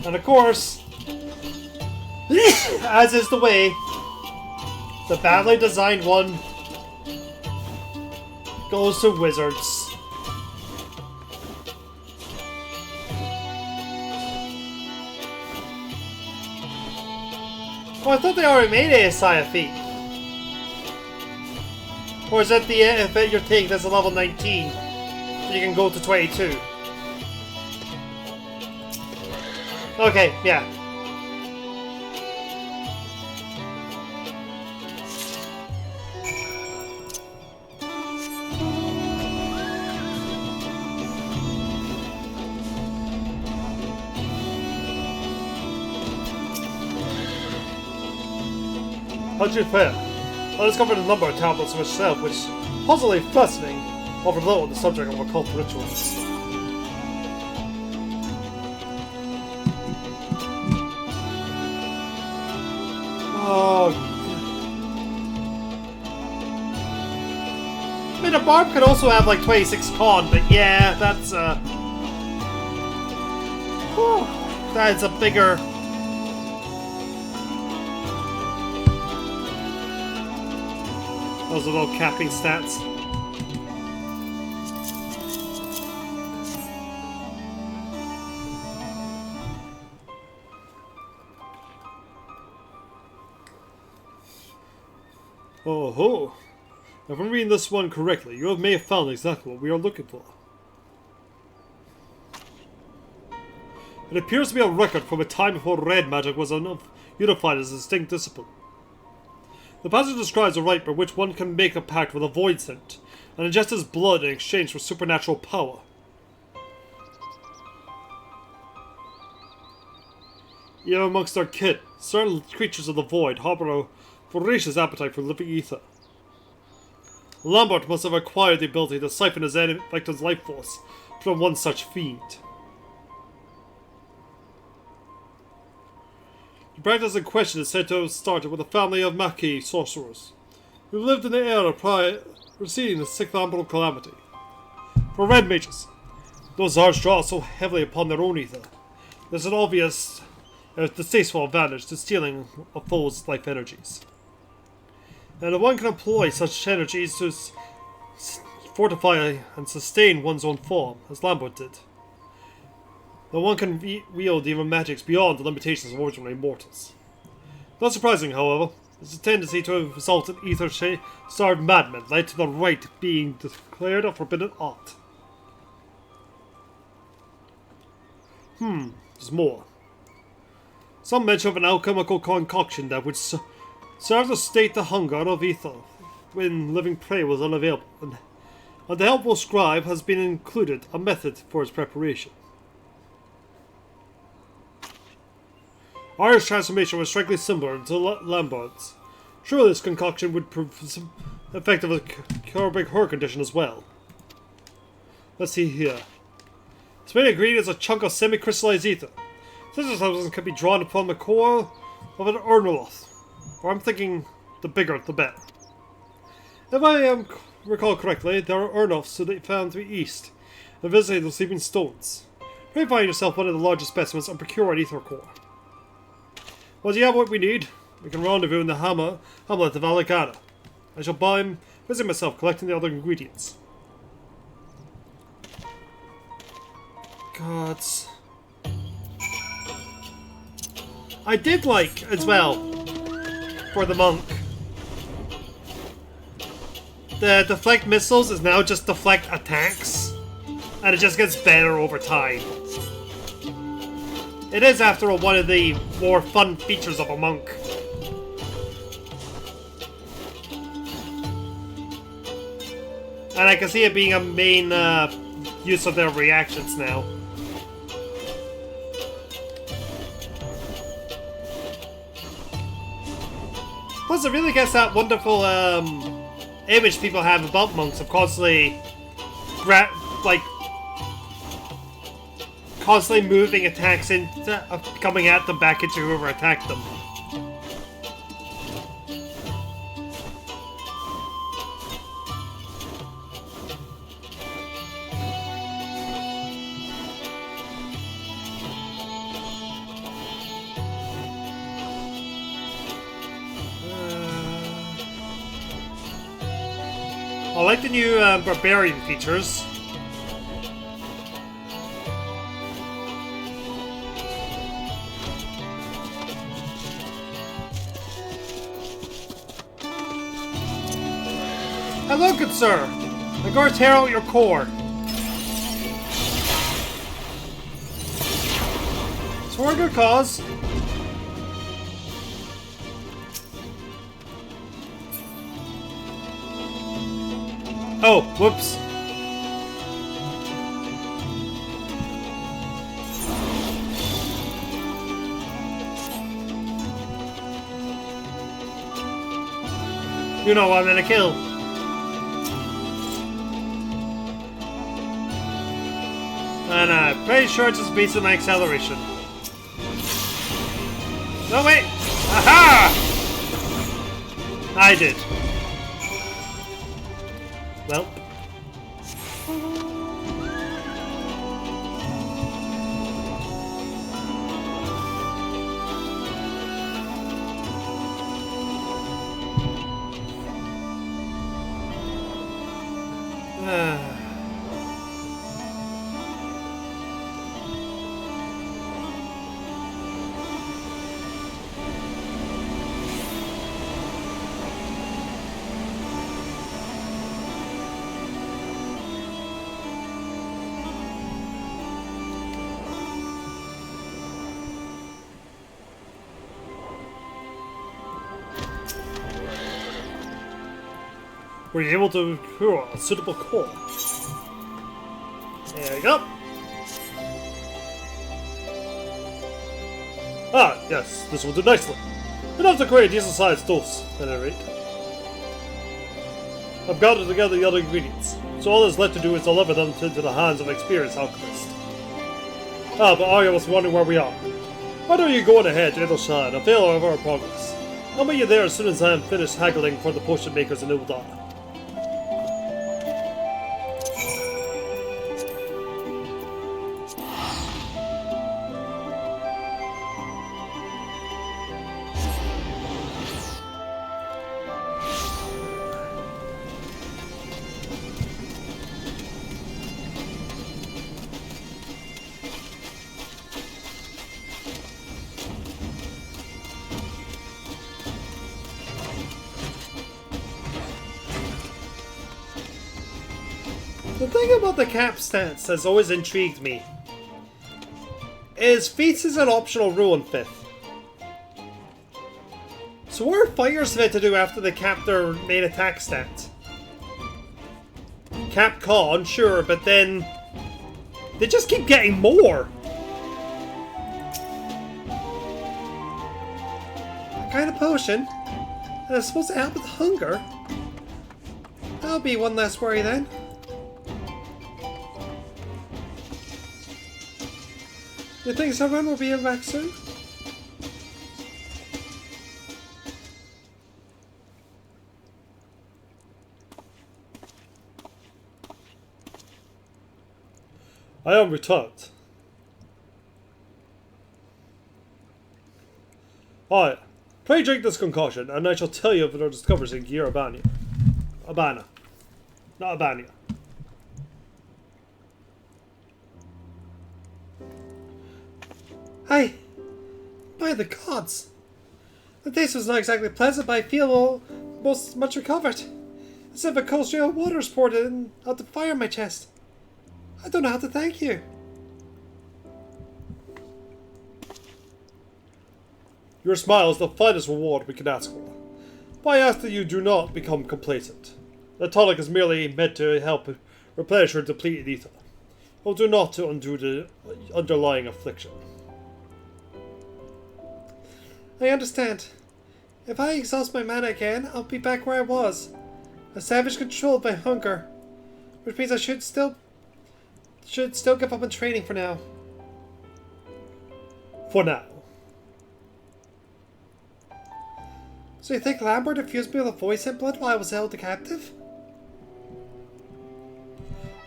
And of course, as is the way, the badly designed one goes to wizards. Oh, I thought they already made ASI feat. Or is that the effect you're taking that's a level 19? You can go to 22. Okay, yeah. How'd you fare? I discovered a number of tablets myself which puzzling fascinating, overload the subject of occult rituals. Oh. I mean, a barb could also have like 26 con, but yeah, that's that's a bigger. Those are little capping stats. Oh ho! If I'm reading this one correctly, you may have found exactly what we are looking for. It appears to be a record from a time before red magic was unified as a distinct discipline. The passage describes a rite by which one can make a pact with a void saint and ingest his blood in exchange for supernatural power. Even amongst our kin, certain creatures of the void harbor a voracious appetite for living ether. Lambert must have acquired the ability to siphon his victim's life force from one such fiend. The practice in question is said to have started with a family of Maquis sorcerers, who lived in the era preceding the Sixth Umbral Calamity. For red mages, those Zards draw so heavily upon their own ether, there's an obvious distasteful advantage to stealing a foe's life energies. And if one can employ such energies to fortify and sustain one's own form, as Lambert did, then one can wield even magics beyond the limitations of ordinary mortals. Not surprising, however, is a tendency to result in ether-starved madmen led to the rite being declared a forbidden art. There's more. Some mention of an alchemical concoction that would serve to sate the hunger of ether when living prey was unavailable, and the helpful scribe has been included a method for its preparation. Irish transformation was strikingly similar to Lambert's. Surely this concoction would prove effective at curing her condition as well. Let's see here. Its main ingredient is a chunk of semi-crystallized ether. Such substance can be drawn upon the core of an Urnoloth, or I'm thinking the bigger the better. If I recall correctly, there are Urnoths to be found to the east, and visiting the sleeping stones. Try find yourself one of the largest specimens and procure an ether core. Once you have what we need, we can rendezvous in the hamlet of Alicata. I shall visit myself, collecting the other ingredients. Gods. I did like, as well, for the monk, the deflect missiles is now just deflect attacks, and it just gets better over time. It is, after all, one of the more fun features of a monk. And I can see it being a main use of their reactions now. Plus, it really gets that wonderful image people have about monks of constantly, constantly moving attacks into coming at them back into whoever attacked them. I like the new barbarian features. Hello, good sir. I'm going to tear out your core. It's for a good cause. Oh, whoops. You know I'm gonna kill. Pretty sure it just beats with my acceleration. No, wait! Aha! I did. Well. Were you able to procure a suitable core? There you go. Ah, yes, this will do nicely. Enough to create a decent sized dose, at any rate. I've gathered together the other ingredients, so all that's left to do is deliver them into the hands of an experienced alchemist. Ah, but Arya was wondering where we are. Why don't you go on ahead to Idleshire and avail of our progress? I'll meet you there as soon as I am finished haggling for the potion makers in Uldana. The thing about the cap stance has always intrigued me is feats is an optional rule in 5th. So what are fighters meant to do after they cap their main attack stance? Cap con, sure, but then they just keep getting more. That kind of potion, and it's supposed to help with hunger. That'll be one less worry then. You think someone will be back soon? I am returned. Alright, pray drink this concoction, and I shall tell you of our discoveries in Gear Abania. Abana. Not Abania. By the gods! The taste was not exactly pleasant, but I feel most much recovered. As if a cold stream of water is poured in out the fire in my chest. I don't know how to thank you. Your smile is the finest reward we can ask for. But I ask that you do not become complacent. The tonic is merely meant to help replenish your depleted ether. It will do not to undo the underlying affliction. I understand. If I exhaust my mana again, I'll be back where I was. A savage controlled by hunger. Which means I should still give up on training for now. For now. So you think Lambert infused me with a voice implant while I was held captive?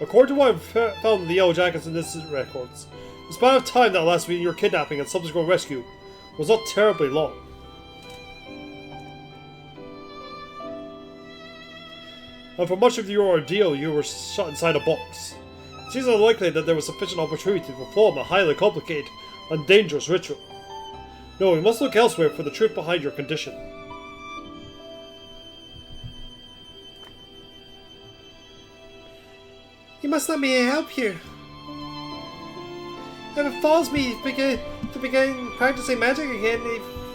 According to what I've found in the Yellow Jackets and Dissident records, the span of time that lasted between your kidnapping and subsequent rescue was not terribly long. And for much of your ordeal, you were shut inside a box. It seems unlikely that there was sufficient opportunity to perform a highly complicated and dangerous ritual. No, we must look elsewhere for the truth behind your condition. You must let me help you. If it falls me to begin practicing magic again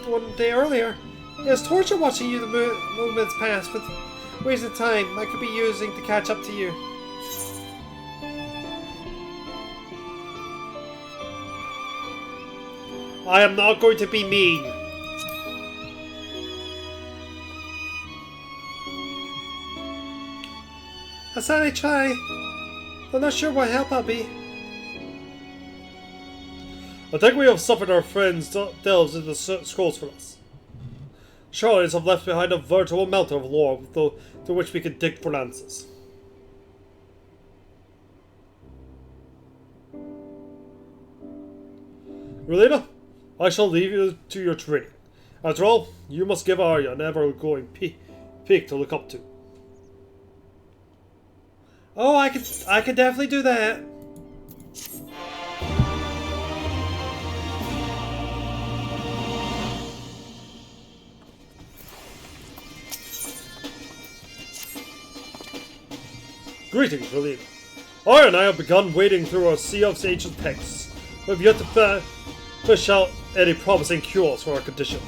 one day earlier, it was torture watching you the movements pass with wasted time I could be using to catch up to you. I am not going to be mean. I said I try. I'm not sure what help I'll be. I think we have suffered our friends delves into the scrolls for us. Charlatans have left behind a veritable mountain of lore through which we can dig for answers. Relena, I shall leave you to your training. After all, you must give Arya an ever-growing peak to look up to. Oh, I can definitely do that. Greetings, Relena. Arya and I have begun wading through our sea of ancient texts. We have yet to fish out any promising cures for our condition.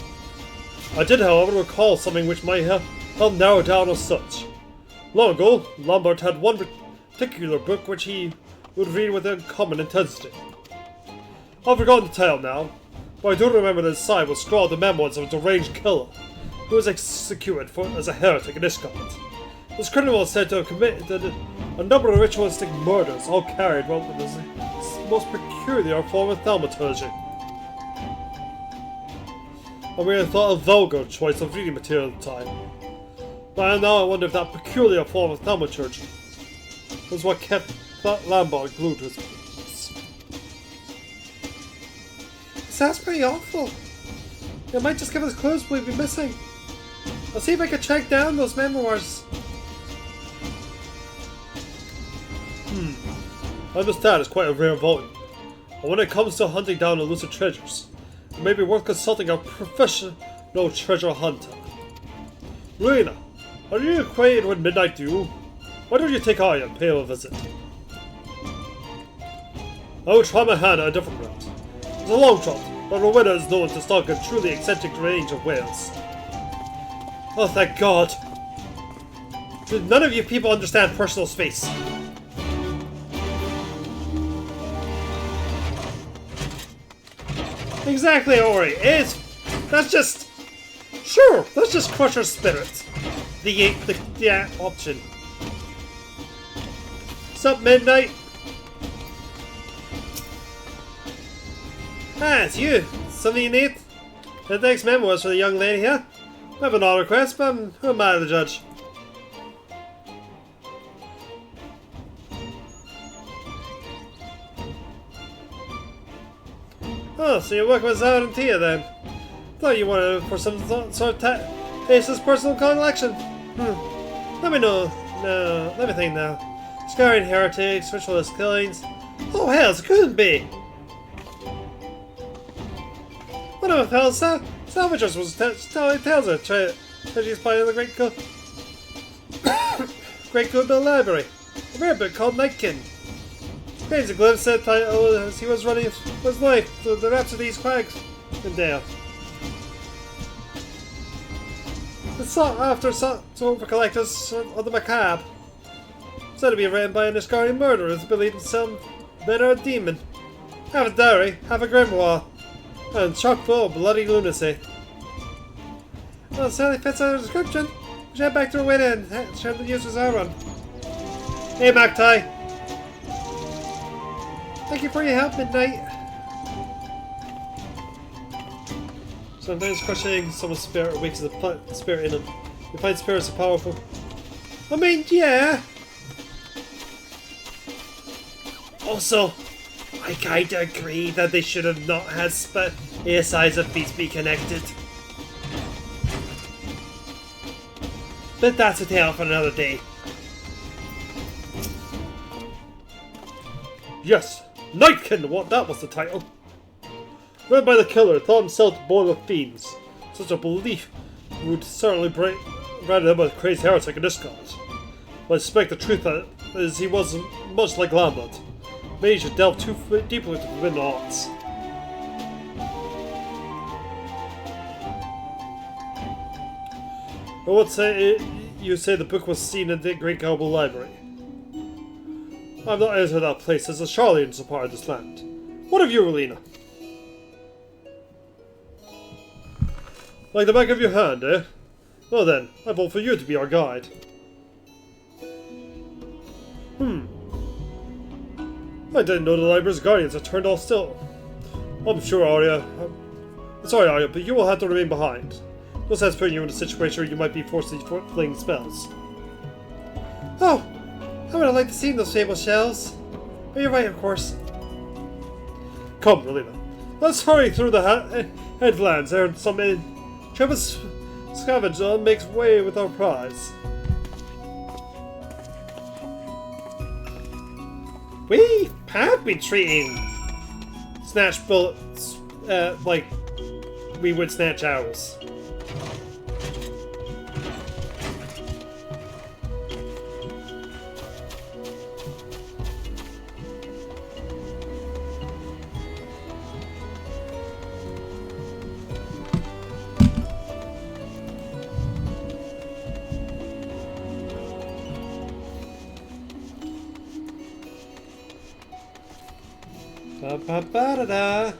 I did, however, recall something which might help narrow down our search. Long ago, Lambert had one particular book which he would read with uncommon intensity. I've forgotten the tale now, but I do remember that inside was scrawled the memoirs of a deranged killer who was executed as a heretic in Ishgard. This criminal is said to have committed a number of ritualistic murders, all carried out with his most peculiar form of thaumaturgy. I merely thought a vulgar choice of reading material at the time. But now I wonder if that peculiar form of thaumaturgy was what kept Lambert glued to his books. Sounds pretty awful. It might just give us clues we'd be missing. I'll see if I can track down those memoirs. I understand it's quite a rare volume, and when it comes to hunting down elusive treasures, it may be worth consulting a professional treasure hunter. Relena, are you acquainted with Midnight Dew? Why don't you take Arya and pay her a visit? I will try my hand at a different route. It's a long shot, but Rowena is known to stalk a truly eccentric range of whales. Oh, thank God! None of you people understand personal space. Exactly, Ori. That's just crush her spirit. The option. Sup, Midnight? Ah, it's you. Something you need? The next memoirs for the young lady here. I have an odd request, but who am I to judge? Oh, so you're working with Zara and Tia then? Thought you wanted for some sort of Ace's personal collection. Let me know. No, let me think now. Scarring heretics, ritualist killings. Oh hell, it couldn't be! One of the fellas salvagers was telling tales of treasures by the Great Good Library. A rare book called Nightkin. Here's a glimpse at the title as he was running his life through the Rhapsody's crags and dale. It's sought after for collectors of the macabre. Said to be written by an Ishgarian murderer who's believed in some men or a demon. Half a diary, half a grimoire, and chock full of bloody lunacy. Well, it certainly fits our description. We should head back to our way and share the users our run. Hey, Magpie! Thank you for your help, Midnight. Sometimes questioning someone's spirit awakens the spirit in them. You find spirits are powerful. I mean, yeah. Also, I kinda agree that they should have not had ASIs of feats be connected. But that's a tale for another day. Yes, Nightkin! What? That was the title. Read by the killer, thought himself born of fiends. Such a belief would certainly brand him a crazed heretic in this god. But I suspect the truth is he was much like Lambert. Maybe he should delve too deeply into forbidden arts. I would say you say the book was seen in the Great Global Library. I've not entered that place as the Charlatans are part of this land. What of you, Relena? Like the back of your hand, eh? Well then, I vote for you to be our guide. I didn't know the library's guardians had turned all still. I'm sure, Arya. Sorry, Arya, but you will have to remain behind. This has put you in a situation where you might be forced to fling spells. Oh, I would have liked to see those fabled shells. But you're right, of course. Come, Relina. Let's hurry through the headlands and some intrepid scavenger makes way with our prize. We have been treating snatch bullets like we would snatch arrows. Ba-ba-ba-da-da.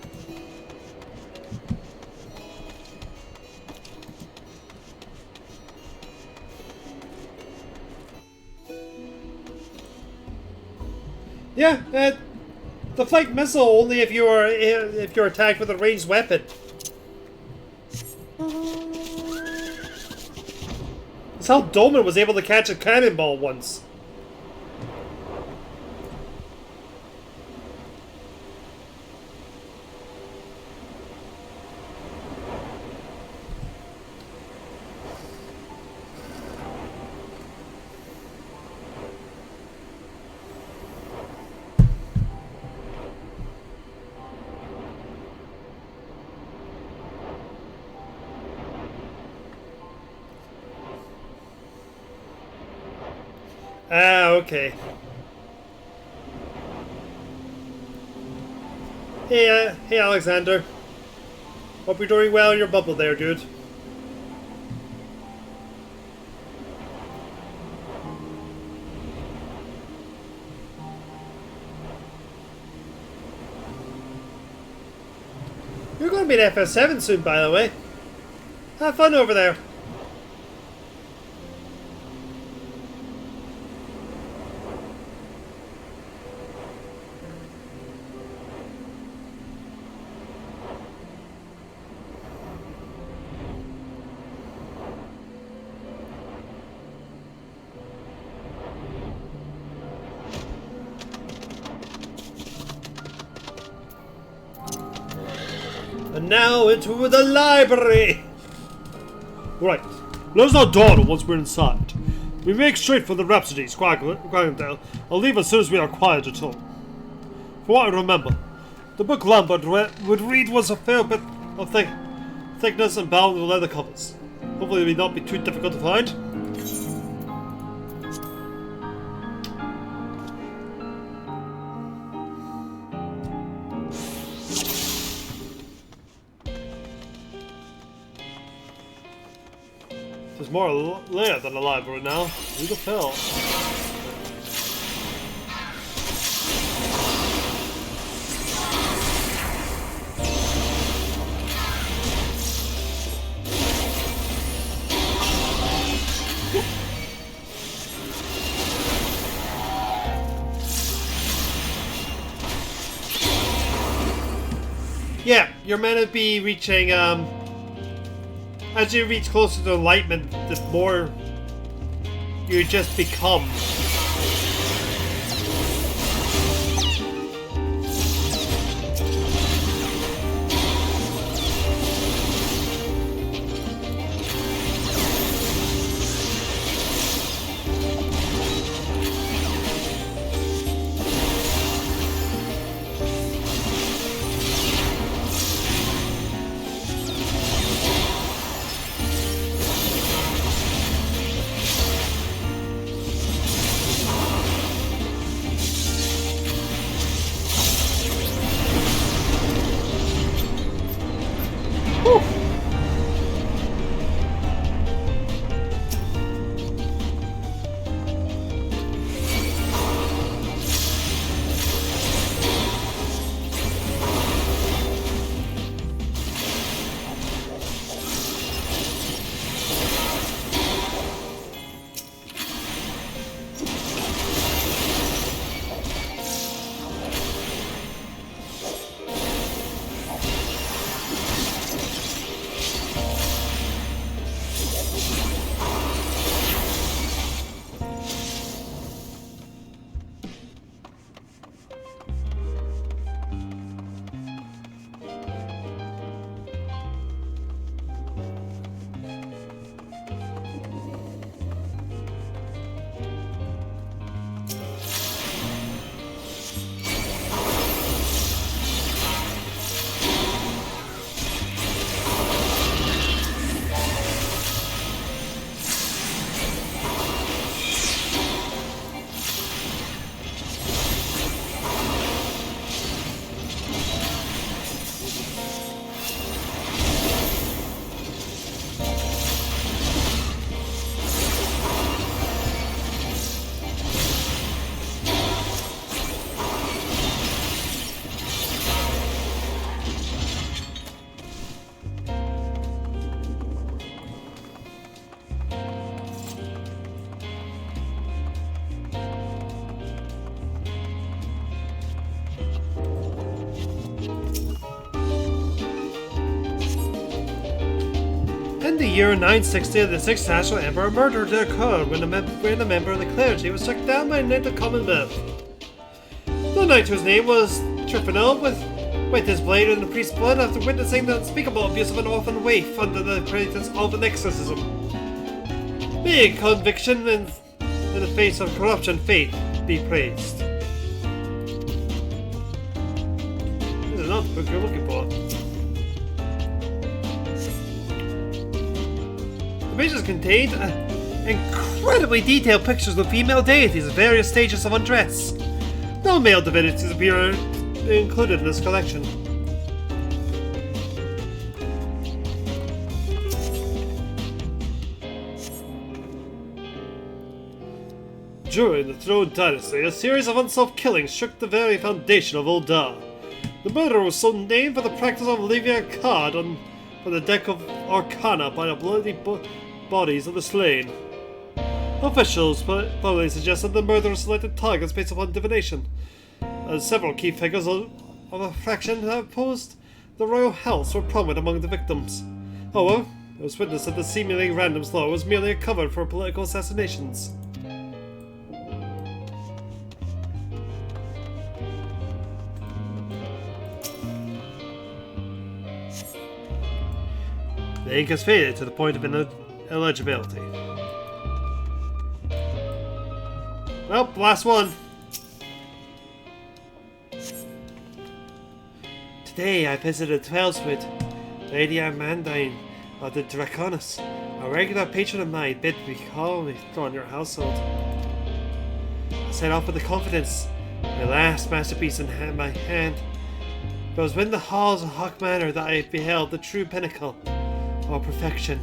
Yeah, the flank missile only if you're attacked with a ranged weapon. It's how Dolman was able to catch a cannonball once. Ah, okay. Hey Alexander. Hope you're doing well in your bubble there, dude. You're going to be at FS7 soon, by the way. Have fun over there. And now into the library! Right, let's not dawdle once we're inside. We make straight for the Rhapsodies, Quaggendale. I'll leave as soon as we are quiet at home. For what I remember, the book Lambert would read was a fair bit of thickness and bound with leather covers. Hopefully it will not be too difficult to find. There's more layer than a library now. Who the hell? Yeah, you're meant to be reaching, as you reach closer to enlightenment, the more you just become. In the year 960, the sixth national emperor murdered occurred when a member of the clergy was struck down by a native commonwealth. The knight, whose name was Trifonel, with his blade in the priest's blood after witnessing the unspeakable abuse of an orphan waif under the pretense of an exorcism. May conviction in the face of corruption faith be praised. This is not the book you're looking for. The pages contained incredibly detailed pictures of female deities at various stages of undress. No male divinities appear included in this collection. During the Throne Dynasty, a series of unsolved killings shook the very foundation of Ul'dah. The murder was so named for the practice of leaving a card on the deck of Arcana by the bloody bodies of the slain. Officials probably suggested the murderer selected targets based upon divination, as several key figures of a faction that opposed the royal house were prominent among the victims. However, it was witnessed that the seemingly random slaughter was merely a cover for political assassinations. The ink has faded to the point of illegibility. Well, last one. Today I visited Twelswood. Lady Armandine of the Draconis, a regular patron of mine, bid me call me on your household. I set off with the confidence, my last masterpiece in my hand. But it was within the halls of Hawk Manor that I beheld the true pinnacle of perfection.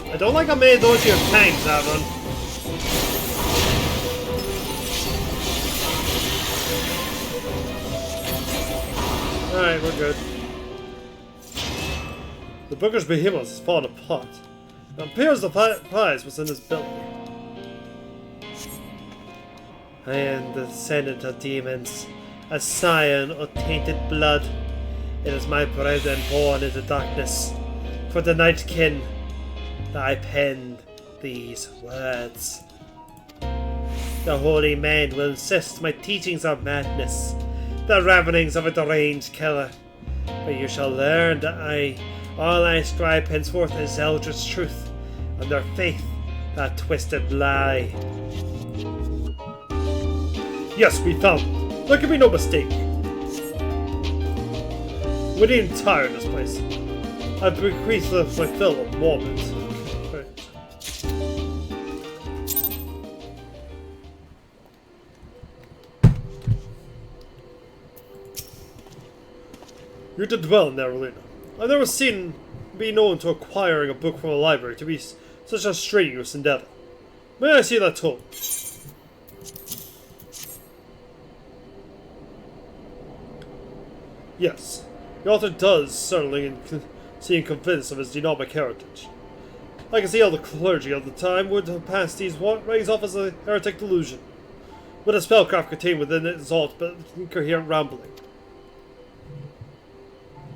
I don't like how many of those your tanks have on. Alright, we're good. The Booker's behemoth has fallen apart. It appears the prize was in his belly. I am the descendant of demons, a scion of tainted blood. It is my brethren born into darkness. For the Nightkin that I penned these words. The holy man will insist my teachings are madness, the ravenings of a deranged killer. But you shall learn that all I ascribe henceforth is eldritch truth, and their faith that twisted lie. Yes, we found them. There can be no mistake. We're the entire this place. I've bequeathed my fill of Mormons. You did well in there, Relina. I've never seen be known to acquiring a book from a library to be such a strenuous endeavor. May I see that tome? Yes, the author does certainly seem convinced of his genomic heritage. I can see how the clergy of the time would have passed these writings off as a heretic delusion, with a spellcraft contained within it is aught but incoherent rambling.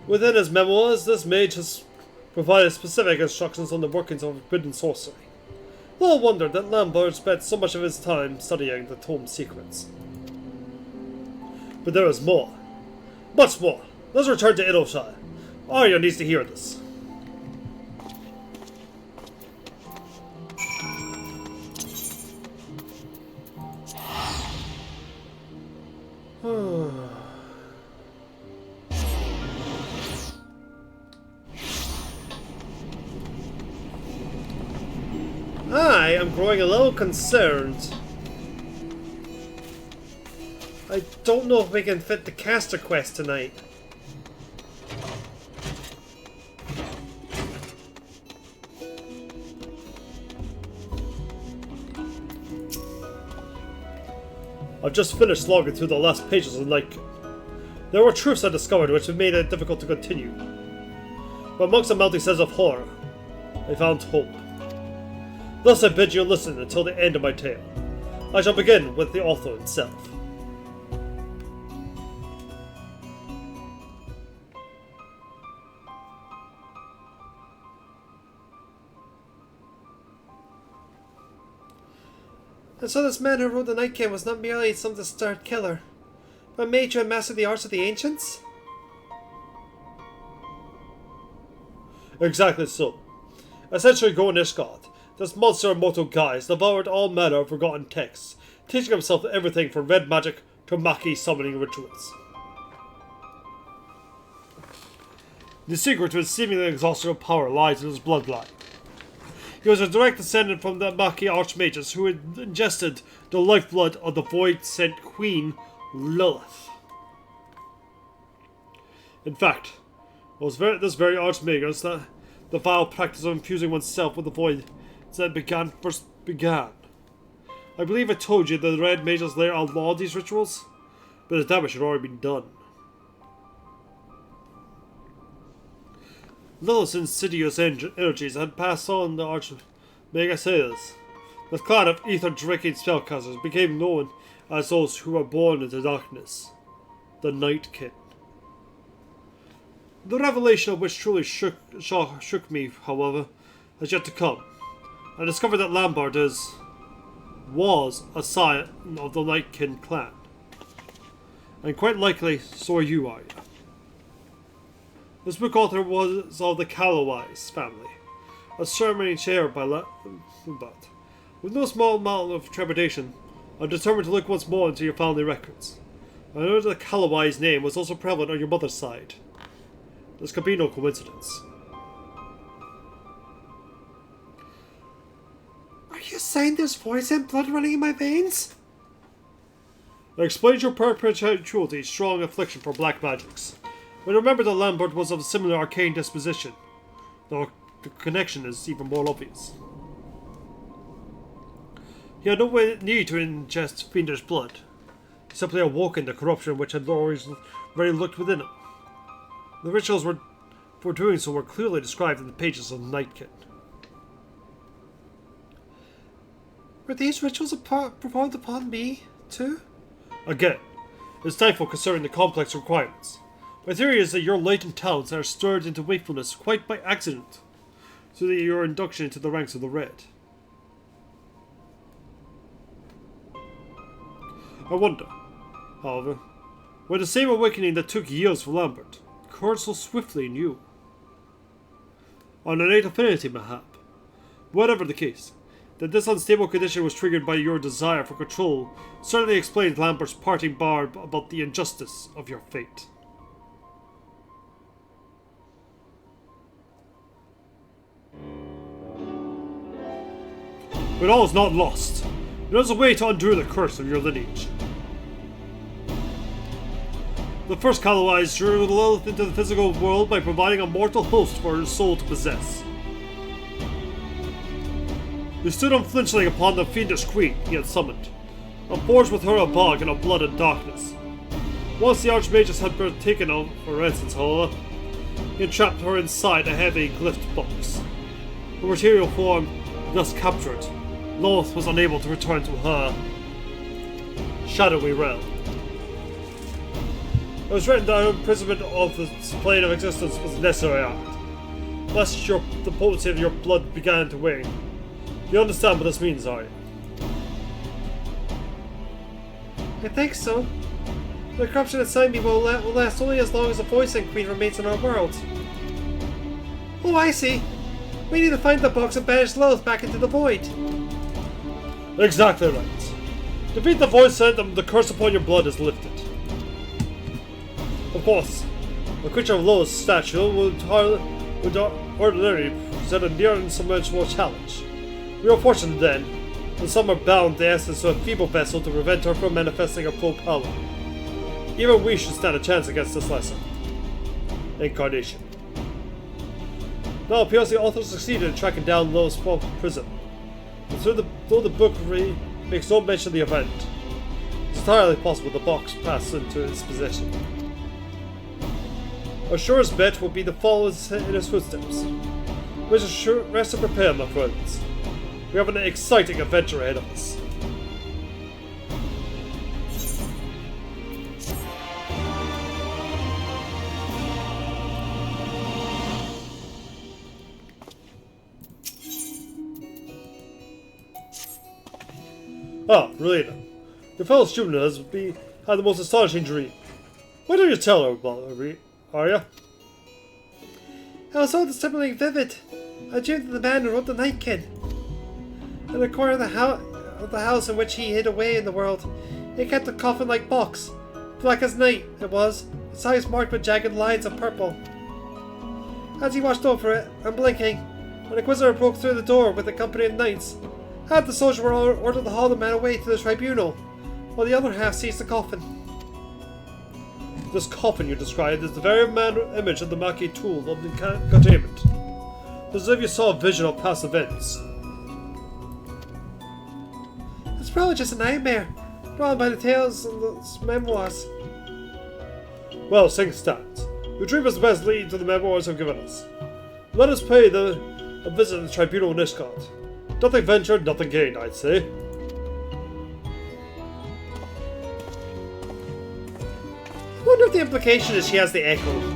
Within his memoirs, this mage has provided specific instructions on the workings of forbidden sorcery. Little wonder that Lambert spent so much of his time studying the tome's secrets. But there is more. Much more. Let's return to Idleshire. Arya needs to hear this. I am growing a little concerned. I don't know if we can fit the caster quest tonight. I've just finished logging through the last pages of Night. There were truths I discovered which have made it difficult to continue. But amongst the mounting sense of horror, I found hope. Thus I bid you listen until the end of my tale. I shall begin with the author himself. And so this man who wrote the Nightkin was not merely some disturbed killer, but a mage who had mastered the arts of the ancients? Exactly so. A century ago in Ishgard, this monster of mortal guise devoured all manner of forgotten texts, teaching himself everything from red magic to Maki summoning rituals. The secret to his seemingly exhaustive power lies in his bloodline. He was a direct descendant from the Maki archmages who had ingested the lifeblood of the void-sent queen, Lilith. In fact, it was this very archmagus that the vile practice of infusing oneself with the void that first began. I believe I told you that the Red Mages later outlawed these rituals, but the damage had already been done. Lilith's insidious energies had passed on the Archmagus. The clan of ether-drinking spellcasters became known as those who were born into darkness, the Nightkin. The revelation of which truly shook me, however, has yet to come. I discovered that Lambert was a scion of the Nightkin clan. And quite likely, so are you, Arya. This book author was of the Callowise family, a ceremony chaired by Lambert. With no small amount of trepidation, I determined to look once more into your family records. I know that the Callowise name was also prevalent on your mother's side. This could be no coincidence. Are you saying there's poison and blood running in my veins? That explains your perpetuity's strong affliction for black magics. But remember that Lambert was of a similar arcane disposition, though the connection is even more obvious. He had no need to ingest fiendish blood. He simply awoke in the corruption which had already lurked within him. The rituals for doing so were clearly described in the pages of the Nightkin. Were these rituals performed upon me, too? Again, it's doubtful concerning the complex requirements. My theory is that your latent talents are stirred into wakefulness quite by accident, so that your induction into the ranks of the Red. I wonder, however, why the same awakening that took years for Lambert occurred so swiftly in you. An innate affinity, mayhap. Whatever the case, that this unstable condition was triggered by your desire for control certainly explains Lambert's parting barb about the injustice of your fate. But all is not lost. There is a way to undo the curse of your lineage. The first Kalawais drew Lilith into the physical world by providing a mortal host for her soul to possess. He stood unflinchingly upon the fiendish queen he had summoned, and forged with her a bog in a blood and darkness. Once the Archmagus had partaken of her essence, however, he entrapped her inside a heavy glyphed box. Her material form thus captured, Lilith was unable to return to her shadowy realm. It was written that imprisonment of the plane of existence was a necessary act, lest the potency of your blood began to wane. You understand what this means, are you? I think so. The corruption inside me will last only as long as the Voicing Queen remains in our world. Oh, I see. We need to find the box and banish Lilith back into the void. Exactly right. Defeat the void sent and the curse upon your blood is lifted. Of course, a creature of Lilith's stature would ordinarily present a near insurmountable challenge. We are fortunate then, that some are bound the essence to a feeble vessel to prevent her from manifesting her full power. Even we should stand a chance against this lesson. Incarnation. Now it appears the author succeeded in tracking down Lilith's former prison. And though the book makes no mention of the event, it's entirely possible the box passed into its possession. Our surest bet will be to follow in his footsteps. Rest and prepare, my friends. We have an exciting adventure ahead of us. Ah, Relena. Your fellow student has had the most astonishing dream. Why don't you tell her about it, Arya? I was so disturbingly vivid. I dreamed of the man who wrote the Nightkin. In the corner of the house in which he hid away in the world, he kept a coffin-like box. Black as night, it was, its eyes marked with jagged lines of purple. As he watched over it, unblinking, an inquisitor broke through the door with a company of knights. Half the soldiers were ordered to haul the man away to the tribunal, while the other half seized the coffin. This coffin you described is the very image of the Maki tool of the containment. It's as if you saw a vision of past events. It's probably just a nightmare, brought on by the tales and the memoirs. Well, things stand. The dream is the best lead to the memoirs have given us. Let us pay a visit to the tribunal in Ishgard. Nothing ventured, nothing gained, I'd say. I wonder if the implication is she has the echo.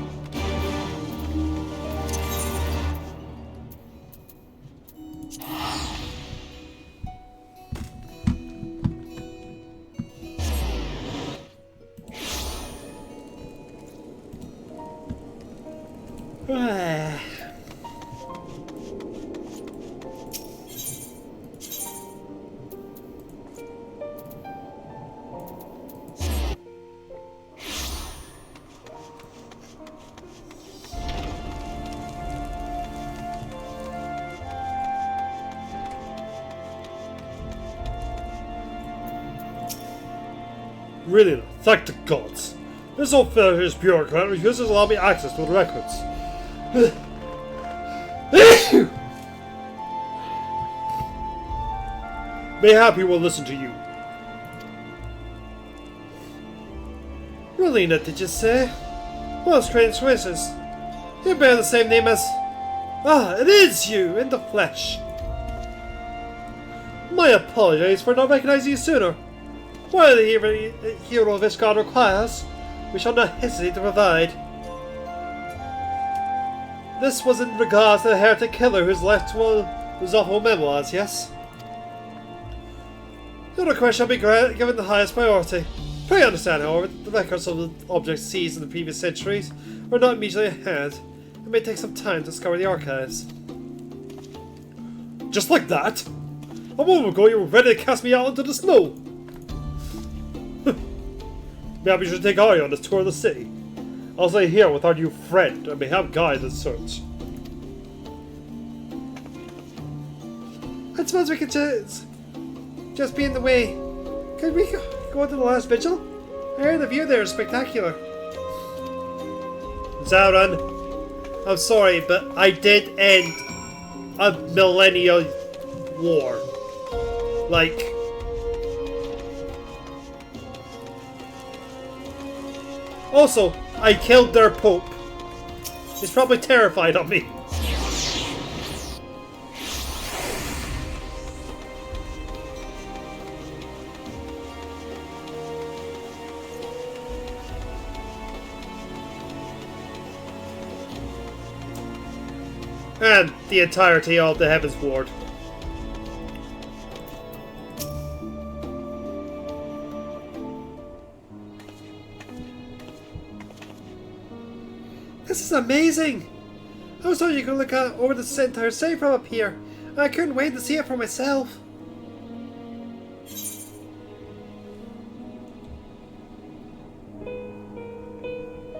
Really, thank the gods. This officious bureaucrat refuses to allow me access to the records. Mayhap he will listen to you. Relena, did you say? What a strange choices. You bear the same name as... Ah, it is you, in the flesh. My apologies for not recognizing you sooner. Whatever the hero of Ishgard requires, we shall not hesitate to provide. This was in regards to the heretic killer who's left to his awful memoirs, yes? No request shall be given the highest priority. Pray understand, however, the records of the objects seized in the previous centuries were not immediately at hand. It may take some time to discover the archives. Just like that? A moment ago you were ready to cast me out into the snow! Maybe you should take Aya on this tour of the city. I'll stay here with our new friend and may have guide the search. I suppose we could just be in the way. Could we go to the last vigil? I heard the view there is spectacular. Zaran, I'm sorry, but I did end a millennial war. Like... Also, I killed their pope. He's probably terrified of me. And the entirety of the Heavens Ward. This is amazing! I was told you could look over the entire city from up here, and I couldn't wait to see it for myself.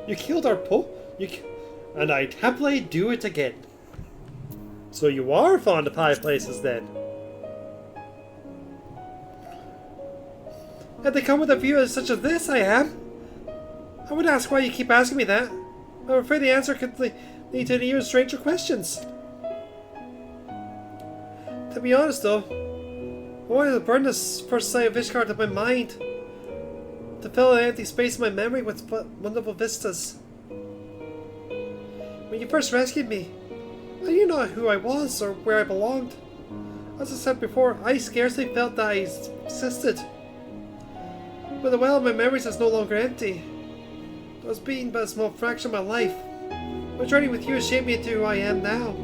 You killed our pope? And I'd happily do it again. So you are fond of high places then? Had they come with a view such as this, I am. I would ask why you keep asking me that. I'm afraid the answer could lead to even stranger questions. To be honest though, I wanted to burn this first sight of Ishgard out of my mind. To fill an empty space in my memory with wonderful vistas. When you first rescued me, I knew not who I was or where I belonged. As I said before, I scarcely felt that I existed. But the well of my memories is no longer empty. I was being but a small fraction of my life. My journey with you has shaped me into who I am now.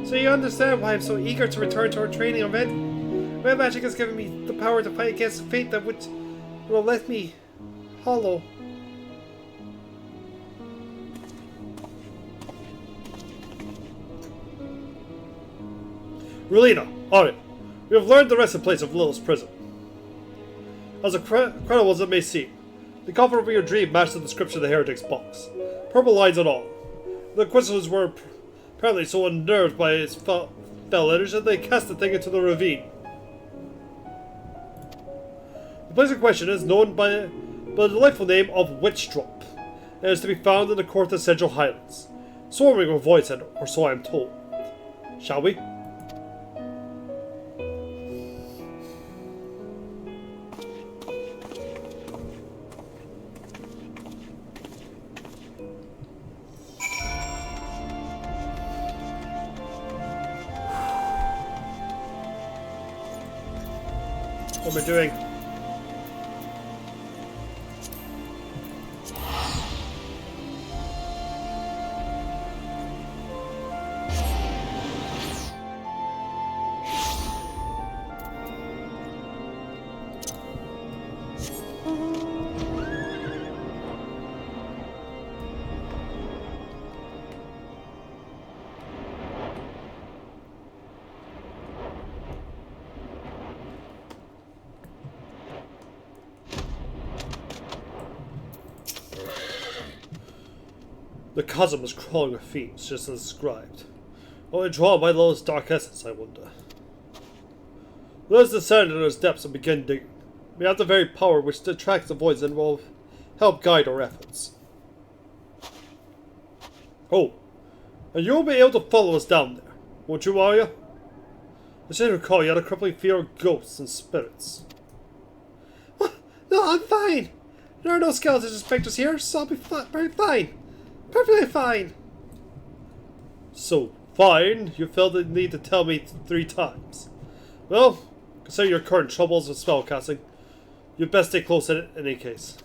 So you understand why I'm so eager to return to our training on Red. Red magic has given me the power to fight against the fate that will let me hollow. Relina, Arya, we have learned the resting place of Lilith's prison. As incredible as it may seem, the comfort of your dream matched the description of the heretic's box. Purple lines and all. The Inquisitors were apparently so unnerved by its foul energy that they cast the thing into the ravine. The place in question is known by the delightful name of Witch Drop, and is to be found in the Cortez Central Highlands, swarming with voids, or so I am told. Shall we? What am I doing? The chasm is crawling with fiends, just as described. Only drawn by Lilith's dark essence, I wonder. Let us descend into its depths and begin digging. We have the very power which attracts the voids and will help guide our efforts. Oh, and you'll be able to follow us down there, won't you, Arya? I seem to recall you had a crippling fear of ghosts and spirits. No, I'm fine. There are no skeletons or specters here, so I'll be very fine. Perfectly fine. So fine, you felt the need to tell me 3 times. Well, consider your current troubles with spellcasting. You'd best stay close in any case.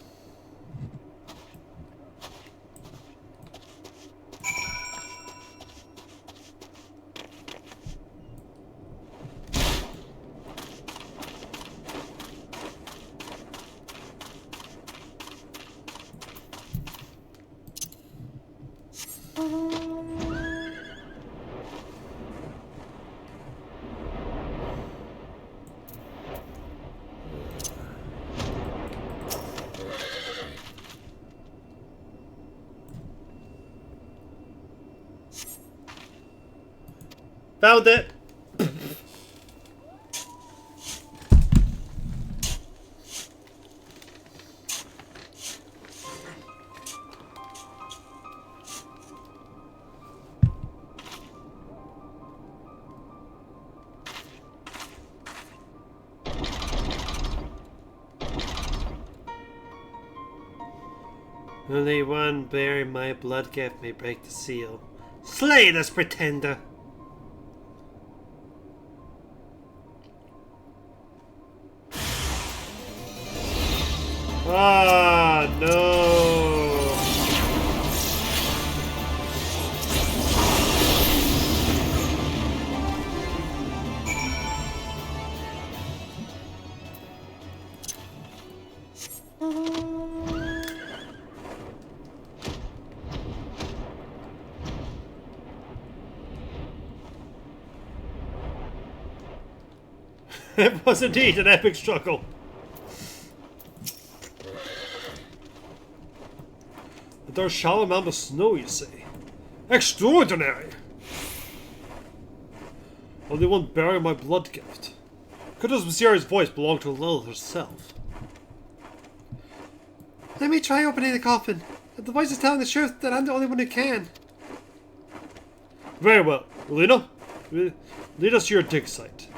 Found it! Only one bearing my blood gift may break the seal. Slay this pretender! Ah, no! It was indeed an epic struggle. But there's shallow amount of snow, you say? Extraordinary! Only one bearing my blood gift. Could this mysterious voice belong to Lilith herself? Let me try opening the coffin. If the voice is telling the truth, then I'm the only one who can. Very well. Lena, lead us to your dig site.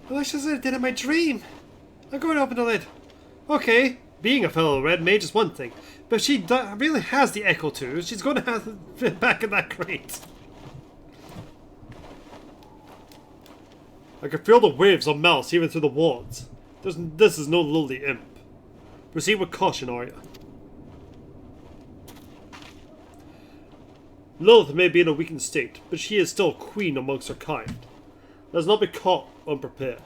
I wish I did in my dream. I'm going to open the lid. Okay, being a fellow red mage is one thing, but if she really has the Echo too, she's going to have it back in that crate. I can feel the waves of mouse even through the walls. This is no lowly imp. Proceed with caution, Arya. Lilith may be in a weakened state, but she is still queen amongst her kind. Let us not be caught unprepared.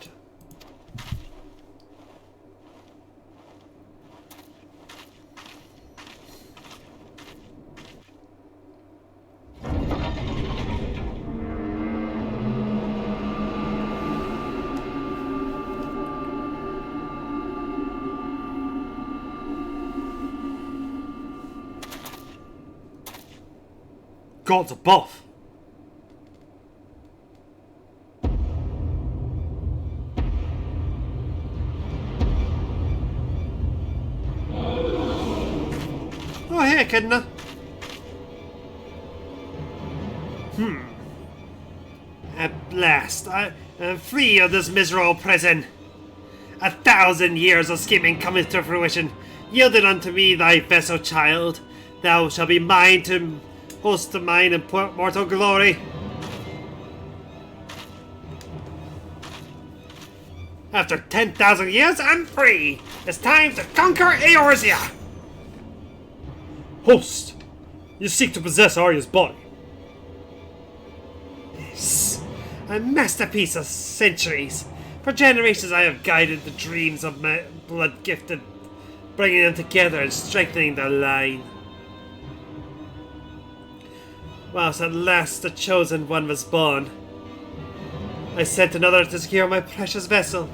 Gods above! Oh, hey, Echidna. At last, I am free of this miserable prison. 1,000 years of scheming cometh to fruition. Yielded unto me thy vessel, child. Thou shalt be mine to host to mine in mortal glory. After 10,000 years, I'm free. It's time to conquer Eorzea. Host, you seek to possess Arya's body. Yes, a masterpiece of centuries. For generations I have guided the dreams of my blood-gifted, bringing them together and strengthening their line. Whilst at last the chosen one was born, I sent another to secure my precious vessel.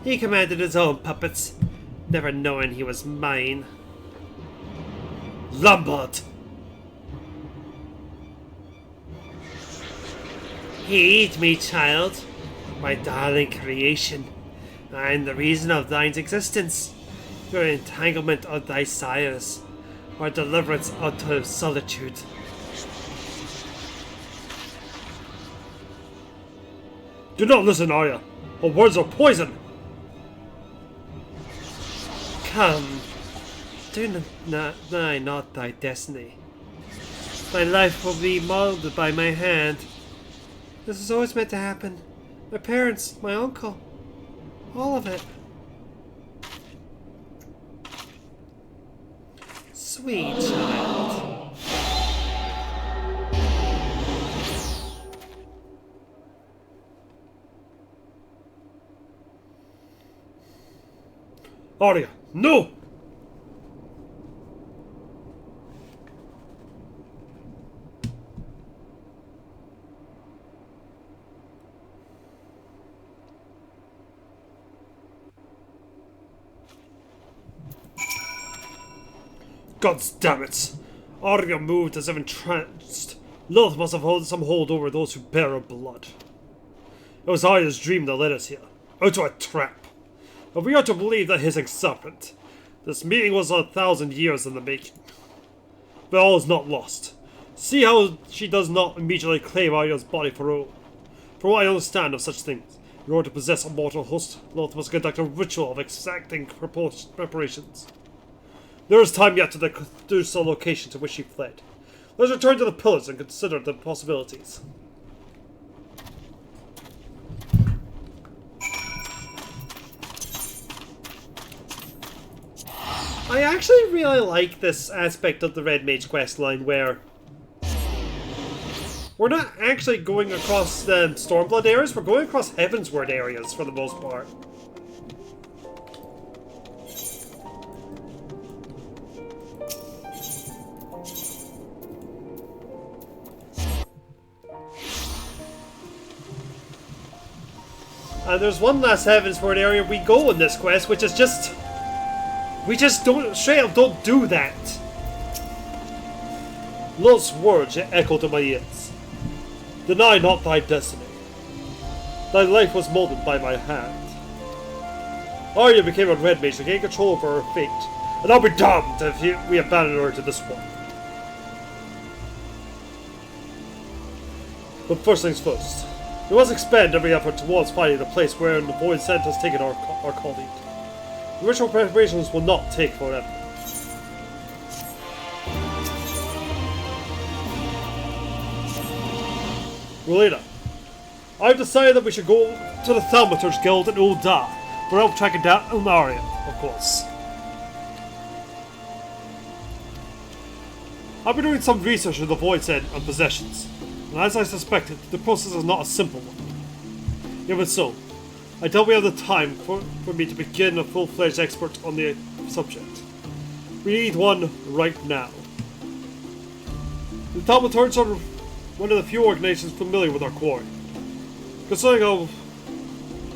He commanded his own puppets, never knowing he was mine. Lombard! Heed me, child, my darling creation. I am the reason of thine existence, your entanglement of thy sires, or deliverance out of solitude. Do not listen, Arya. Her words are poison. Come, do not deny not thy destiny. Thy life will be molded by my hand. This is always meant to happen. My parents, my uncle, all of it. Sweet child. Arya, no! Gods damn it! Arya moved as if entranced. Lilith must have held some hold over those who bear her blood. It was Arya's dream that led us here, out to a trap. If we are to believe the hissing serpent, this meeting was 1,000 years in the making. But all is not lost. See how she does not immediately claim Arya's body for her own. From what I understand of such things, in order to possess a mortal host, Lilith must conduct a ritual of exacting preparations. There is time yet to deduce the location to which she fled. Let's return to the pillars and consider the possibilities. I actually really like this aspect of the Red Mage quest line where we're not actually going across the Stormblood areas, we're going across Heavensward areas for the most part. And there's one last Heavensward area we go in this quest, which is just... we just don't, straight up don't do that. Lilith's words echoed in my ears. Deny not thy destiny. Thy life was molded by my hand. Arya became a red mage to gain control over her fate, and I'll be damned if we abandon her to this one. But first things first. We must expend every effort towards finding the place wherein the Void Scent has taken our colleague. The ritual preparations will not take forever. Relena, I've decided that we should go to the Thaumaturge Guild in Ul'dah for help tracking down Arya, of course. I've been doing some research on the Void Scent and possessions, and as I suspected, the process is not a simple one. Even so, I doubt we have the time for me to begin a full-fledged expert on the subject. We need one right now. The Thaumaturges are one of the few organizations familiar with our quarry. Considering how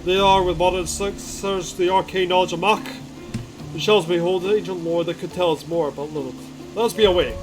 they are with modern such the arcane knowledge of Mach, the shells may hold ancient lore that could tell us more about Lilith. Let us be away.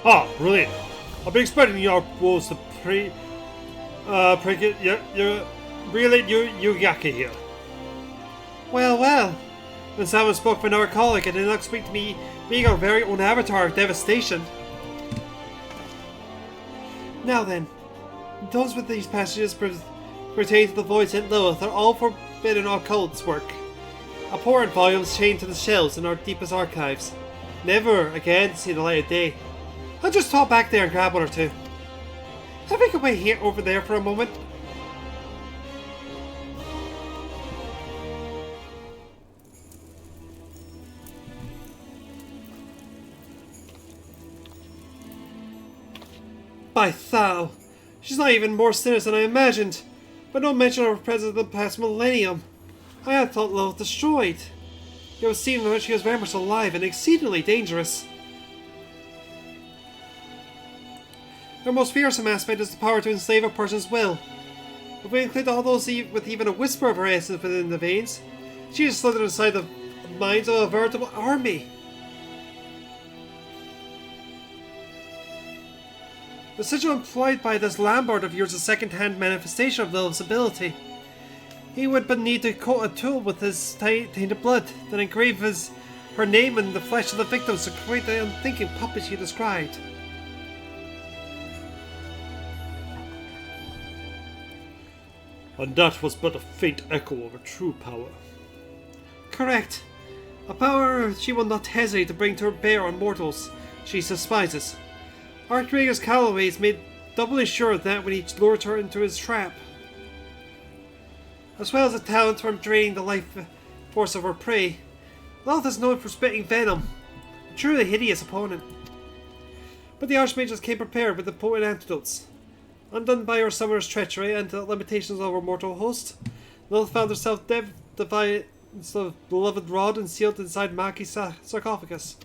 Ah, really? I've been expecting your wolves to relate Yugaki here. Well. When someone spoke for another colleague, it did not speak to me being our very own avatar of devastation. Now then, those with these passages pertain to the Void Scent Lilith are all forbidden occult's work. Abhorrent volumes chained to the shelves in our deepest archives. Never again to see the light of day. I'll just hop back there and grab one or two. Have we go wait here over there for a moment? By Thou! She's not even more sinister than I imagined. But no mention of her presence in the past millennium. I had thought Lilith destroyed. It was seen that she was very much alive and exceedingly dangerous. Her most fearsome aspect is the power to enslave a person's will. If we include all those with even a whisper of her essence within the veins, she has slithered inside the minds of a veritable army. The sigil employed by this Lambard of yours is a second-hand manifestation of Lilith's ability. He would but need to coat a tool with his tainted blood, then engrave her name in the flesh of the victims to create the unthinking puppet you described. And that was but a faint echo of her true power. Correct. A power she will not hesitate to bring to bear on mortals she despises. Archmagus Calloway is made doubly sure of that when he lured her into his trap. As well as a talent for draining the life force of her prey, Lilith is known for spitting venom. A truly hideous opponent. But the Archmages came prepared with the potent antidotes. Undone by her summoner's treachery and the limitations of her mortal host, Lilith found herself defiant of the beloved rod and sealed inside Maki's sarcophagus.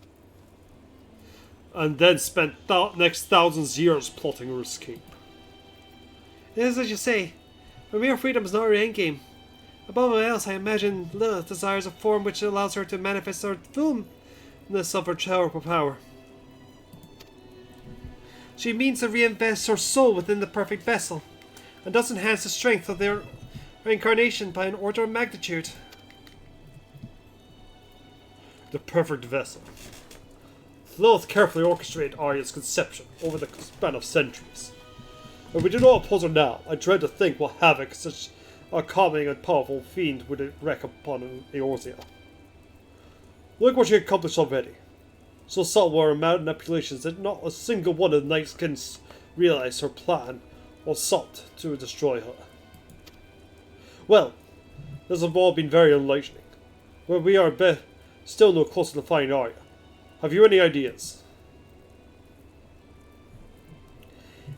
And then spent next thousands years plotting her escape. It is as you say. But mere freedom is not her endgame. Above all else, I imagine Lilith desires a form which allows her to manifest her fullness of her power. She means to reinvest her soul within the perfect vessel, and thus enhance the strength of their incarnation by an order of magnitude. The perfect vessel. Lilith carefully orchestrated Arya's conception over the span of centuries. If we do not oppose her now, I dread to think what havoc such a calming and powerful fiend would wreak upon Eorzea. Look what she accomplished already. So subtle were her manipulations that not a single one of the Nightskins realized her plan or sought to destroy her. Well, this has all been very enlightening, but we are still no closer to finding Arya. Have you any ideas?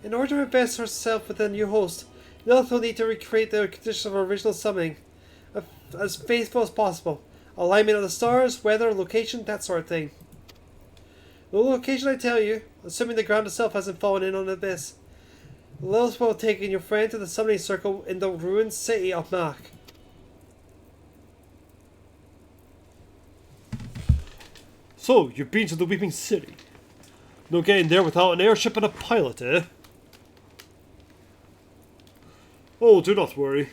In order to invest herself with a new host, Lilith will need to recreate the conditions of her original summoning as faithful as possible. Alignment of the stars, weather, location, that sort of thing. The location I tell you, assuming the ground itself hasn't fallen in on the abyss. Lilith will take in your friend to the summoning circle in the ruined city of Mak. So, you've been to the Weeping City. No getting there without an airship and a pilot, eh? Oh, do not worry.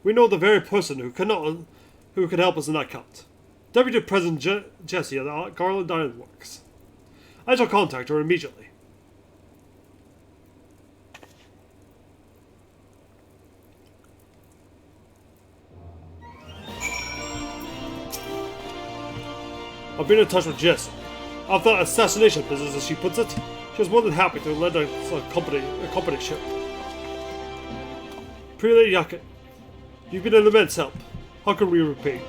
We know the very person who can help us in that count. Deputy President Jessie of the Garland Ironworks. I shall contact her immediately. I've been in touch with Jessie. Of that assassination business, as she puts it, she was more than happy to lend a company ship. Prelate Yakin, you've been an immense help. How can we repay you?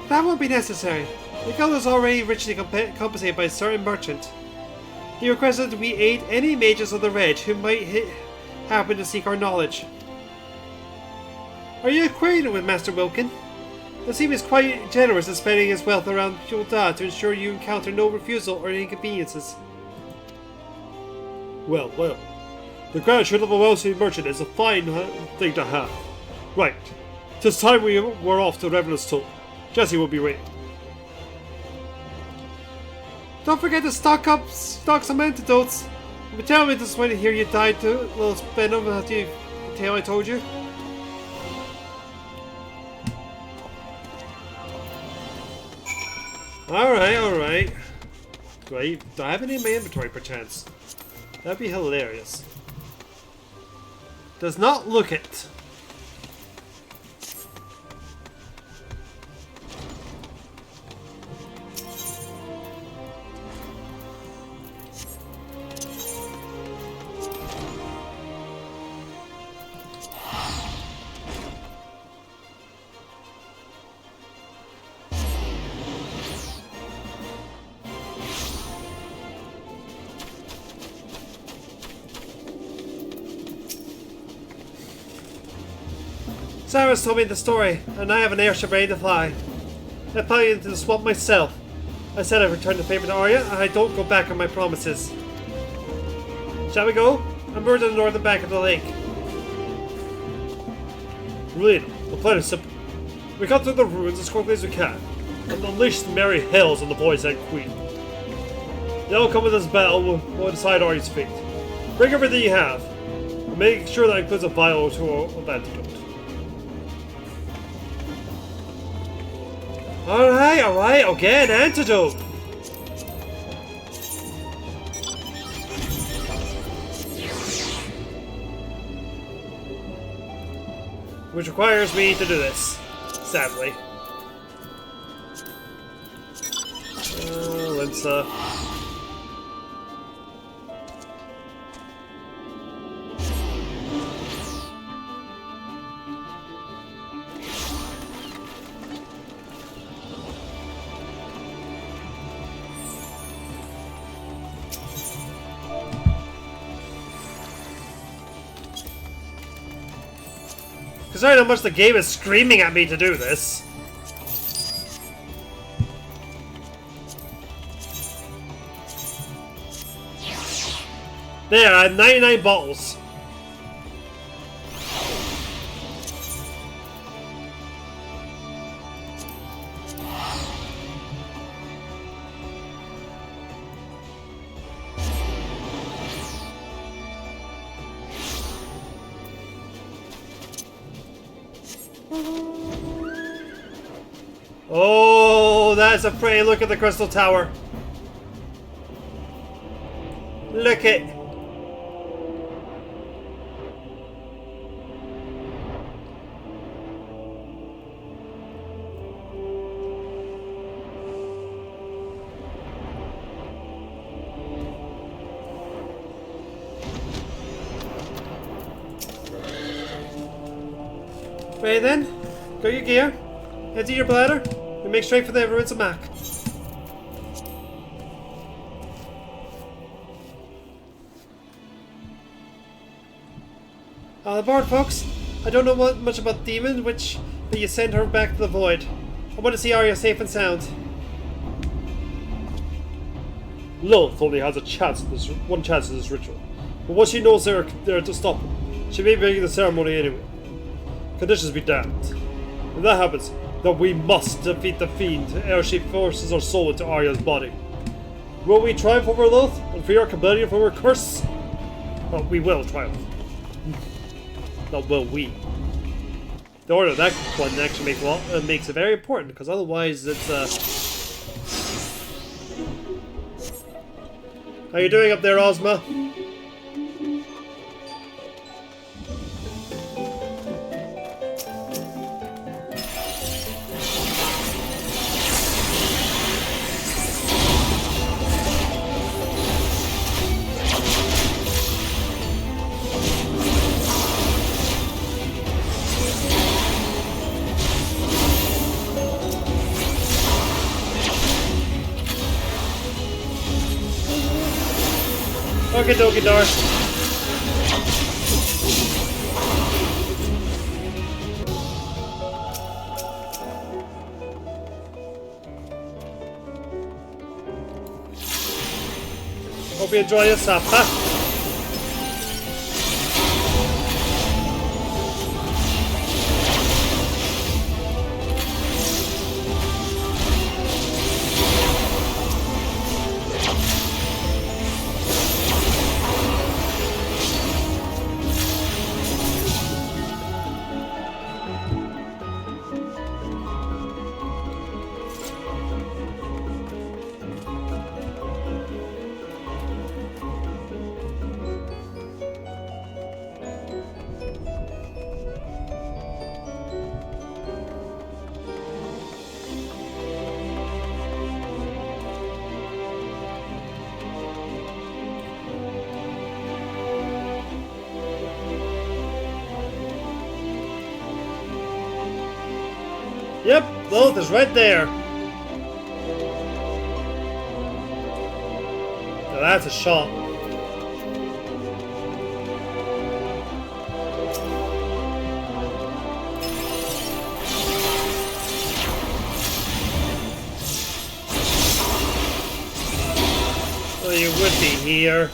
That won't be necessary. The guild is already richly compensated by a certain merchant. He requested that we aid any mages of the Reg who might happen to seek our knowledge. Are you acquainted with Master Wilkin? The seam is quite generous in spending his wealth around Jul'Da to ensure you encounter no refusal or inconveniences. Well. The gratitude of a wealthy merchant is a fine thing to have. Right. 'Tis time we were off to Revenant's Toll. Jessie will be waiting. Don't forget to stock some antidotes. You'll be telling me this when I hear you died to little venom after the tale I told you. Alright. Do I have any in my inventory, perchance? That'd be hilarious. Does not look it. Cyrus told me the story, and I have an airship ready to fly. I flew into the swamp myself. I said I'd return the favor to Arya, and I don't go back on my promises. Shall we go? I'm moored to the northern bank of the lake. Really, the plan is simple. We cut through the ruins as quickly as we can, and unleash the merry hells on the boys and queen. The outcome of this battle will decide Arya's fate. Bring everything you have, and make sure that includes a vial or two of antidote. Alright, okay, an antidote! Which requires me to do this, sadly. Limsa. Considering how much the game is screaming at me to do this. There, I have 99 bottles. Oh, that's a pretty look at the crystal tower. Look it. Right then, go your gear, empty your bladder, and make straight for the ruins of Mac. On aboard, folks. I don't know much about Demon, but you send her back to the void. I want to see Arya safe and sound. Lilith only has one chance in this ritual. But once she knows they're there to stop him, she may begin the ceremony anyway. Conditions be damned. If that happens, then we must defeat the fiend ere she forces her soul into Arya's body. Will we triumph over Lilith and free our companion from her curse? Well, we will triumph. Not will we. The order of that one actually makes it very important, because otherwise it's How you doing up there, Ozma? Okie dokie, Darth. Hope you enjoy your supper. Yep, Lilith is right there. Now that's a shot. Well, you would be here.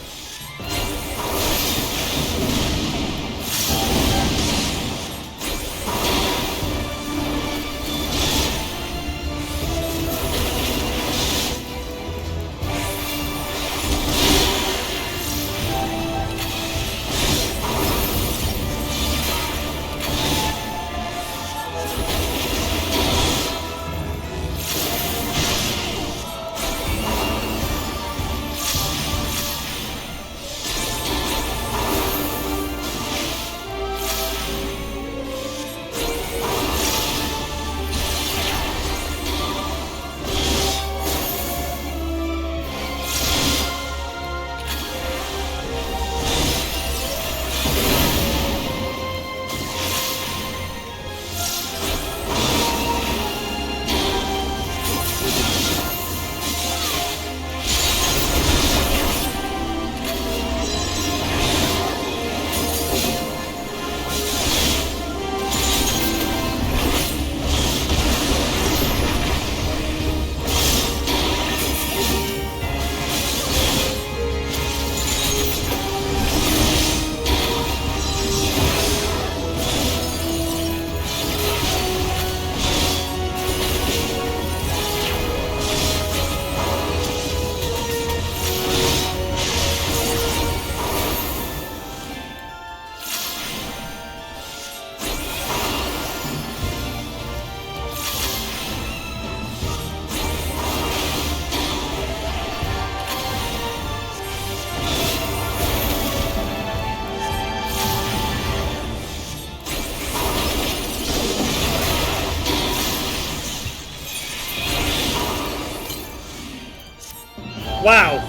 Wow.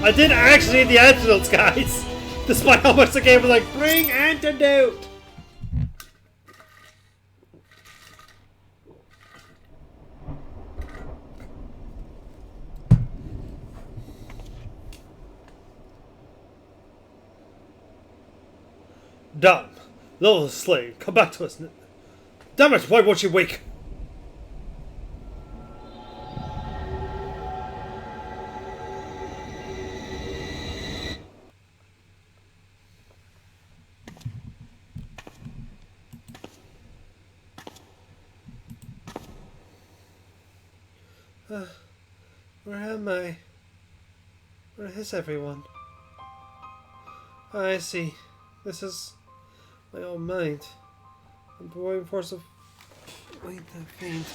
I did actually need the antidotes, guys. Despite how much the game was like, bring antidote. Damn. Little slave, come back to us. Damn it, why won't you wake? Where am I? Where is everyone? I see. This is my own mind. I'm going for some. Wait, that faint.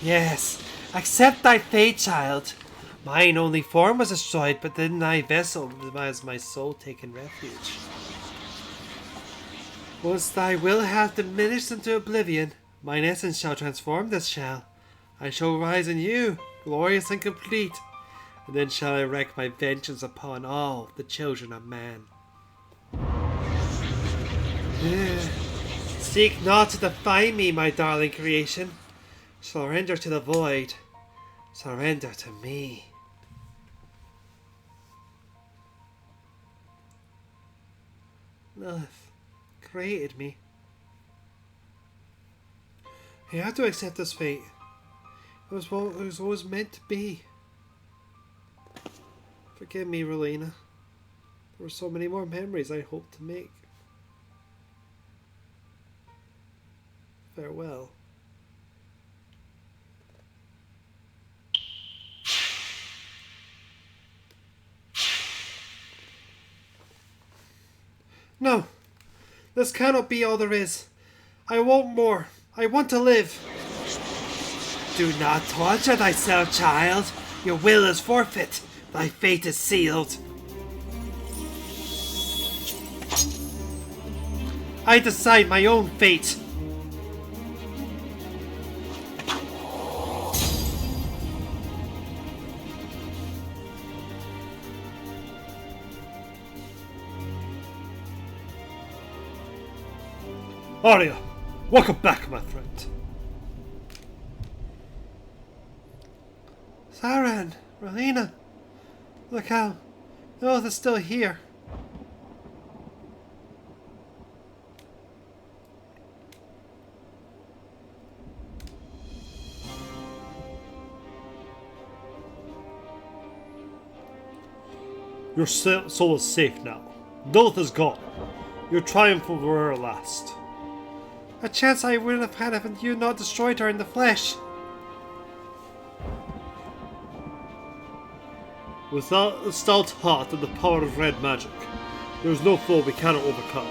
Yes, accept thy fate, child. Mine only form was destroyed, but in thy vessel was my soul taken refuge. Once thy will hath diminished into oblivion, mine essence shall transform this shell. I shall rise in you, glorious and complete, and then shall I wreak my vengeance upon all the children of man. Seek not to defy me, my darling creation. Surrender to the void. Surrender to me. Lilith created me. I have to accept this fate. It was what it was always meant to be. Forgive me, Relena. There were so many more memories I hoped to make. Farewell. No! This cannot be all there is. I want more. I want to live. Do not torture thyself, child. Your will is forfeit. Thy fate is sealed. I decide my own fate. Arya, welcome back, my friend. Saran, Relena, look how Lilith is still here. Your soul is safe now. Lilith is gone. Your triumph will be her last. A chance I wouldn't have had if you not destroyed her in the flesh. Without a stout heart and the power of red magic, there is no foe we cannot overcome.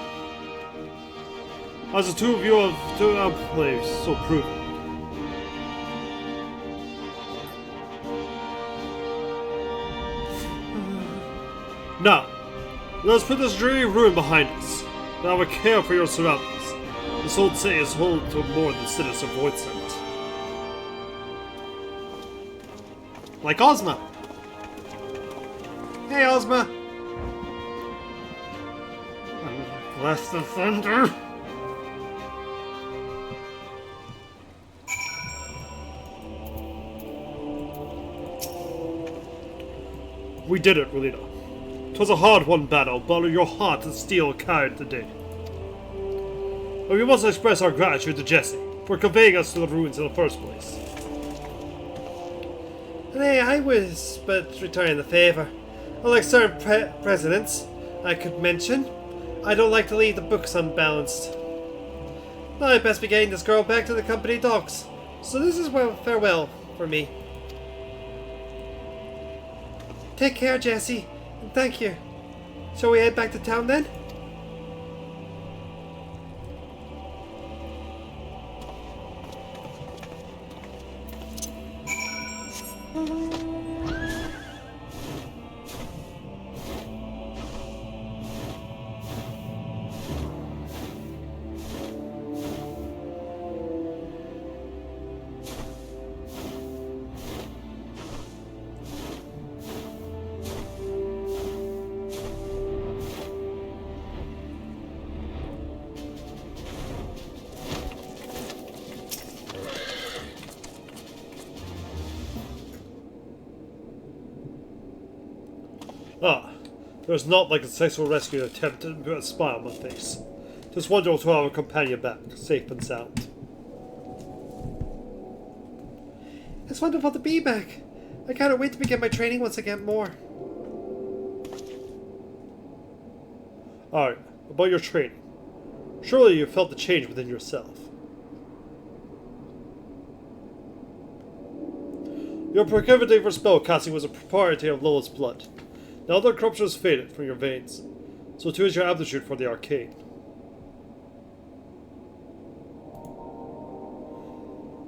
As the two of you have done amply so proven. Now, let us put this dreary ruin behind us, and I will care for your surroundings. This old city is home to more than sinister void scent. Like Ozma! Hey, Ozma! Bless the thunder! We did it, Relena. 'Twas a hard-won battle, but your heart and steel carried the day. But we must express our gratitude to Jesse for conveying us to the ruins in the first place. Nay, I was but returning the favour. Unlike certain presidents I could mention, I don't like to leave the books unbalanced. Now I'd best be getting this girl back to the company docks, so this is farewell for me. Take care, Jesse, and thank you. Shall we head back to town then? There's not like a successful rescue attempt to put a smile on my face. Just wonderful to have a companion back, safe and sound. It's wonderful to be back. I can't wait to begin my training once again more. Alright, about your training. Surely you felt the change within yourself. Your proclivity for spellcasting was a propriety of Lola's blood. Now the corruption has faded from your veins, so too is your aptitude for the arcane.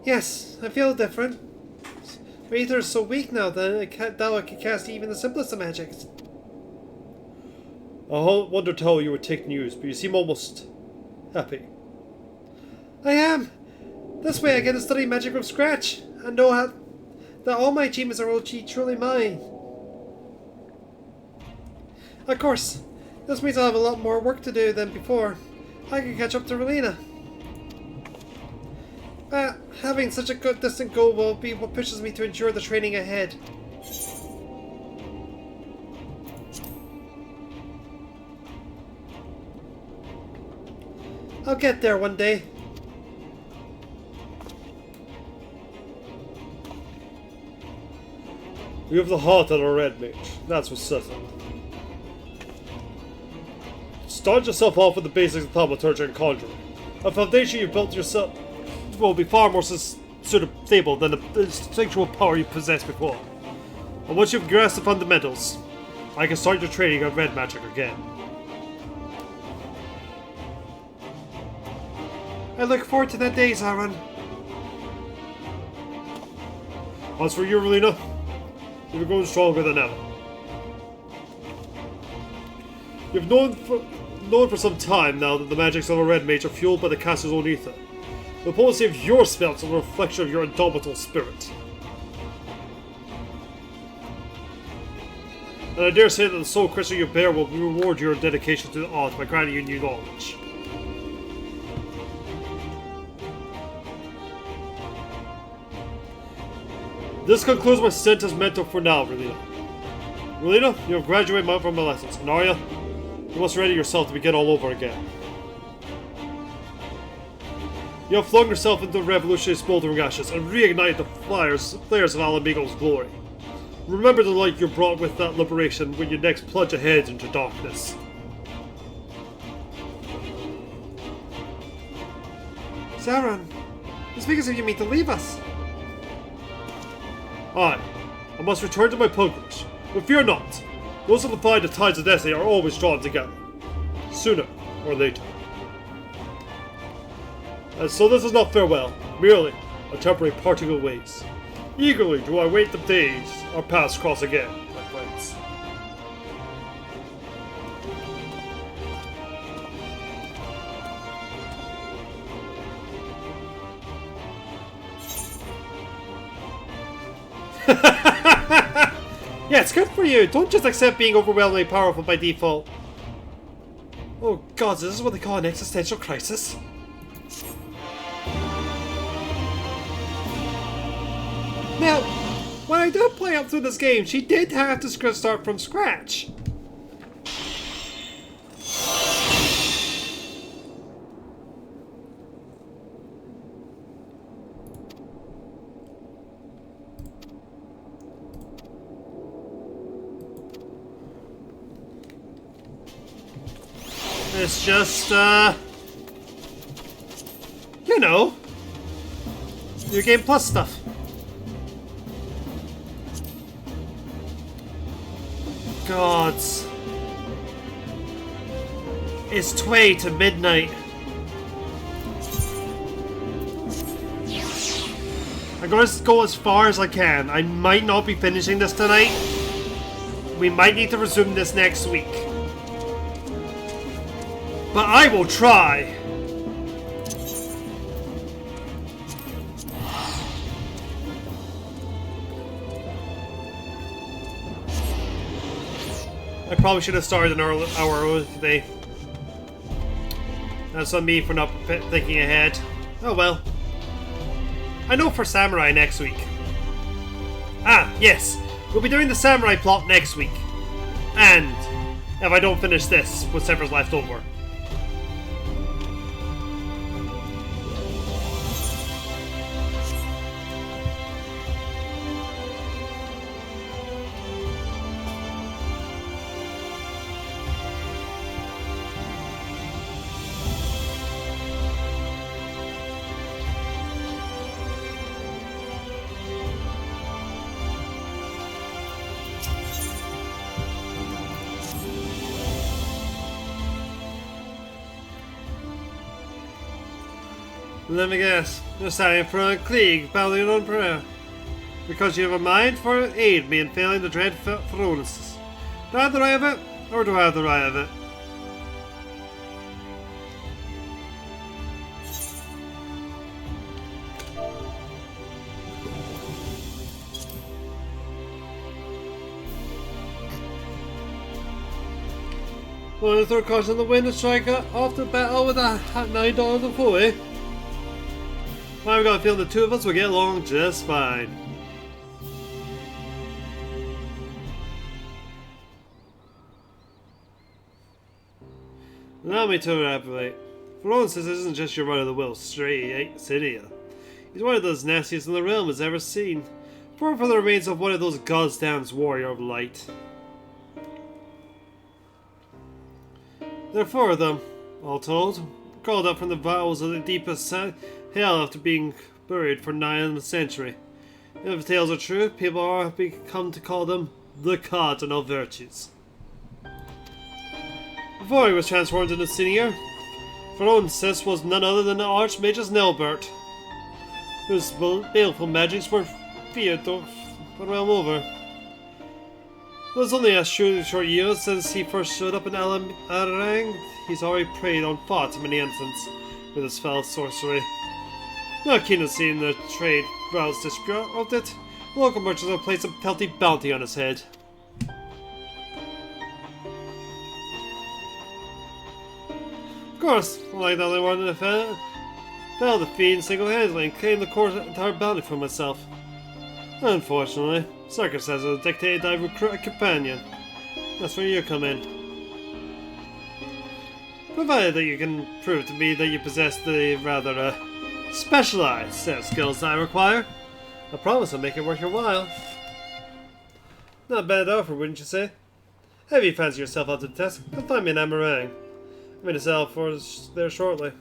Yes, I feel different. My ether is so weak now that I can cast even the simplest of magics. I wondered how you would take news, but you seem almost happy. I am! This way I get to study magic from scratch, and know how that all my achievements are truly mine. Of course, this means I'll have a lot more work to do than before. I can catch up to Relina. But having such a good distant goal will be what pushes me to endure the training ahead. I'll get there one day. You have the heart of a red mage, that's what's certain. Start yourself off with the basics of thaumaturgy and conjuring. A foundation you built yourself will be far more stable than the instinctual power you possessed before. And once you've grasped the fundamentals, I can start your training of red magic again. I look forward to that day, Zaran. As for you, Relina, you're growing stronger than ever. You've known for some time now that the magics of a red mage are fueled by the caster's own ether. The potency of your spells is a reflection of your indomitable spirit. And I dare say that the soul crystal you bear will reward your dedication to the art by granting you new knowledge. This concludes my stint as mentor for now, Relina. Relina, you have graduated from my lessons, and Arya, you must ready yourself to begin all over again. You have flung yourself into the revolutionary smoldering ashes and reignited the flares of Alamigo's glory. Remember the light you brought with that liberation when you next plunge ahead into darkness. Zaran, it's because of you mean to leave us. I must return to my pilgrimage, but fear not. Those that defy the tides of destiny are always drawn together, sooner or later. And so this is not farewell, merely a temporary parting of ways. Eagerly do I wait the days our paths cross again, my friends. Yeah, it's good for you. Don't just accept being overwhelmingly powerful by default. Oh god, is this what they call an existential crisis? Now, when I did play up through this game, she did have to start from scratch. It's just, you know, New Game Plus stuff. Gods. It's 20 to midnight. I'm going to go as far as I can. I might not be finishing this tonight. We might need to resume this next week. But I will try! I probably should have started an hour early today. That's on me for not thinking ahead. Oh well. I know for Samurai next week. Ah, yes! We'll be doing the Samurai plot next week. And if I don't finish this, whatever's left over. Let me guess, you're standing for a Klieg, battling on prayer. Because you have a mind for aid me in failing the dread Phronis. Do I have the right of it, or do I have the right of it? Want to throw caution in the wind and strike off the battle with a $9 of foe? I've got a feeling the two of us will get along just fine. Allow me to elaborate. Florence isn't just your run-of-the-mill stray city. He's one of those nastiest in the realm has ever seen. Poor for the remains of one of those goddamn warrior of light. There are four of them, all told, called up from the bowels of the deepest hell after being buried for 9 centuries. If the tales are true, people are become to call them the cardinal virtues. Before he was transformed into senior, Francis was none other than the Archmagus Nelbert, whose baleful magics were feared the realm over. It was only a short year since he first showed up in Arang. He's already preyed on far too many innocents with his foul sorcery. Not keen on seeing the trade routes disrupted, local merchants have placed a healthy bounty on his head. Of course, like the only one that fell the fiend single-handedly and claimed the entire bounty for myself. Unfortunately, circumstances dictated I recruit a companion. That's where you come in. Provided that you can prove to me that you possess the rather specialized set of skills that I require, I promise I'll make it worth your while. Not a bad offer, wouldn't you say? Have you fancy yourself out to the test? Come find me in Amarang. I'm going to sell for there shortly.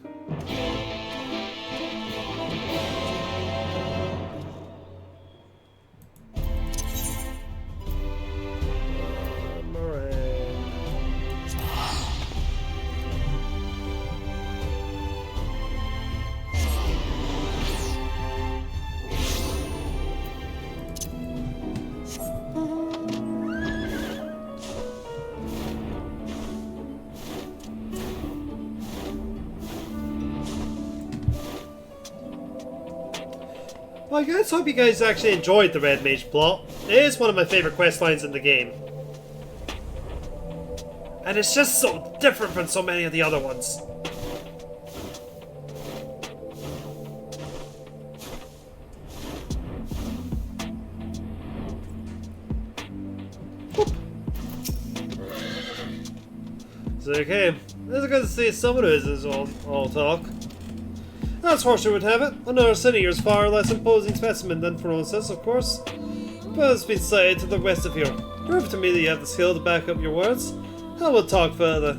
Well, I guys hope you guys actually enjoyed the Red Mage plot. It is one of my favorite quest lines in the game. And it's just so different from so many of the other ones. Whoop. So okay, it's good to see someone who isn't all talk. As fortune would have it, another city is far less imposing specimen than Francis, of course, but it's been sighted to the west of here. Prove to me that you have the skill to back up your words, and we'll talk further.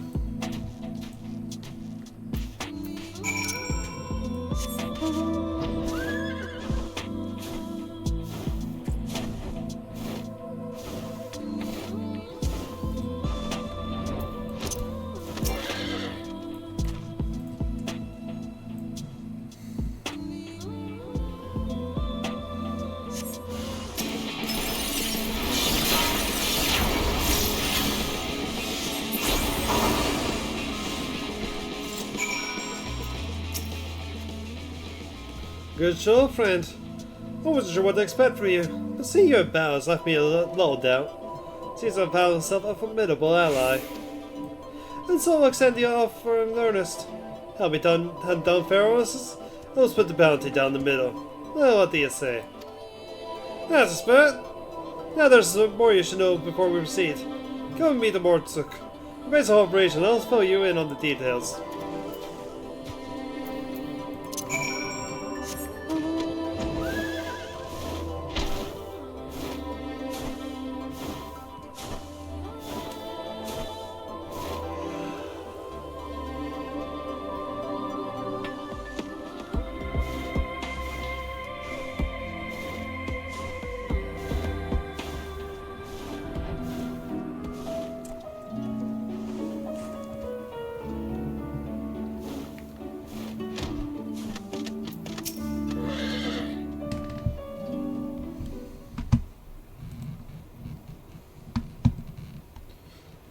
Good show, friend. I wasn't sure what to expect from you, but seeing your bow has left me a little doubt. Seems I've found myself a formidable ally. And so I'll extend the offer in earnest. Help me hunt down Pharaohs. Let's put the bounty down the middle. Well, what do you say? That's a spirit. Now there's more you should know before we proceed. Come and meet the Mortsuk. base of operation, I'll fill you in on the details.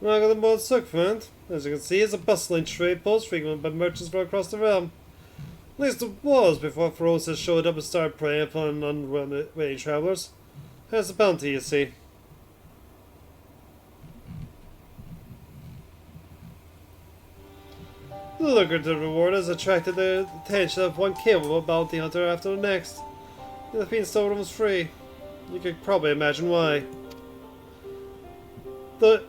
Welcome aboard Suckfund. As you can see, it's a bustling trade post frequented by merchants from across the realm. At least it was before Feroces showed up and started preying upon unwitting travellers. Here's the bounty, you see. The lucrative reward has attracted the attention of one capable bounty hunter after the next. It has been stolen almost free. You could probably imagine why.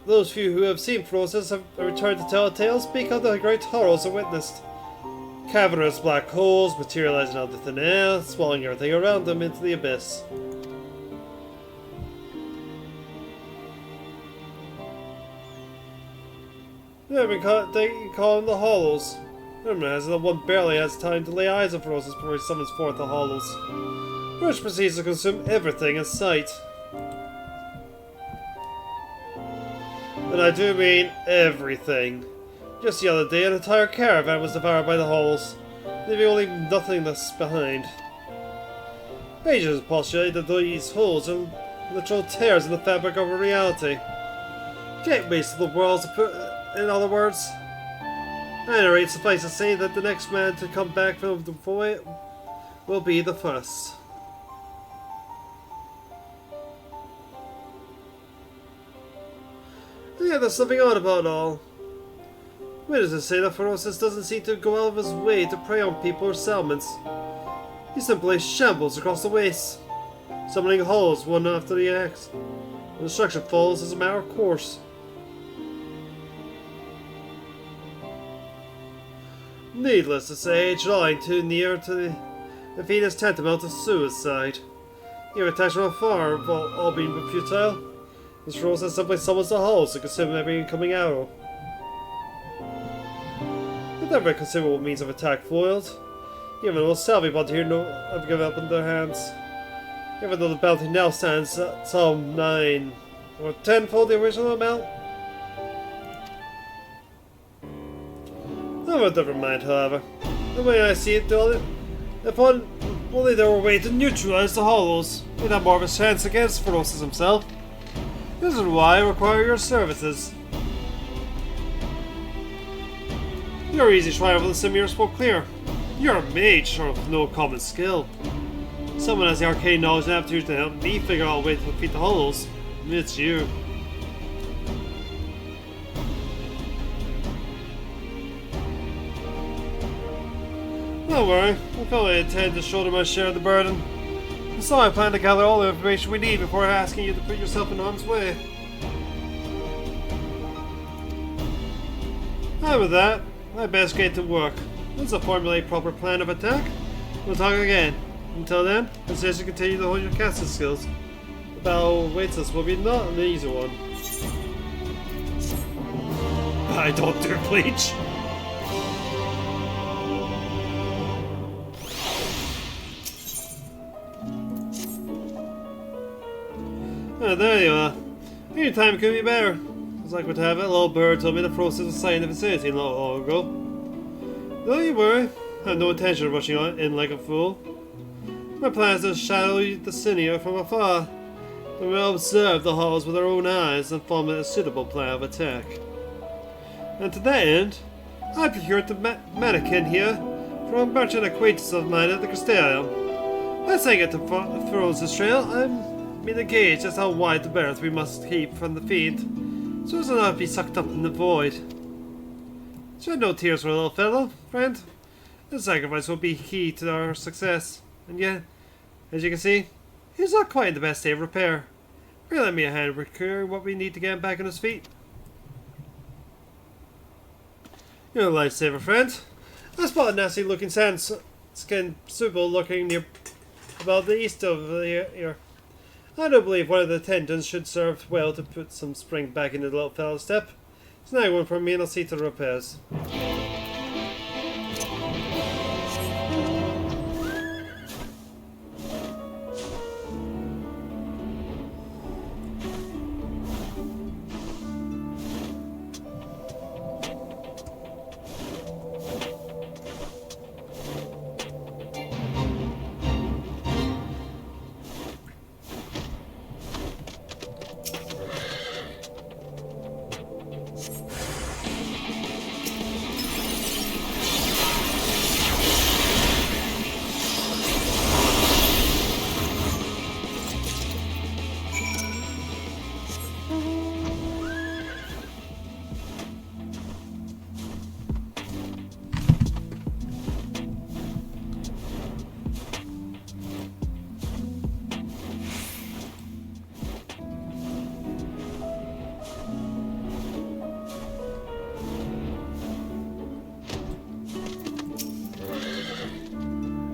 Those few who have seen Feroces have returned to tell a tale speak of the great horrors they witnessed. Cavernous black holes materializing out of thin air, swallowing everything around them into the abyss. They call them the Hollows. Rumor has it that one barely has time to lay eyes on Feroces before he summons forth the Hollows, which proceeds to consume everything in sight. And I do mean everything. Just the other day, an entire caravan was devoured by the Hollows, leaving only nothingness behind. Agents postulate that these holes are literal tears in the fabric of reality. Gateways to the worlds, in other words. At any rate, suffice to say that the next man to come back from the void will be the first. Yeah, there's something odd about it all. Witnesses say that Feroces doesn't seem to go out of his way to prey on people or settlements. He simply shambles across the wastes, summoning Hollows one after the next. The destruction follows as a matter of course. Needless to say, drawing too near to the feat is tantamount to suicide. Even attacks from afar have all been futile. This Feroces simply summons the Hollows to consume every incoming arrow. With every considerable means of attack foiled, even though everybody here have given up in their hands. Even though the bounty now stands at some 9 or 10-fold the original amount. Oh, well, never mind, however. The way I see it, if only there were a way to neutralize the Hollows, we'd have more of a chance against Feroces himself. This is why I require your services. Your easy trial with the Simir spoke clear. You're a mage, of no common skill. Someone has the arcane knowledge and aptitude to help me figure out a way to defeat the Hollows. It's you. Don't worry, I fully intend to shoulder my share of the burden. And so I plan to gather all the information we need before asking you to put yourself in harm's way. And with that, I best get to work. Let's formulate a proper plan of attack. We'll talk again. Until then, I suggest you continue to hone your casting skills. The battle awaits us will be not an easy one. I don't dare bleach. Ah, there you are. Any time could be better. As I could have it, a little bird told me the Feroces was sighted in the vicinity not long ago. Don't you worry. I have no intention of rushing in like a fool. My plan is to shadow the Simir from afar. Then we'll observe the halls with our own eyes and form a suitable plan of attack. And to that end, I procured the mannequin here from a merchant acquaintance of mine at the Castellum. As I get to Feroces' trail, I'm to gauge just how wide the berth we must keep from the fiend, so as to not be sucked up in the void. Shed no tears for a little fellow, friend. The sacrifice will be key to our success, and yet, as you can see, he's not quite in the best state of repair. Will you lend me a hand procuring what we need to get him back on his feet? You're a lifesaver, friend. I spot a nasty looking sand skin Subo looking near about the east of here. I do believe one of the attendants should serve well to put some spring back into the little fellow's step. Snag one for me and I'll see to the repairs.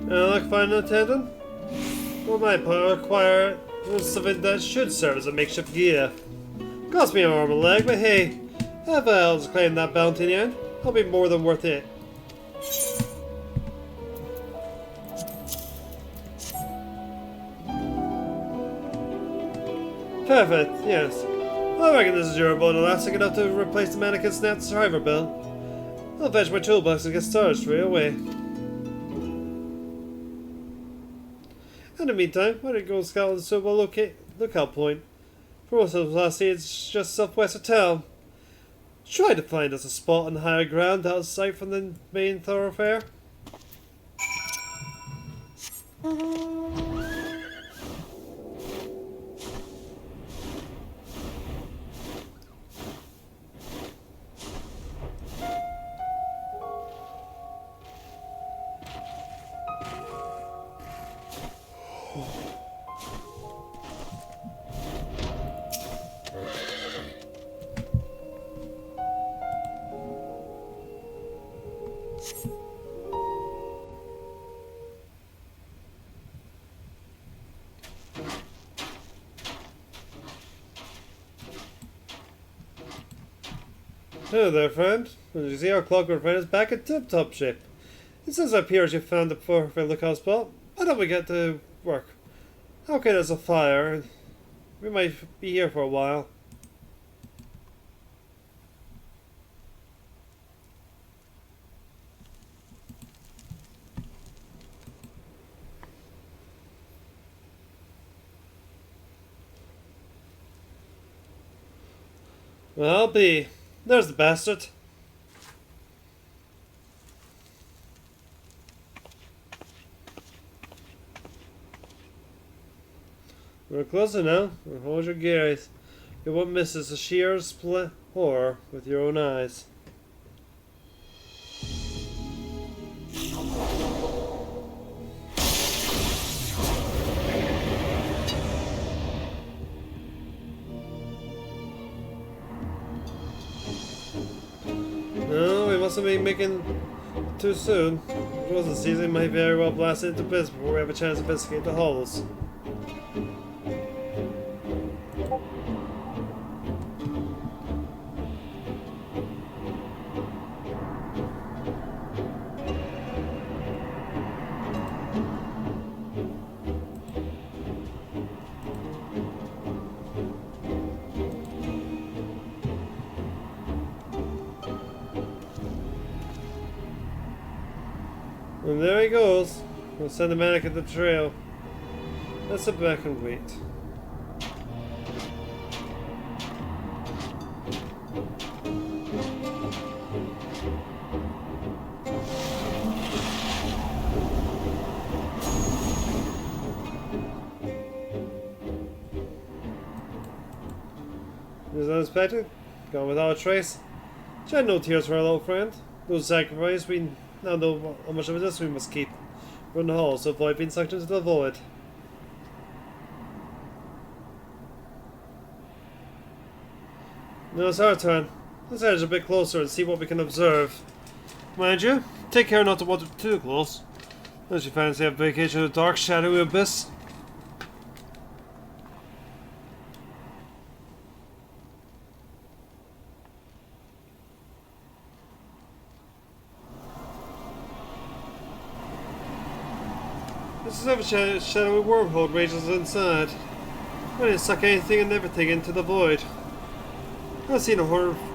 Like finding an attendant? Well, my part require something that should serve as a makeshift gear. Cost me an arm and leg, but hey, if I'll claim that bounty in the end, I'll be more than worth it. Perfect, yes. I reckon this is durable and elastic enough to replace the mannequin snap survivor belt. I'll fetch my toolbox and get started straight away. In the meantime, why don't you go scout the Subo lookout point? For most of us, it's just southwest of town. Try to find us a spot on higher ground out of sight from the main thoroughfare. Hello there, friend. As you see, our clockwork friend is back in tip-top shape. It says it appears you found the perfect lookout spot. Why don't we get to work? Okay, there's a fire. We might be here for a while. Well, I'll be. There's the bastard. We're closer now. Hold your gaze. You won't miss a sheer split horror with your own eyes. No, we mustn't be making too soon. Frozen season might very well blast into bits before we have a chance to investigate the hollows. And there he goes. We'll send the mannequin the trail. Let's sit back and wait. It was unexpected. Gone without a trace. Shed no tears for our little friend. No sacrifice. We now know how much of a distance we must keep from the hall to avoid being sucked into the void. Now it's our turn. Let's edge a bit closer and see what we can observe. Mind you, take care not to wander too close. Unless you fancy a vacation in the dark, shadowy abyss. This is a shadowy wormhole rages inside. Ready to suck anything and everything into the void. I've seen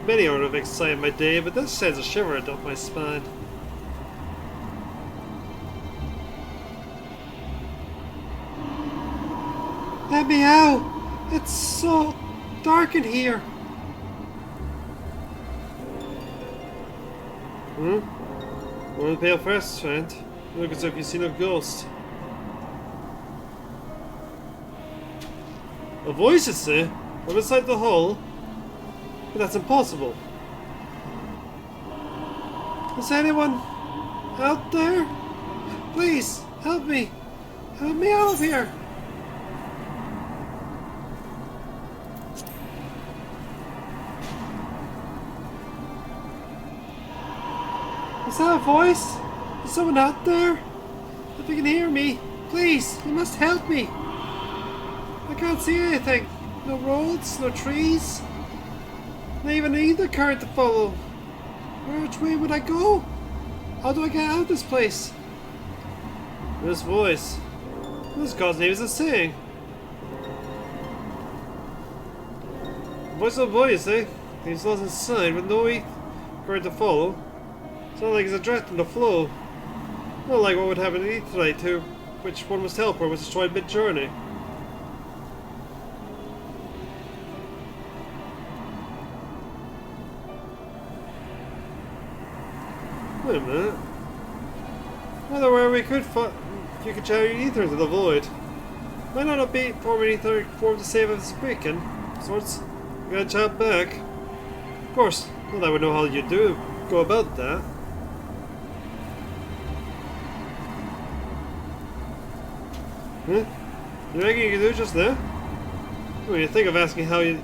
many horrific sights in my day, but this sends a shiver up my spine. Let me out! It's so dark in here! One pale first, friend. Look as if you've seen a ghost. A voice, you say? From inside the hull? But that's impossible. Is anyone out there? Please, help me! Help me out of here! Is that a voice? Is someone out there? If you can hear me, please, you must help me. I can't see anything. No roads, no trees. Not even either current to follow. Which way would I go? How do I get out of this place? This voice. This god's name is a saying. The voice of a boy, you say? He's lost inside with no current to follow. It's not like he's addressing the flow. Not like what would happen in Etherite, to which one must help or was destroyed mid-journey. Wait a minute. Whether where we could you could channel your ether into the void. Might not be forming etheric form to save us weekend. Sorts. You gotta chat back. Of course, not I would know how you go about that. Huh? You reckon you can do it just there? When you think of asking how you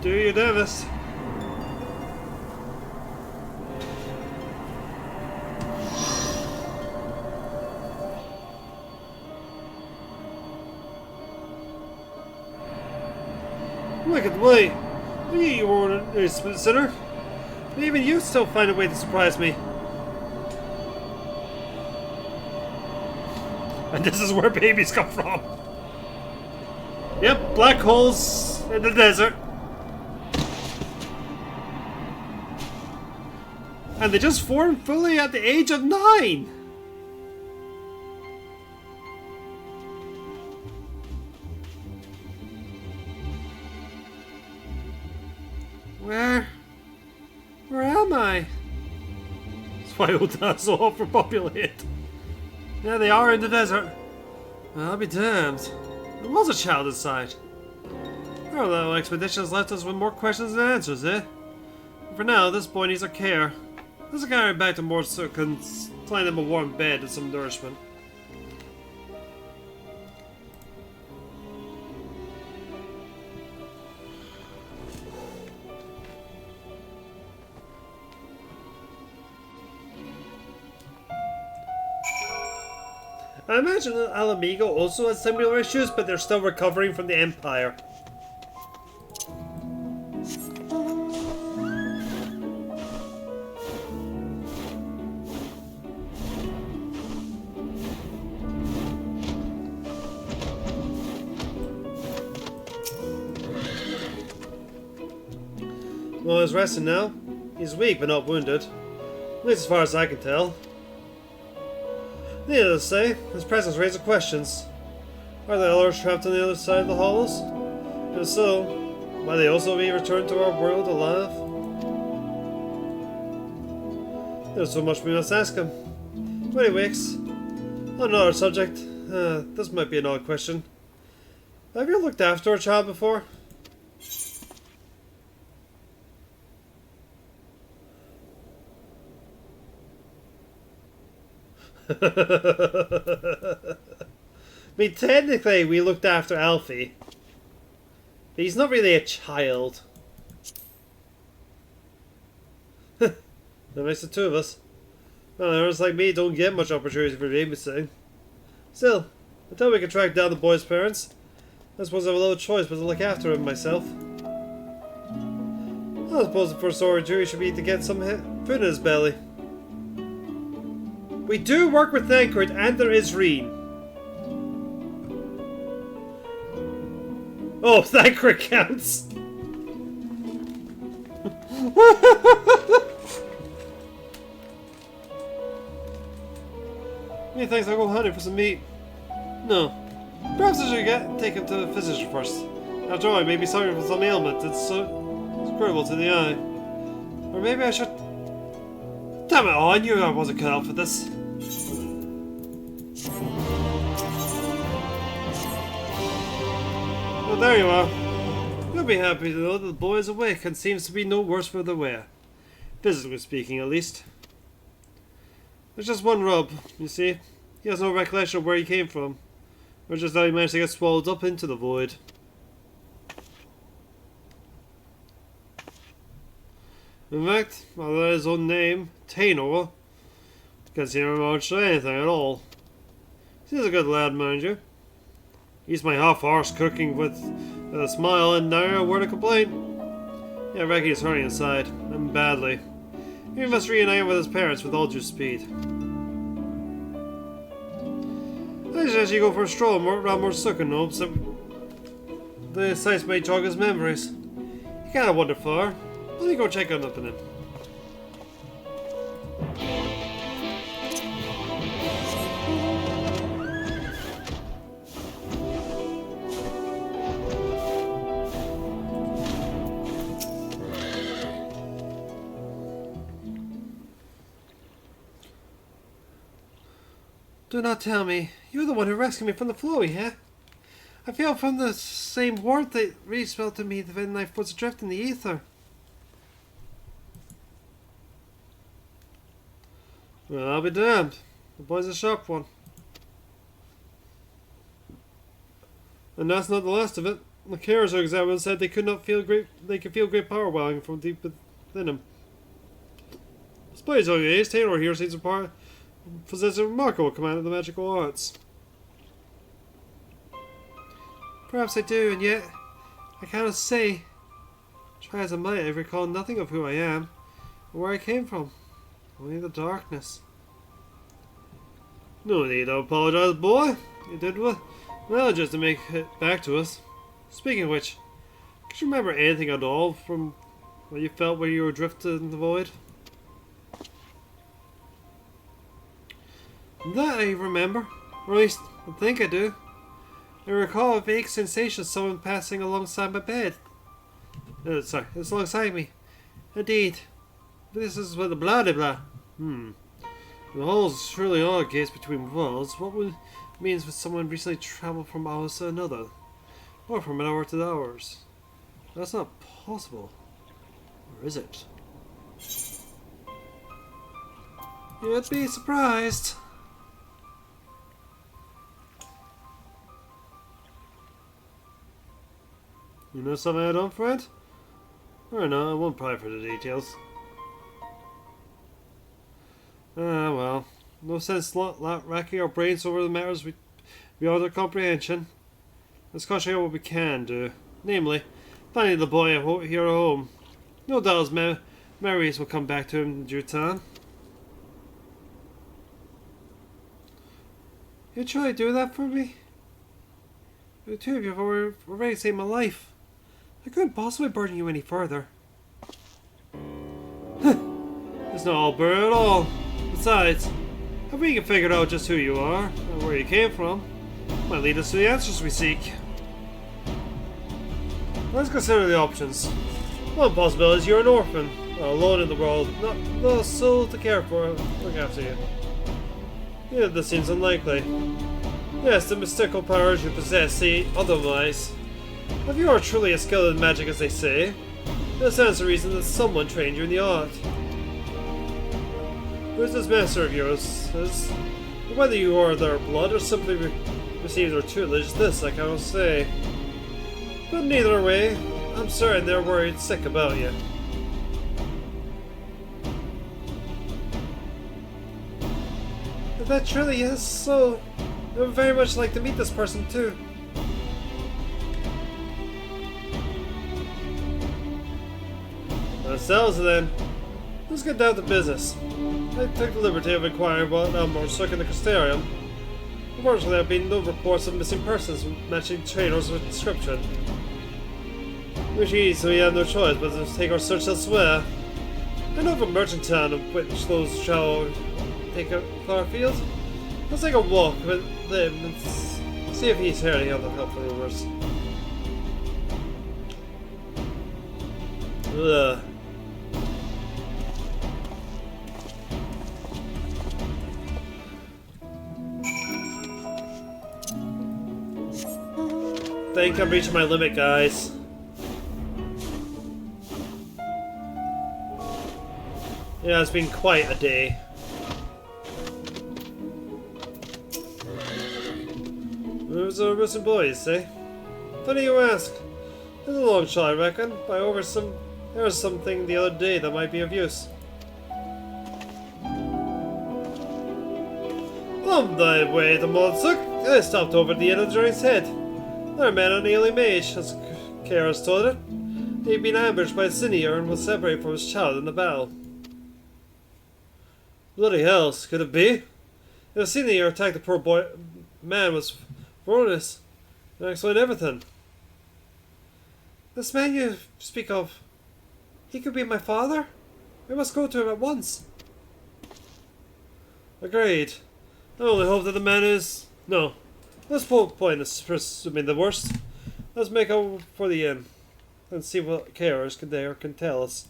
do your damnedest. Wicked way! You were a sinner. But even you still find a way to surprise me. And this is where babies come from. Yep, black holes in the desert. And they just formed fully at the age of 9. Where am I? That's why Utah's so overpopulated. Yeah, they are in the desert. Well, I'll be damned. There was a child inside. Our little expedition has left us with more questions than answers, eh? For now, this boy needs our care. Let's carry him back to more so can find him a warm bed and some nourishment. I imagine that Alamigo also has similar issues, but they're still recovering from the Empire. Well, he's resting now. He's weak but not wounded. At least as far as I can tell. Needless to say, his presence raises questions. Are the others trapped on the other side of the hollows? If so, might they also be returned to our world alive? There's so much we must ask him. When he wakes, on another subject, this might be an odd question. Have you looked after a child before? I mean, technically, we looked after Alfie. But he's not really a child. That makes the two of us. Others like me don't get much opportunity for babysitting. Still, until we can track down the boy's parents, I suppose I have a little choice but to look after him myself. I suppose the first order of duty should be to get some food in his belly. We do work with Thancred and there is Reen. Oh, Thancred counts! Methinks I'll go hunting for some meat. No. Perhaps I should take him to the physician first. After all, he may be suffering from some ailment that's critical to the eye. Or maybe I should... Damn it all, I knew I wasn't cut out for this. Well, there you are. You'll be happy to know that the boy is awake and seems to be no worse for the wear. Physically speaking, at least. There's just one rub, you see. He has no recollection of where he came from. Or just how he managed to get swallowed up into the void. In fact, other than his own name, Tainor, can't seem to remember much of anything at all. He's a good lad, mind you. He's my half-horse cooking with a smile and never a word of complaint. Yeah, I reckon he's hurting inside, and badly. He must reunite with his parents with all due speed. I suggest you go for a stroll around more Suckernobe, so the sights may jog his memories. You kinda wander far. Let me go check on up in him. Do not tell me. You're the one who rescued me from the floe, yeah? I fell from the same warmth that Reese felt to me when I was adrift in the ether. Well, I'll be damned. The boy's a sharp one. And that's not the last of it. The carers who examined said they could feel great power welling from deep within him. Despite his young age, Taylor here seems to possess a remarkable command of the magical arts. Perhaps I do, and yet I cannot say. Try as I might, I recall nothing of who I am or where I came from. Only the darkness. No need to apologize, boy. You did well just to make it back to us. Speaking of which, could you remember anything at all from what you felt when you were drifted in the void? That I remember, or at least I think I do. I recall a vague sensation of someone passing alongside my bed. It's alongside me. Indeed. This is with the blah-de-blah. The hall's truly all a gaze between worlds. What would it means when someone recently travelled from ours to another? Or from an hour to ours? That's not possible. Or is it? You'd be surprised. You know something I don't, friend? Or no, I won't pry for the details. Ah, well. No sense racking our brains over the matters beyond our comprehension. Let's concentrate on what we can do. Namely, finding the boy here at home. No doubt his memories will come back to him in due time. You try to do that for me? The two of you have already saved my life. I couldn't possibly burden you any further. It's not all burden at all. Besides, if we can figure out just who you are and where you came from, it might lead us to the answers we seek. Let's consider the options. One possibility is you're an orphan, alone in the world, not the soul to care for, look after you. Yeah, this seems unlikely. Yes, the mystical powers you possess say otherwise. If you are truly as skilled in magic as they say, that stands to reason that someone trained you in the art. Who's this master of yours? Whether you are their blood or simply received their tutelage, this I cannot say. But neither way, I'm certain they're worried sick about you. If that truly is so, I would very much like to meet this person too. Ourselves then. Let's get down to business. I took the liberty of inquiring about Elmore circling the Crystarium. Unfortunately, there have been no reports of missing persons matching trainers with description. Which means we have no choice but to take our search elsewhere. I know of a merchant town of which those shall take a far field. Let's take a walk with them and see if he's heard any other helpful rumors. Ugh. I think I'm reaching my limit, guys. Yeah, it's been quite a day. Who's our missing boys, eh? Funny you ask. It's a long shot, I reckon, but there was something the other day that might be of use. On the way to Moldsuk, I stopped over at the end of the journey's head. There met an alien mage, as Karas told it. He'd been ambushed by a senior and was separated from his child in the battle. Bloody hells, could it be? If the senior attacked the poor boy man was Voronus, and explained everything. This man you speak of, he could be my father? We must go to him at once. Agreed. I only hope that the man is... No. Let's point is presuming the worst. Let's make out for the inn and see what carers can tell us.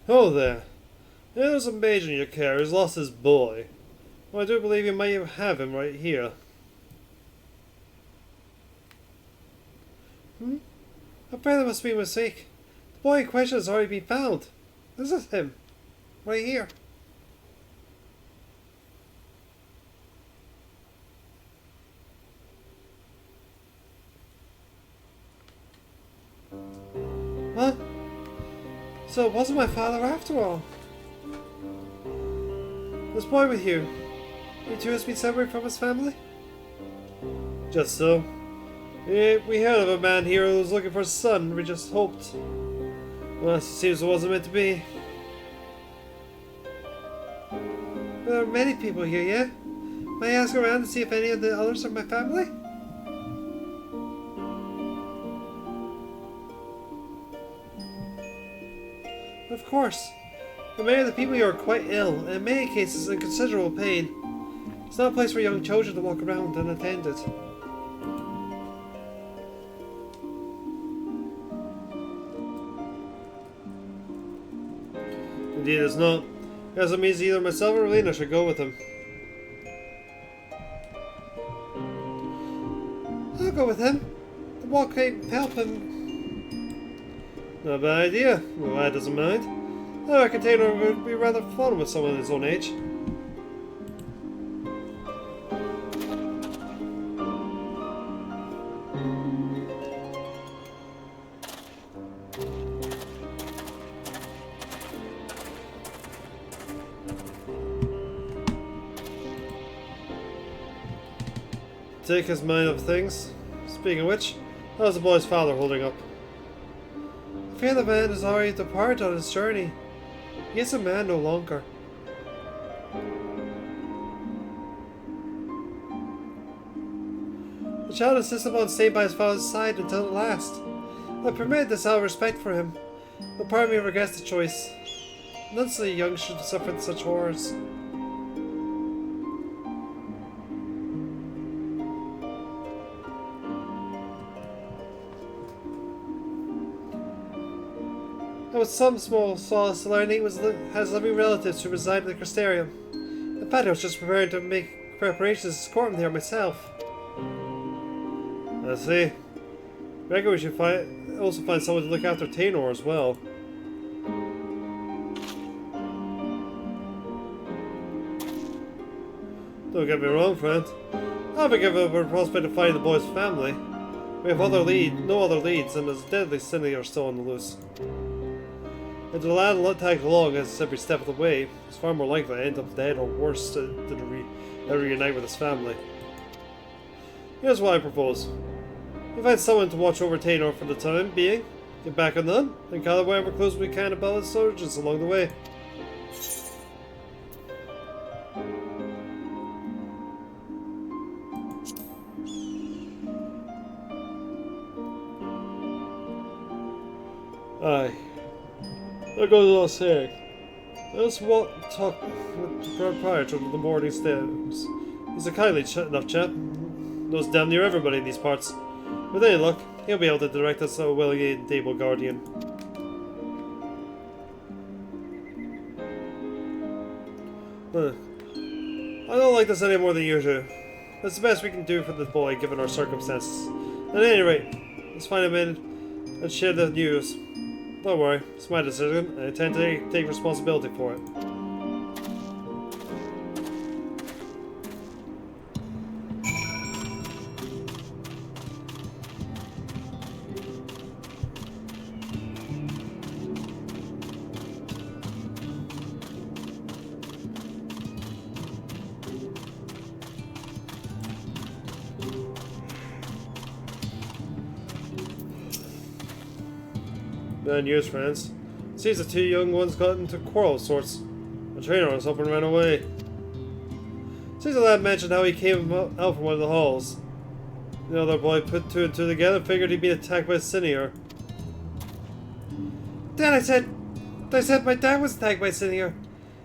Oh there. There's a mage in your care who's lost his boy. Well, I do believe you might have him right here. I'm afraid there must be a mistake. The boy in question has already been found. This is him. Right here. What? So it wasn't my father after all. This boy with you, he too has been separated from his family? Just so. We heard of a man here who was looking for a son. We just hoped. Well, it seems it wasn't meant to be. There are many people here, yeah? May I ask around to see if any of the others are my family? Of course. But many of the people here are quite ill, and in many cases in considerable pain. It's not a place for young children to walk around unattended. Indeed it's not. Because it means either myself or Lena should go with him. I'll go with him. The walk can't help him. Not a bad idea. Well, I doesn't mind. I reckon Taylor would be rather fun with someone his own age. Take his mind of things. Speaking of which, how's the boy's father holding up? I fear the man has already departed on his journey. He is a man no longer. The child insists upon staying by his father's side until the last. I permit this out of respect for him, but part of me regrets the choice. None so young should suffer such horrors. There was some small solace learning has living relatives who reside in the Crystarium. In fact, I was just preparing to make preparations to escort him there myself. I see. I reckon we should also find someone to look after Tainor as well. Don't get me wrong, friend. I haven't given up our prospect of finding the boy's family. We have no other leads, and there's a deadly Cinder still on the loose. If the lad tagged along as every step of the way, it's far more likely to end up dead or worse to reunite with his family. Here's what I propose. We find someone to watch over Tainor for the time being, get back on them, and gather whatever clues we can about his origins along the way. Aye. There goes without saying. Let's talk with the proprietor of the morning stands. He's a kindly enough chap. Knows damn near everybody in these parts. With any luck, he'll be able to direct us to a willing and able guardian. I don't like this any more than you do. That's the best we can do for the boy, given our circumstances. At any rate, let's find him in and share the news. Don't worry, it's my decision, and I intend to take responsibility for it. Bad news, friends. It seems the two young ones got into a quarrel of sorts. The trainer was up and ran away. Seems the lad mentioned how he came out from one of the halls. The other boy put two and two together and figured he'd been attacked by a Sinier. Dad, I said my dad was attacked by a Sinier.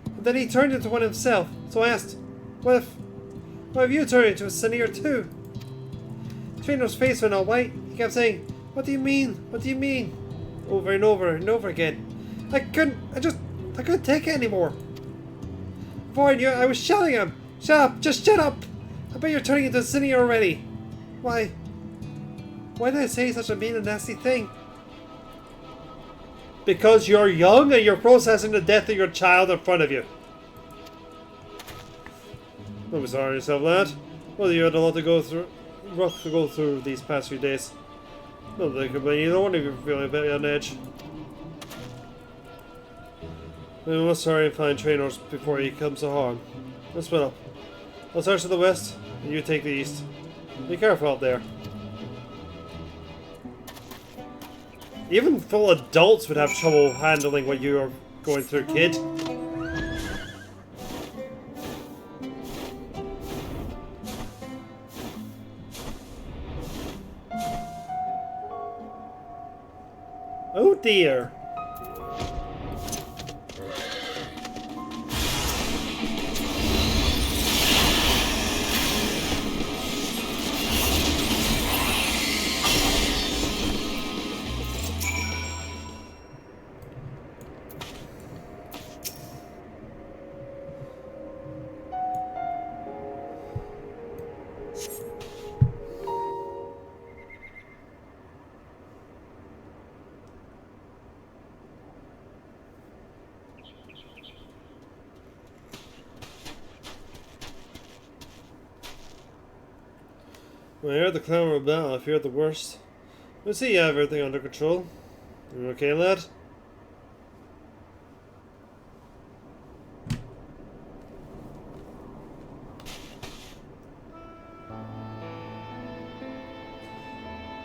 And then he turned into one himself. So I asked, what if you turned into a Sinier too? The trainer's face went all white. He kept saying, what do you mean? What do you mean? Over and over and over again. I couldn't take it anymore. Before I knew it, I was shouting at him. Shut up! Just shut up! I bet you're turning into a Sinier already. Why did I say such a mean and nasty thing? Because you're young and you're processing the death of your child in front of you. Don't be sorry yourself, lad. Well, you had a lot to go through, rough to go through these past few days. Not that I complain either one of you feeling a bit on edge. We must hurry and find trainers before he comes to harm. Let's split up. I'll search to the west, and you take the east. Be careful out there. Even full adults would have trouble handling what you are going through, kid. Oh dear. When I heard the clamor of battle, I feared the worst. I see you have everything under control. You okay, lad?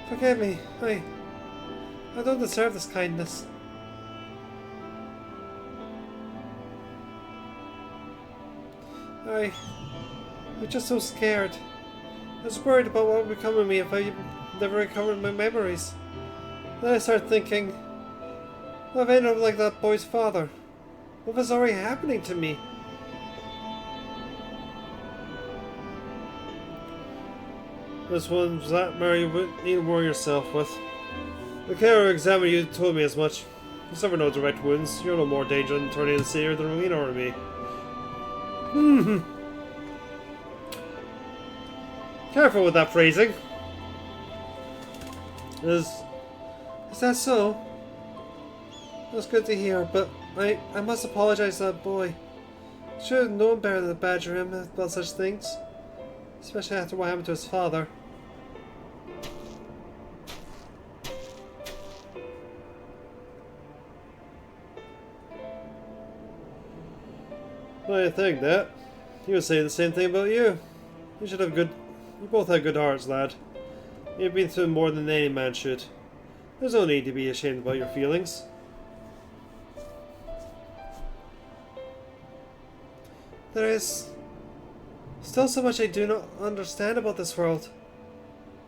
Forgive me. I don't deserve this kindness. I'm just so scared. I was worried about what would become of me if I never recovered my memories. Then I started thinking, what if I ended up like that boy's father? What was already happening to me? This one was that Mary you need to worry yourself with. The care examiner you told me as much. You suffer no direct wounds. You're no more danger in turning the seer than Rowena or me. Careful with that phrasing. Is that so? That's good to hear, but I must apologize to that boy. Should have known better than to badger him about such things. Especially after what happened to his father. Well, I think that. He was saying the same thing about you. You should have good... You both had good hearts, lad. You've been through more than any man should. There's no need to be ashamed about your feelings. There is still so much I do not understand about this world.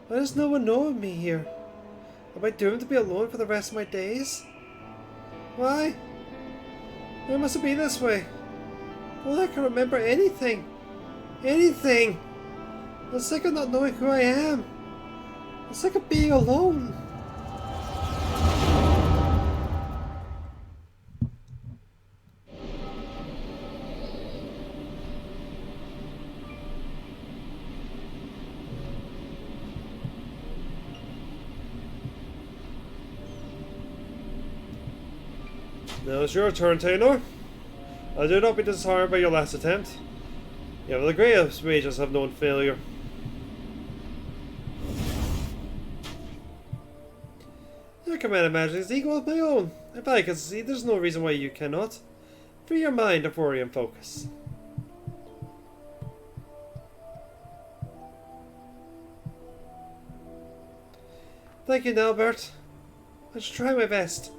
Why does no one know of me here? Am I doomed to be alone for the rest of my days? Why? Why must it be this way? Well, I can remember anything. Anything! I'm sick of not knowing who I am. I'm sick of being alone. Now it's your turn, Taylor. I do not be disheartened by your last attempt. You have the greatest mages have known failure. Your command of magic is equal with my own. If I can see, there's no reason why you cannot. Free your mind of worry and focus. Thank you, Albert. I shall try my best.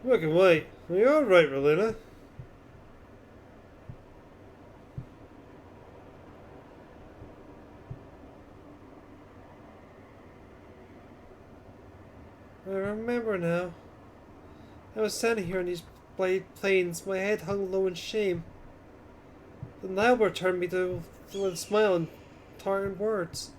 Look and wait. Are you alright, Rowena? I remember now. I was standing here on these plains, my head hung low in shame. Then Albert turned me to with a smile and tart words.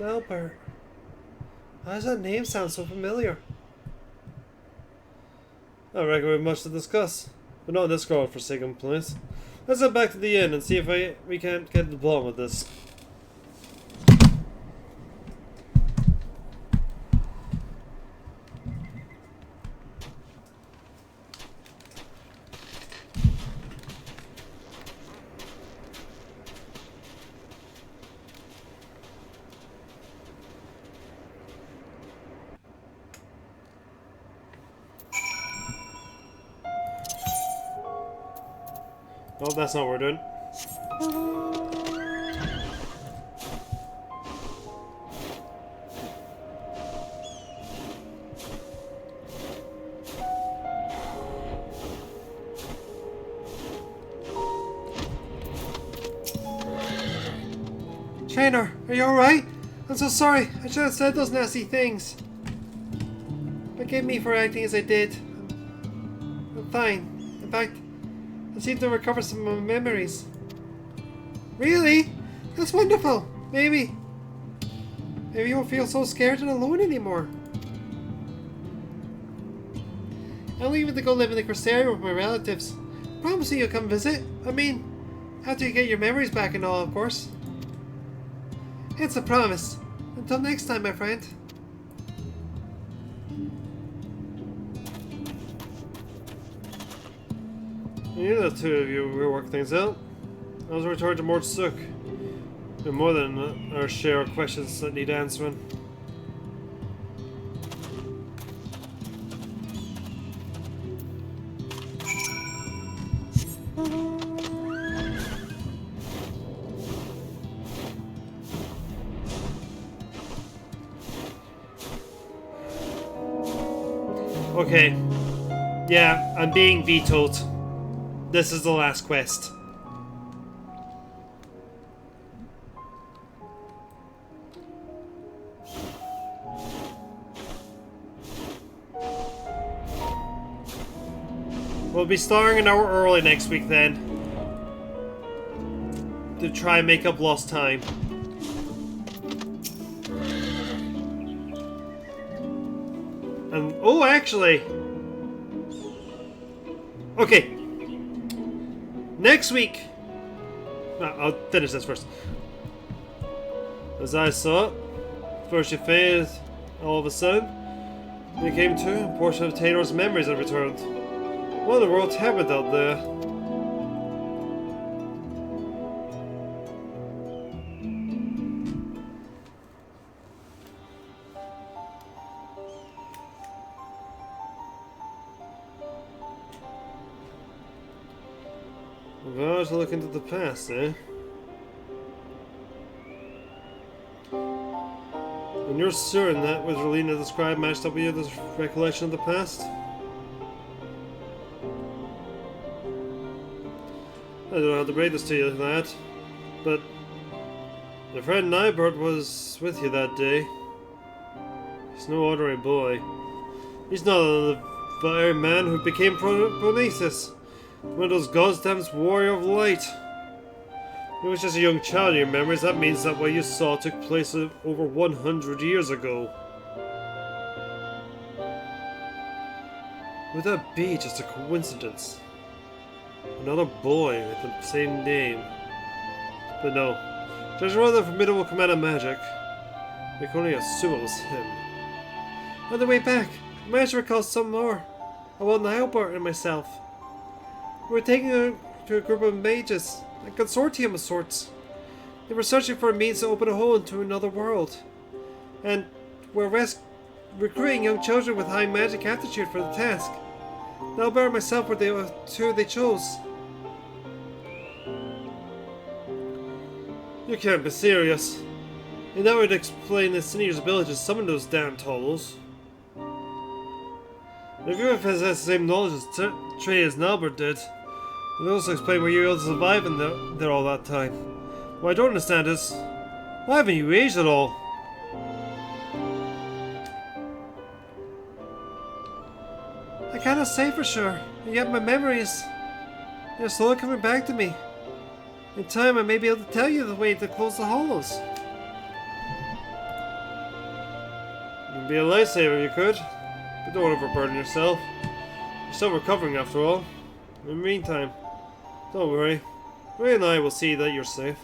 Albert. Why does that name sound so familiar? I reckon we have much to discuss, but not in this God-forsaken place. Let's head back to the inn and see if we can't get to the bottom of this. Oh, that's not what we're doing. Trainer, are you alright? I'm so sorry. I should have said those nasty things. Forgive me for acting as I did. I'm fine. In fact, I seem to recover some of my memories. Really? That's wonderful. Maybe you won't feel so scared and alone anymore. I'm leaving to go live in the Crusade with my relatives. Promise you'll come visit. I mean, after you get your memories back and all, of course. It's a promise. Until next time, my friend. You know, the two of you will work things out. I was returned to Mort Sook. With more than our share of questions that need answering. Okay. Yeah, I'm being vetoed. This is the last quest. We'll be starting an hour early next week then. To try and make up lost time. And, oh, actually. Okay. Next week. I'll finish this first. As I saw it, first you faded, all of a sudden, we came to a portion of Taylor's memories had returned. What in the world happened out there? Well, to look into the past, eh? And you're certain that what Relina described matched up with your recollection of the past? I don't know how to break this to you, lad, but your friend Nybert was with you that day. He's no ordinary boy. He's not the very man who became Prometheus, one of those goddamn warrior of light. He was just a young child in your memories. That means that what you saw took place over 100 years ago. Would that be just a coincidence? Another boy with the same name. But no. There's rather formidable command of magic. We can only assume it was him. On the way back, I managed to recall some more about Nilebert and myself. We were taking her to a group of mages, a consortium of sorts. They were searching for a means to open a hole into another world. And were recruiting young children with high magic aptitude for the task. Nilebert and myself were the two they chose. You can't be serious. And that would explain the senior's ability to summon those damn tunnels. If you possess the same knowledge as Trey as Nilebert did, it would also explain why you were able to survive in there all that time. What I don't understand is, why haven't you aged at all? I cannot say for sure, and yet my memories, they're slowly coming back to me. In time I may be able to tell you the way to close the hollows. You'd be a lifesaver if you could, but don't overburden yourself. You're still recovering after all. In the meantime, don't worry. Ray and I will see that you're safe.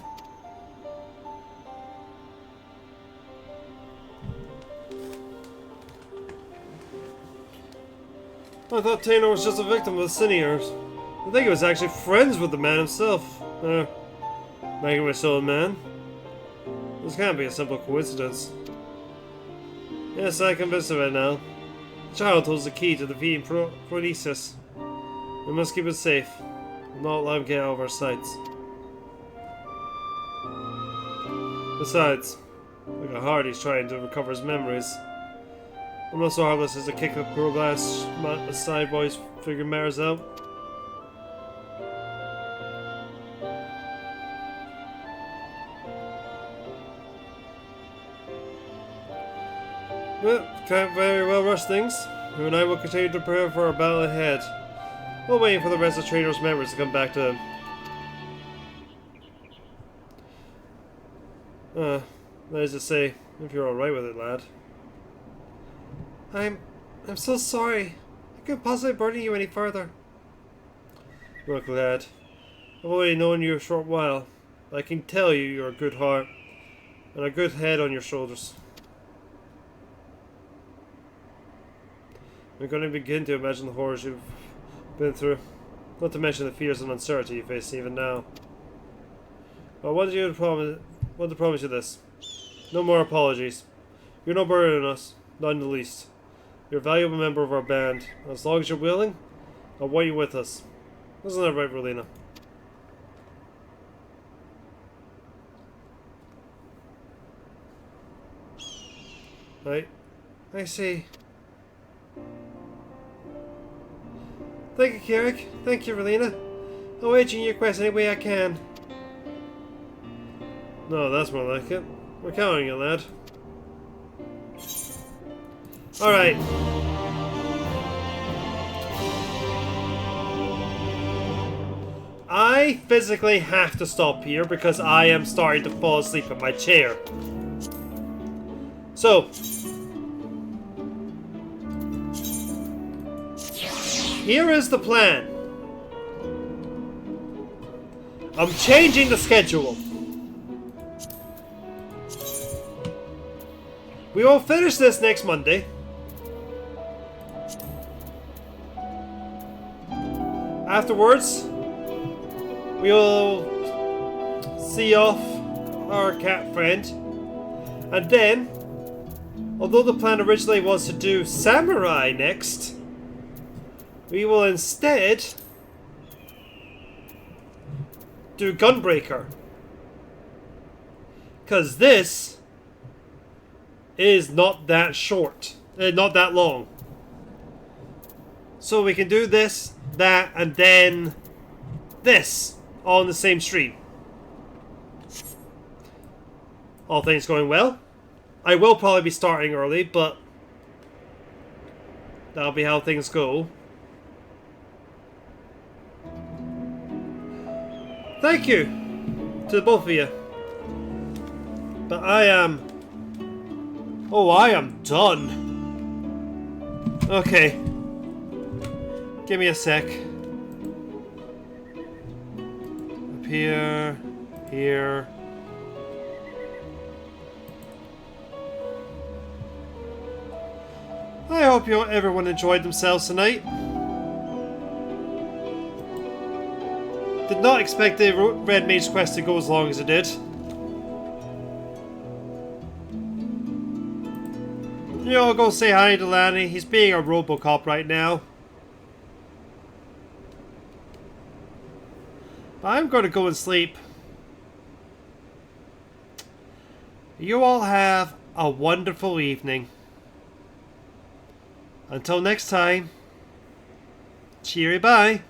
I thought Taylor was just a victim of the seniors. I think he was actually friends with the man himself. Making myself a man. This can't be a simple coincidence. Yes, I'm convinced of it now. The child holds the key to defeating Prometheus. We must keep it safe, and not let him get out of our sights. Besides, look how hard he's trying to recover his memories. I'm not so heartless as to kick up Groglass aside while he's figuring matters out. Well, can't very well rush things. You and I will continue to prepare for our battle ahead. While waiting for the rest of Traitor's members to come back to him. That is to say, if you're alright with it, lad. I'm so sorry. I couldn't possibly burden you any further. Look, lad. I've only known you a short while, but I can tell you you're a good heart, and a good head on your shoulders. I'm going to begin to imagine the horrors you've been through, not to mention the fears and uncertainty you face even now. I want to promise you this. No more apologies. You're no burden on us, not in the least. You're a valuable member of our band, and as long as you're willing, I want you with us. Isn't that right, Relina? Right? I see. Thank you, Kirik. Thank you, Relina. I'll aid you in your quest any way I can. No, that's more like it. We're counting on that. Alright. I physically have to stop here because I am starting to fall asleep in my chair. So, here is the plan. I'm changing the schedule. We will finish this next Monday. Afterwards, we will see off our cat friend. And then, although the plan originally was to do Samurai next, we will instead do Gunbreaker. Because this is not that short. Not that long. So we can do this, that, and then this all in the same stream. All things going well. I will probably be starting early, but that'll be how things go. Thank you to the both of you. But I am... Oh, I am done. Okay. Give me a sec. Up here. Here. I hope everyone enjoyed themselves tonight. Did not expect the Red Mage quest to go as long as it did. You know, I'll go say hi to Lanny. He's being a Robocop right now. But I'm going to go and sleep. You all have a wonderful evening. Until next time. Cheery bye.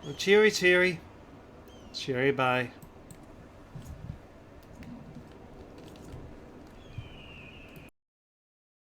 Oh, cheery, cheery. Cheery bye.